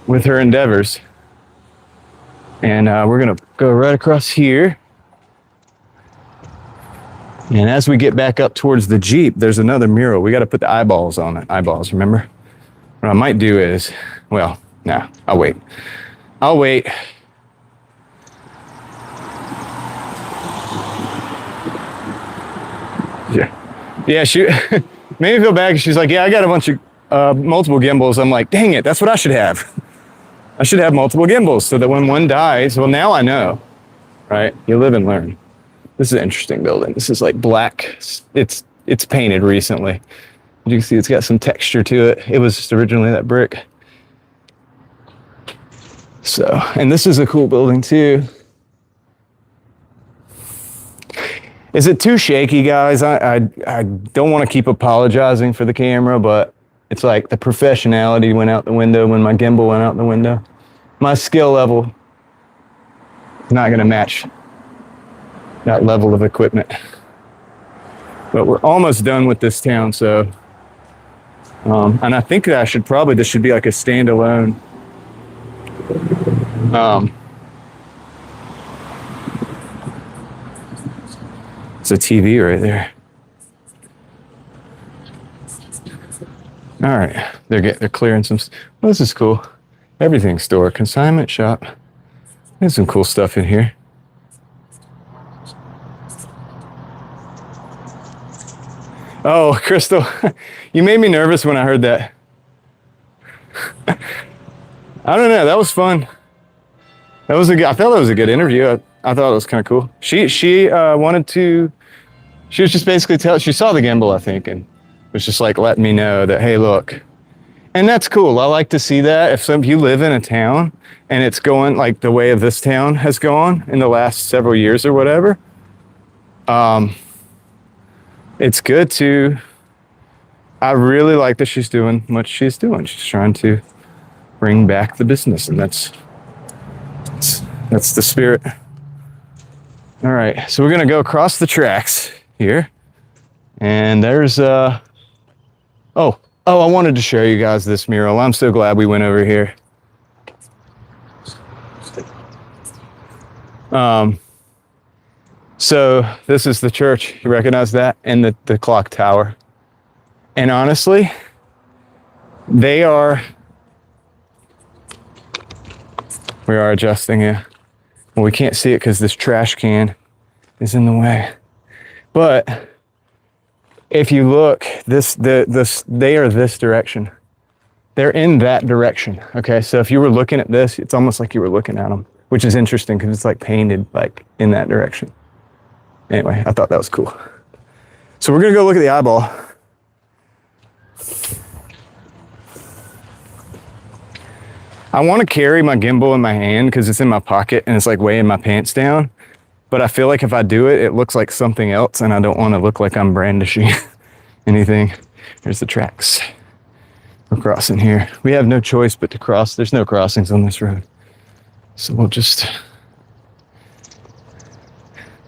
with her endeavors. And we're gonna go right across here. And as we get back up towards the Jeep, there's another mural. We got to put the eyeballs on it. Eyeballs, remember? What I might do is, well, nah, I'll wait. I'll wait. Yeah, she made me feel bad. She's like, yeah, I got a bunch of multiple gimbals. I'm like, dang it, that's what I should have. I should have multiple gimbals so that when one dies, well, now I know, right? You live and learn. This is an interesting building. This is like black. It's painted recently. You can see it's got some texture to it. It was just originally that brick. So, and this is a cool building too. Is it too shaky, guys? I don't want to keep apologizing for the camera, but it's like the professionality went out the window when my gimbal went out the window. My skill level is not going to match that level of equipment. But we're almost done with this town, so and I think that this should be like a standalone it's a TV right there. All right, they're clearing some. Well, this is cool. Everything store, consignment shop. There's some cool stuff in here. Oh, Crystal, you made me nervous when I heard that. I don't know. That was fun. I thought that was a good interview. I thought it was kind of cool. She was just basically she saw the gimbal, I think, and was just like letting me know that, hey, look. And that's cool. I like to see that. If you live in a town and it's going like the way of this town has gone in the last several years or whatever, it's good to I really like that she's doing what she's doing. She's trying to bring back the business, and that's the spirit. All right, so we're gonna go across the tracks here, and there's oh, I wanted to show you guys this mural. I'm so glad we went over here. So this is the church. You recognize that? And the clock tower. And honestly, we are adjusting it. Well, we can't see it because this trash can is in the way. But if you look, they are this direction. They're in that direction. Okay, so if you were looking at this, it's almost like you were looking at them, which is interesting because it's like painted like in that direction. Anyway, I thought that was cool. So we're gonna go look at the eyeball. I want to carry my gimbal in my hand because it's in my pocket and it's like weighing my pants down. But I feel like if I do it, it looks like something else, and I don't want to look like I'm brandishing anything. There's the tracks. We're crossing here. We have no choice but to cross. There's no crossings on this road. So we'll just...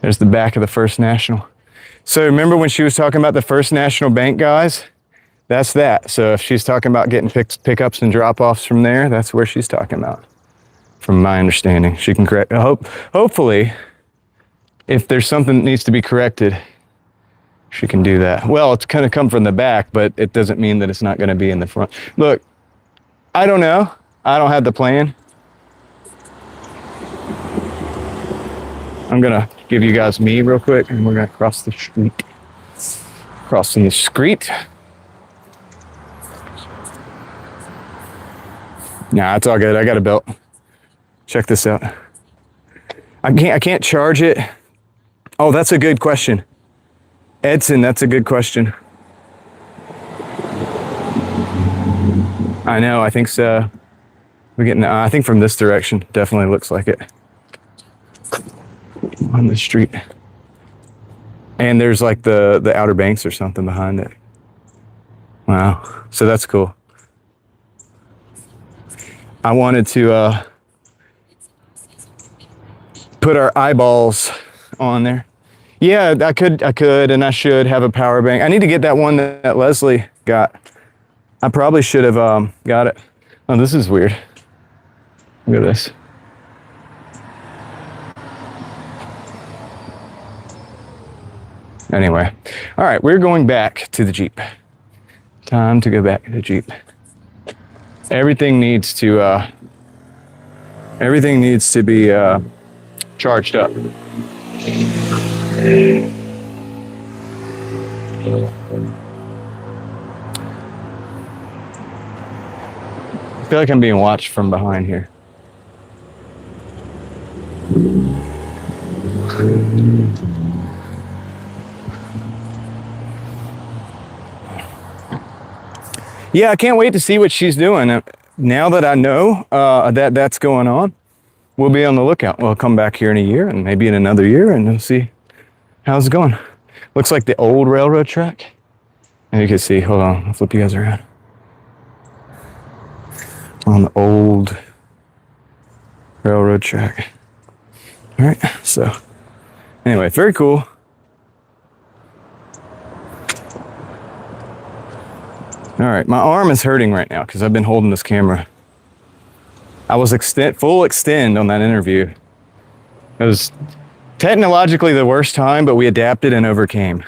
There's the back of the First National. So remember when she was talking about the First National Bank guys? That's that. So if she's talking about getting pickups and drop-offs from there, that's where she's talking about, from my understanding. She can correct. Hopefully, if there's something that needs to be corrected, she can do that. Well, it's going to come from the back, but it doesn't mean that it's not going to be in the front. Look, I don't know. I don't have the plan. I'm going to give you guys me real quick, and we're going to cross the street. Crossing the street. Nah, it's all good. I got a belt. Check this out. I can't charge it. Oh, that's a good question. Edson, that's a good question. I know, I think so. We're getting, I think from this direction, definitely looks like it. On the street. And there's like the Outer Banks or something behind it. Wow, so that's cool. I wanted to put our eyeballs on there. Yeah, I could, and I should have a power bank. I need to get that one that Leslie got. I probably should have got it. Oh, this is weird. Look at this. Anyway, all right, we're going back to the Jeep. Time to go back to the Jeep. Everything needs to be charged up. I feel like I'm being watched from behind here. Yeah, I can't wait to see what she's doing. Now that I know that that's going on, we'll be on the lookout. We'll come back here in a year and maybe in another year, and we'll see how's it going. Looks like the old railroad track. And you can see, hold on, I'll flip you guys around. On the old railroad track. All right, so anyway, very cool. All right, my arm is hurting right now because I've been holding this camera. I was full extend on that interview. It was technologically the worst time, but we adapted and overcame.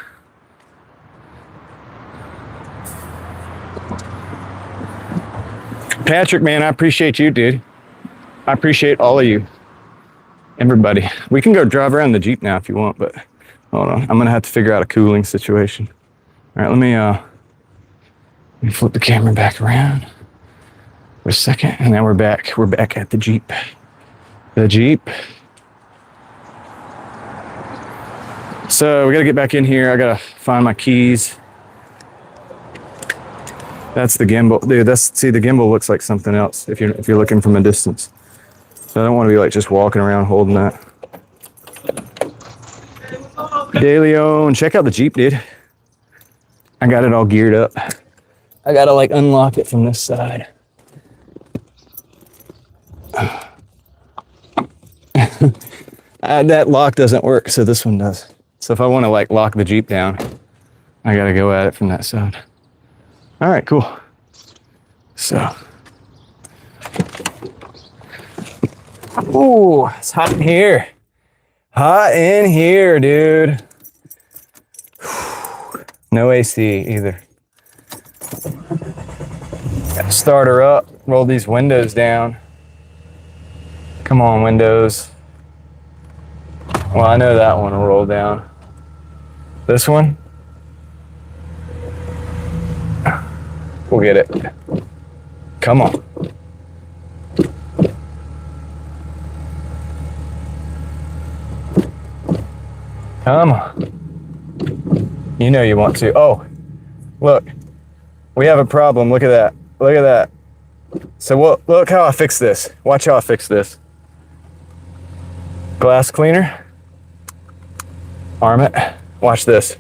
Patrick, man, I appreciate you, dude. I appreciate all of you. Everybody. We can go drive around the Jeep now if you want, but hold on. I'm gonna have to figure out a cooling situation. All right, let me flip the camera back around for a second, and now we're back. We're back at the Jeep. The Jeep. So we gotta get back in here. I gotta find my keys. That's the gimbal, dude. See, the gimbal looks like something else if you're looking from a distance. So I don't want to be like just walking around holding that. De Leon, check out the Jeep, dude. I got it all geared up. I gotta like unlock it from this side. That lock doesn't work, so this one does. So if I want to like lock the Jeep down, I gotta go at it from that side. All right, cool. So, ooh, it's hot in here. Hot in here, dude. No AC either. Gotta start her up, roll these windows down. Come on, windows. Well, I know that one will roll down. This one? We'll get it. Come on. Come on. You know you want to. Oh, look. We have a problem. Look at that. Look at that. So look how I fix this. Watch how I fix this. Glass cleaner. Arm it. Watch this.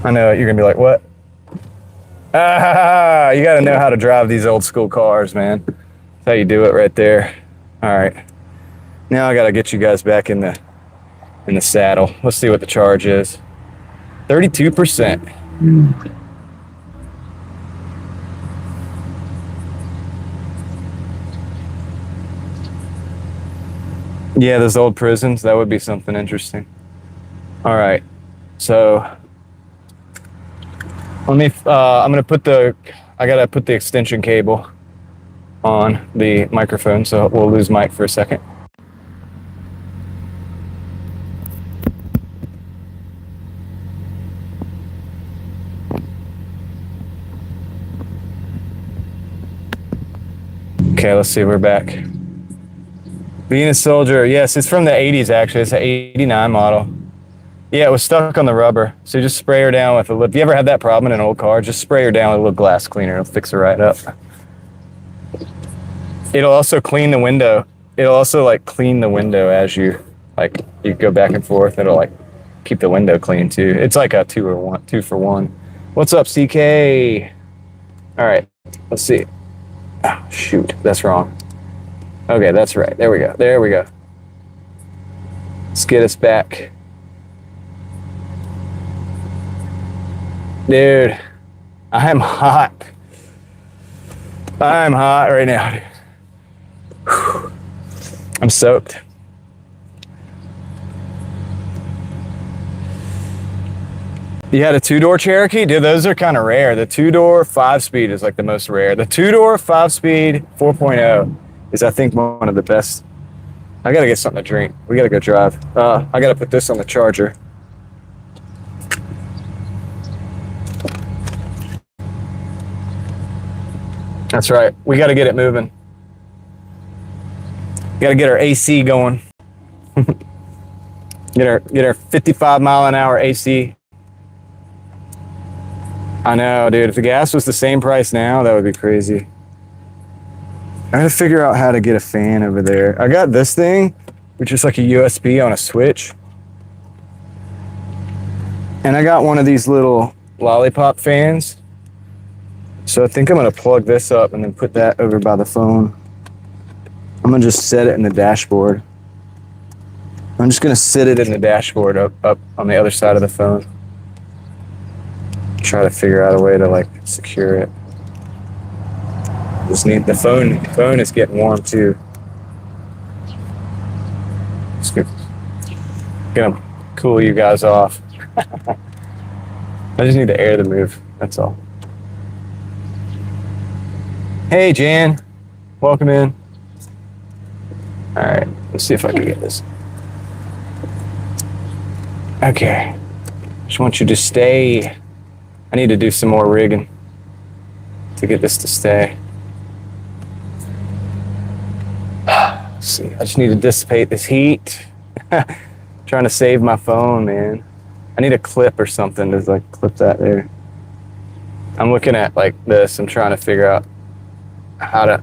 I know you're gonna be like, what? Ah, you gotta know how to drive these old school cars, man. That's how you do it right there. All right. Now I gotta get you guys back in the saddle. Let's see what the charge is. 32%. Yeah, those old prisons, that would be something interesting. All right, so let me, I gotta put the extension cable on the microphone, so we'll lose mic for a second. Okay, let's see, we're back. Being a soldier, yes, it's from the 80s actually. It's an 89 model. Yeah, it was stuck on the rubber. So you just spray her down with a little, if you ever had that problem in an old car, just spray her down with a little glass cleaner. It'll fix her right up. It'll also clean the window. It'll also like clean the window as you go back and forth. It'll like keep the window clean too. It's like a 2 for 1. What's up, CK? All right, let's see. Oh, shoot, that's wrong. Okay, that's right. There we go. There we go. Let's get us back. Dude, I'm hot. I'm hot right now, dude. Whew. I'm soaked. You had a 2-door Cherokee? Dude, those are kind of rare. The 2-door 5-speed is like the most rare. The 2-door 5-speed 4.0 is, I think, one of the best. I gotta get something to drink. We gotta go drive. I gotta put this on the charger. That's right. We gotta get it moving. Gotta get our AC going. Get our 55 mile an hour AC. I know, dude. If the gas was the same price now, that would be crazy. I gotta figure out how to get a fan over there. I got this thing, which is like a USB on a switch. And I got one of these little lollipop fans. So I think I'm gonna plug this up and then put that over by the phone. I'm gonna just set it in the dashboard. I'm just gonna sit it in the dashboard up on the other side of the phone. Try to figure out a way to like secure it. Just need the phone is getting warm too. Just gonna cool you guys off. I just need the air to move, that's all. Hey Jan, welcome in. All right, let's see if I can get this. Okay, just want you to stay. I need to do some more rigging to get this to stay. Let's see, I just need to dissipate this heat. Trying to save my phone, man. I need a clip or something to like clip that there. I'm looking at like this. I'm trying to figure out how to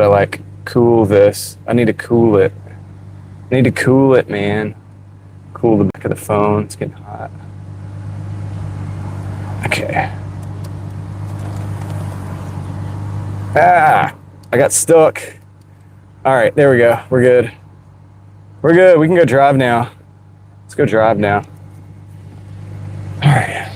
like cool this. I need to cool it. I need to cool it, man. Cool the back of the phone. It's getting hot. Okay. Ah, I got stuck. All right, there we go. We're good. We're good. We can go drive now. Let's go drive now. All right.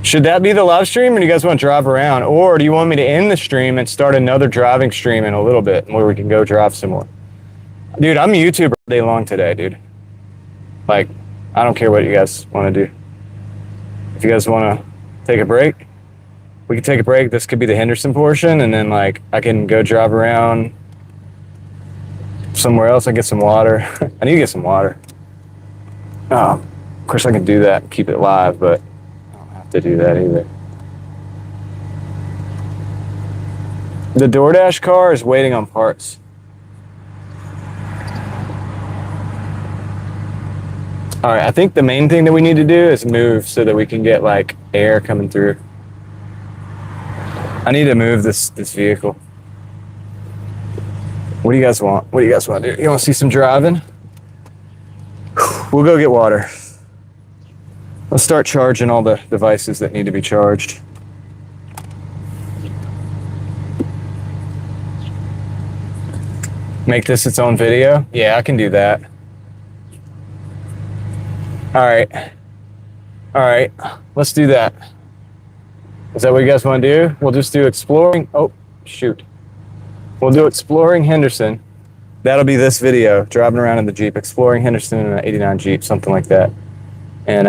Should that be the live stream, or do you guys want to drive around? Or do you want me to end the stream and start another driving stream in a little bit where we can go drive some more? Dude, I'm a YouTuber all day long today, dude. Like, I don't care what you guys want to do. If you guys want to take a break, we can take a break. This could be the Henderson portion, and then like I can go drive around somewhere else. I get some water. I need to get some water. Of course I can do that and keep it live, but I don't have to do that either. The DoorDash car is waiting on parts. All right, I think the main thing that we need to do is move so that we can get like air coming through. I need to move this vehicle. What do you guys want? What do you guys want to do? You want to see some driving? We'll go get water. Let's start charging all the devices that need to be charged. Make this its own video? Yeah, I can do that. All right, let's do that. Is that what you guys want to do? We'll just do exploring. Oh, shoot. We'll do exploring Henderson. That'll be this video, driving around in the Jeep, exploring Henderson in an 89 Jeep, something like that. And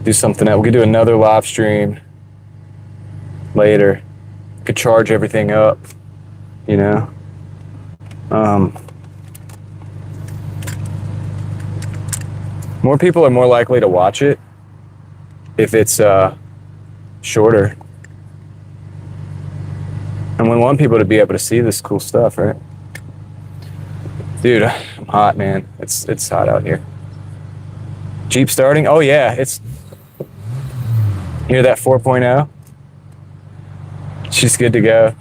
do something else. We could do another live stream later. Could charge everything up, you know. More people are more likely to watch it if it's shorter. And we want people to be able to see this cool stuff, right? Dude, I'm hot, man. It's hot out here. Jeep starting? Oh yeah, it's... Hear that 4.0? She's good to go.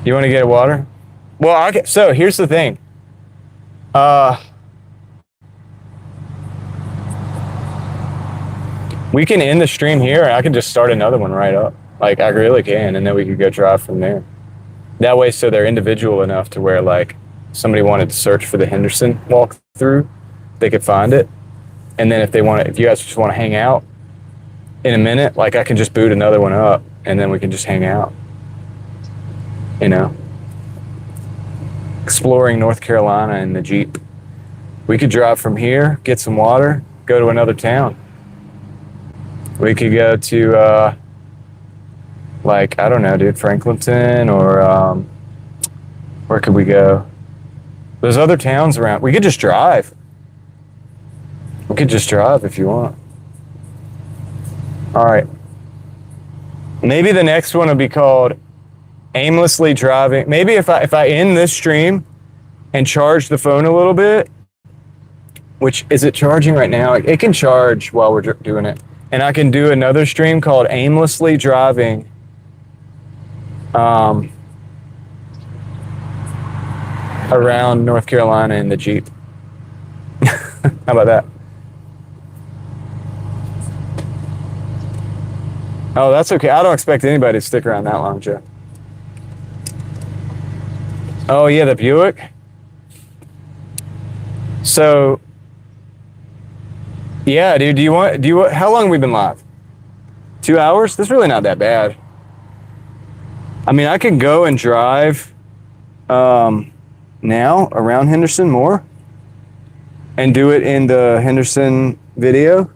You want to get a water? Well, okay, so here's the thing. We can end the stream here, and I can just start another one right up. Like, I really can, and then we could go drive from there. That way, so they're individual enough to where, like, somebody wanted to search for the Henderson walkthrough, they could find it. And then if you guys just want to hang out in a minute, like, I can just boot another one up, and then we can just hang out. You know? Exploring North Carolina in the Jeep. We could drive from here, get some water, go to another town. We could go to, like, I don't know, dude, Franklinton, or where could we go? There's other towns around. We could just drive. We could just drive if you want. All right. Maybe the next one will be called Aimlessly Driving. Maybe if I end this stream and charge the phone a little bit, which, is it charging right now? It can charge while we're doing it. And I can do another stream called Aimlessly Driving around North Carolina in the Jeep. How about that? Oh, that's okay. I don't expect anybody to stick around that long, Joe. Oh, yeah, the Buick. So, yeah, dude, how long have we been live? 2 hours? That's really not that bad. I mean, I can go and drive now around Henderson more and do it in the Henderson video.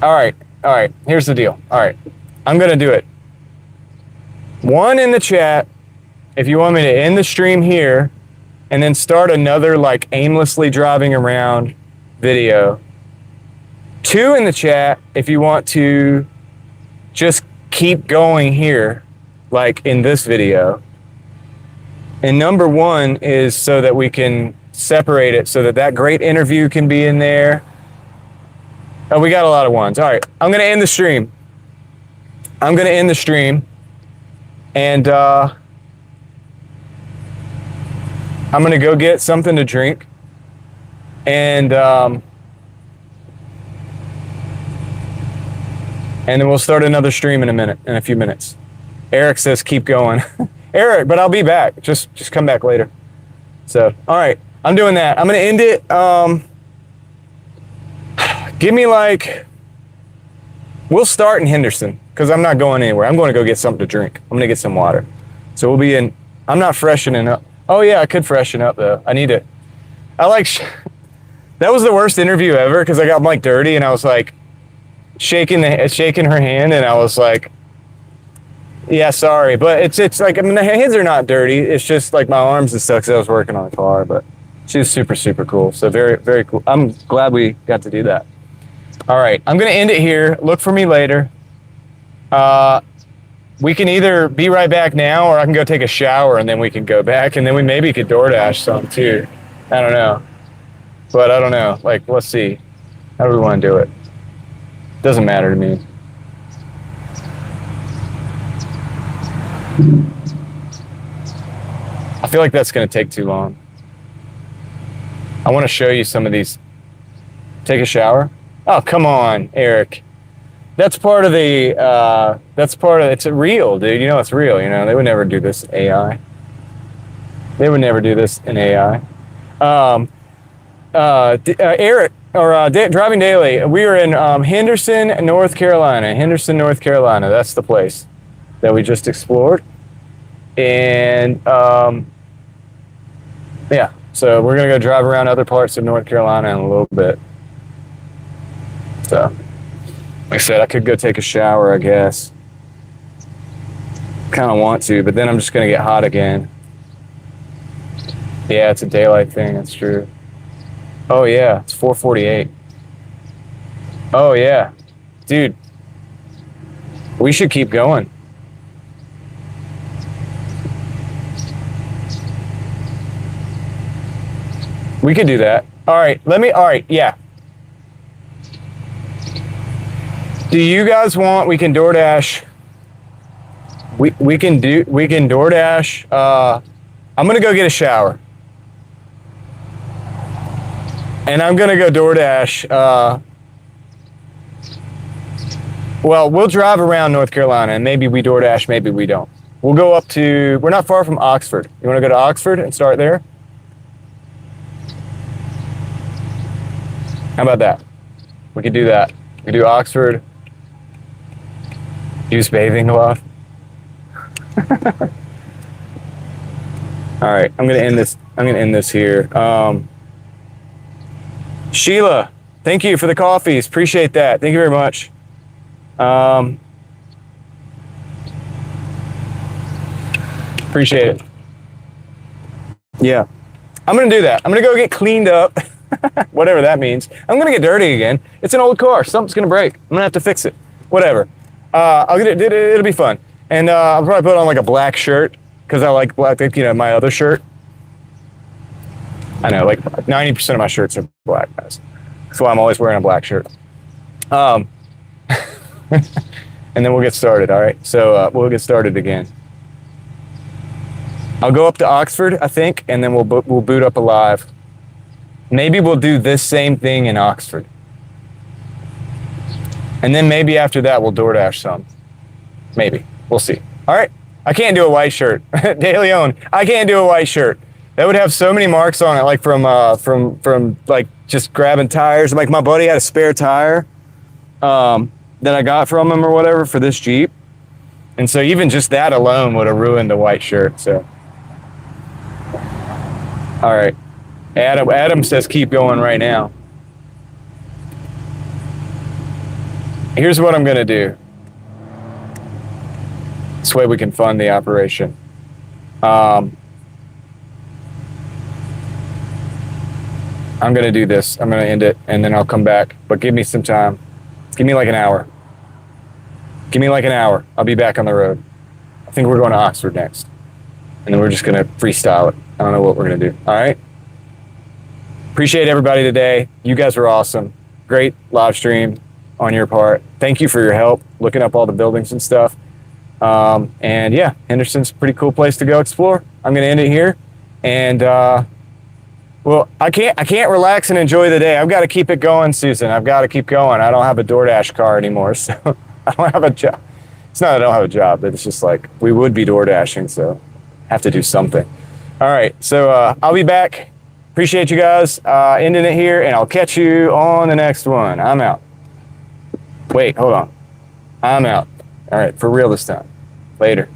All right. Here's the deal. All right. I'm going to do it. One in the chat, if you want me to end the stream here and then start another, like, aimlessly driving around video. 2 in the chat if you want to just keep going here, like in this video. And number 1 is so that we can separate it so that great interview can be in there. Oh, we got a lot of ones. All right, I'm gonna end the stream. I'm gonna end the stream, and I'm gonna go get something to drink, and then we'll start another stream in a few minutes. Eric says keep going. Eric, but I'll be back. Just come back later. So, all right, I'm doing that. I'm gonna end it. Give me we'll start in Henderson because I'm not going anywhere. I'm going to go get something to drink. I'm gonna get some water. So we'll be in. I'm not freshening up. Oh yeah, I could freshen up though. I need to. That was the worst interview ever because I got dirty and I was shaking her hand and I was like, yeah, sorry, but it's like, I mean, the hands are not dirty. It's just my arms and stuff because I was working on the car. But she's super, super cool. So very, very cool. I'm glad we got to do that. All right, I'm gonna end it here. Look for me later. We can either be right back now, or I can go take a shower and then we can go back, and then we maybe could DoorDash some too. I don't know, but I don't know. Let's see. How do we want to do it? Doesn't matter to me. I feel like that's going to take too long. I want to show you some of these. Take a shower? Oh, come on, Eric. That's part of the, it's real, dude. You know it's real, you know. They would never do this in AI. They would never do this in AI. Eric, or Driving Daily, we are in Henderson, North Carolina. Henderson, North Carolina. That's the place that we just explored. And yeah, so we're gonna go drive around other parts of North Carolina in a little bit. So, like I said, I could go take a shower, I guess. Kind of want to, but then I'm just gonna get hot again. Yeah, it's a daylight thing. That's true. Oh yeah, it's 4:48. Oh yeah, dude, we should keep going. We could do that. All right, all right, yeah. Do you guys want, we can DoorDash. We can DoorDash. I'm gonna go get a shower. And I'm gonna go DoorDash. Well, we'll drive around North Carolina and maybe we DoorDash, maybe we don't. We'll go up to, we're not far from Oxford. You wanna go to Oxford and start there? How about that? We could do that. We could do Oxford. Use bathing glove. All right, I'm gonna end this. I'm gonna end this here. Sheila, thank you for the coffees. Appreciate that. Thank you very much. Appreciate it. Yeah, I'm gonna do that. I'm gonna go get cleaned up. Whatever that means. I'm gonna get dirty again. It's an old car. Something's gonna break. I'm gonna have to fix it. Whatever. I'll get it. It'll be fun. And I'll probably put on a black shirt because I like black. You know, my other shirt. I know, 90% of my shirts are black, guys. That's why I'm always wearing a black shirt. And then we'll get started. All right. So we'll get started again. I'll go up to Oxford, I think, and then we'll boot up alive. Maybe we'll do this same thing in Oxford. And then maybe after that, we'll DoorDash some. Maybe. We'll see. All right. I can't do a white shirt. De Leon, I can't do a white shirt. That would have so many marks on it, from just grabbing tires. My buddy had a spare tire that I got from him or whatever for this Jeep. And so even just that alone would have ruined the white shirt. So, all right. Adam says keep going right now. Here's what I'm gonna do. This way we can fund the operation. I'm gonna do this. I'm gonna end it and then I'll come back. But give me some time. Give me an hour. Give me an hour. I'll be back on the road. I think we're going to Oxford next. And then we're just gonna freestyle it. I don't know what we're gonna do. All right. Appreciate everybody today. You guys were awesome. great live stream on your part. Thank you for your help looking up all the buildings and stuff. And yeah, Henderson's a pretty cool place to go explore. I'm going to end it here. And well, I can't relax and enjoy the day. I've got to keep it going, Susan. I've got to keep going. I don't have a DoorDash car anymore, so I don't have a job. It's not that I don't have a job, but it's just like we would be DoorDashing, so I have to do something. All right, so I'll be back. Appreciate you guys ending it here, and I'll catch you on the next one. I'm out. Wait, hold on. I'm out. All right, for real this time. Later.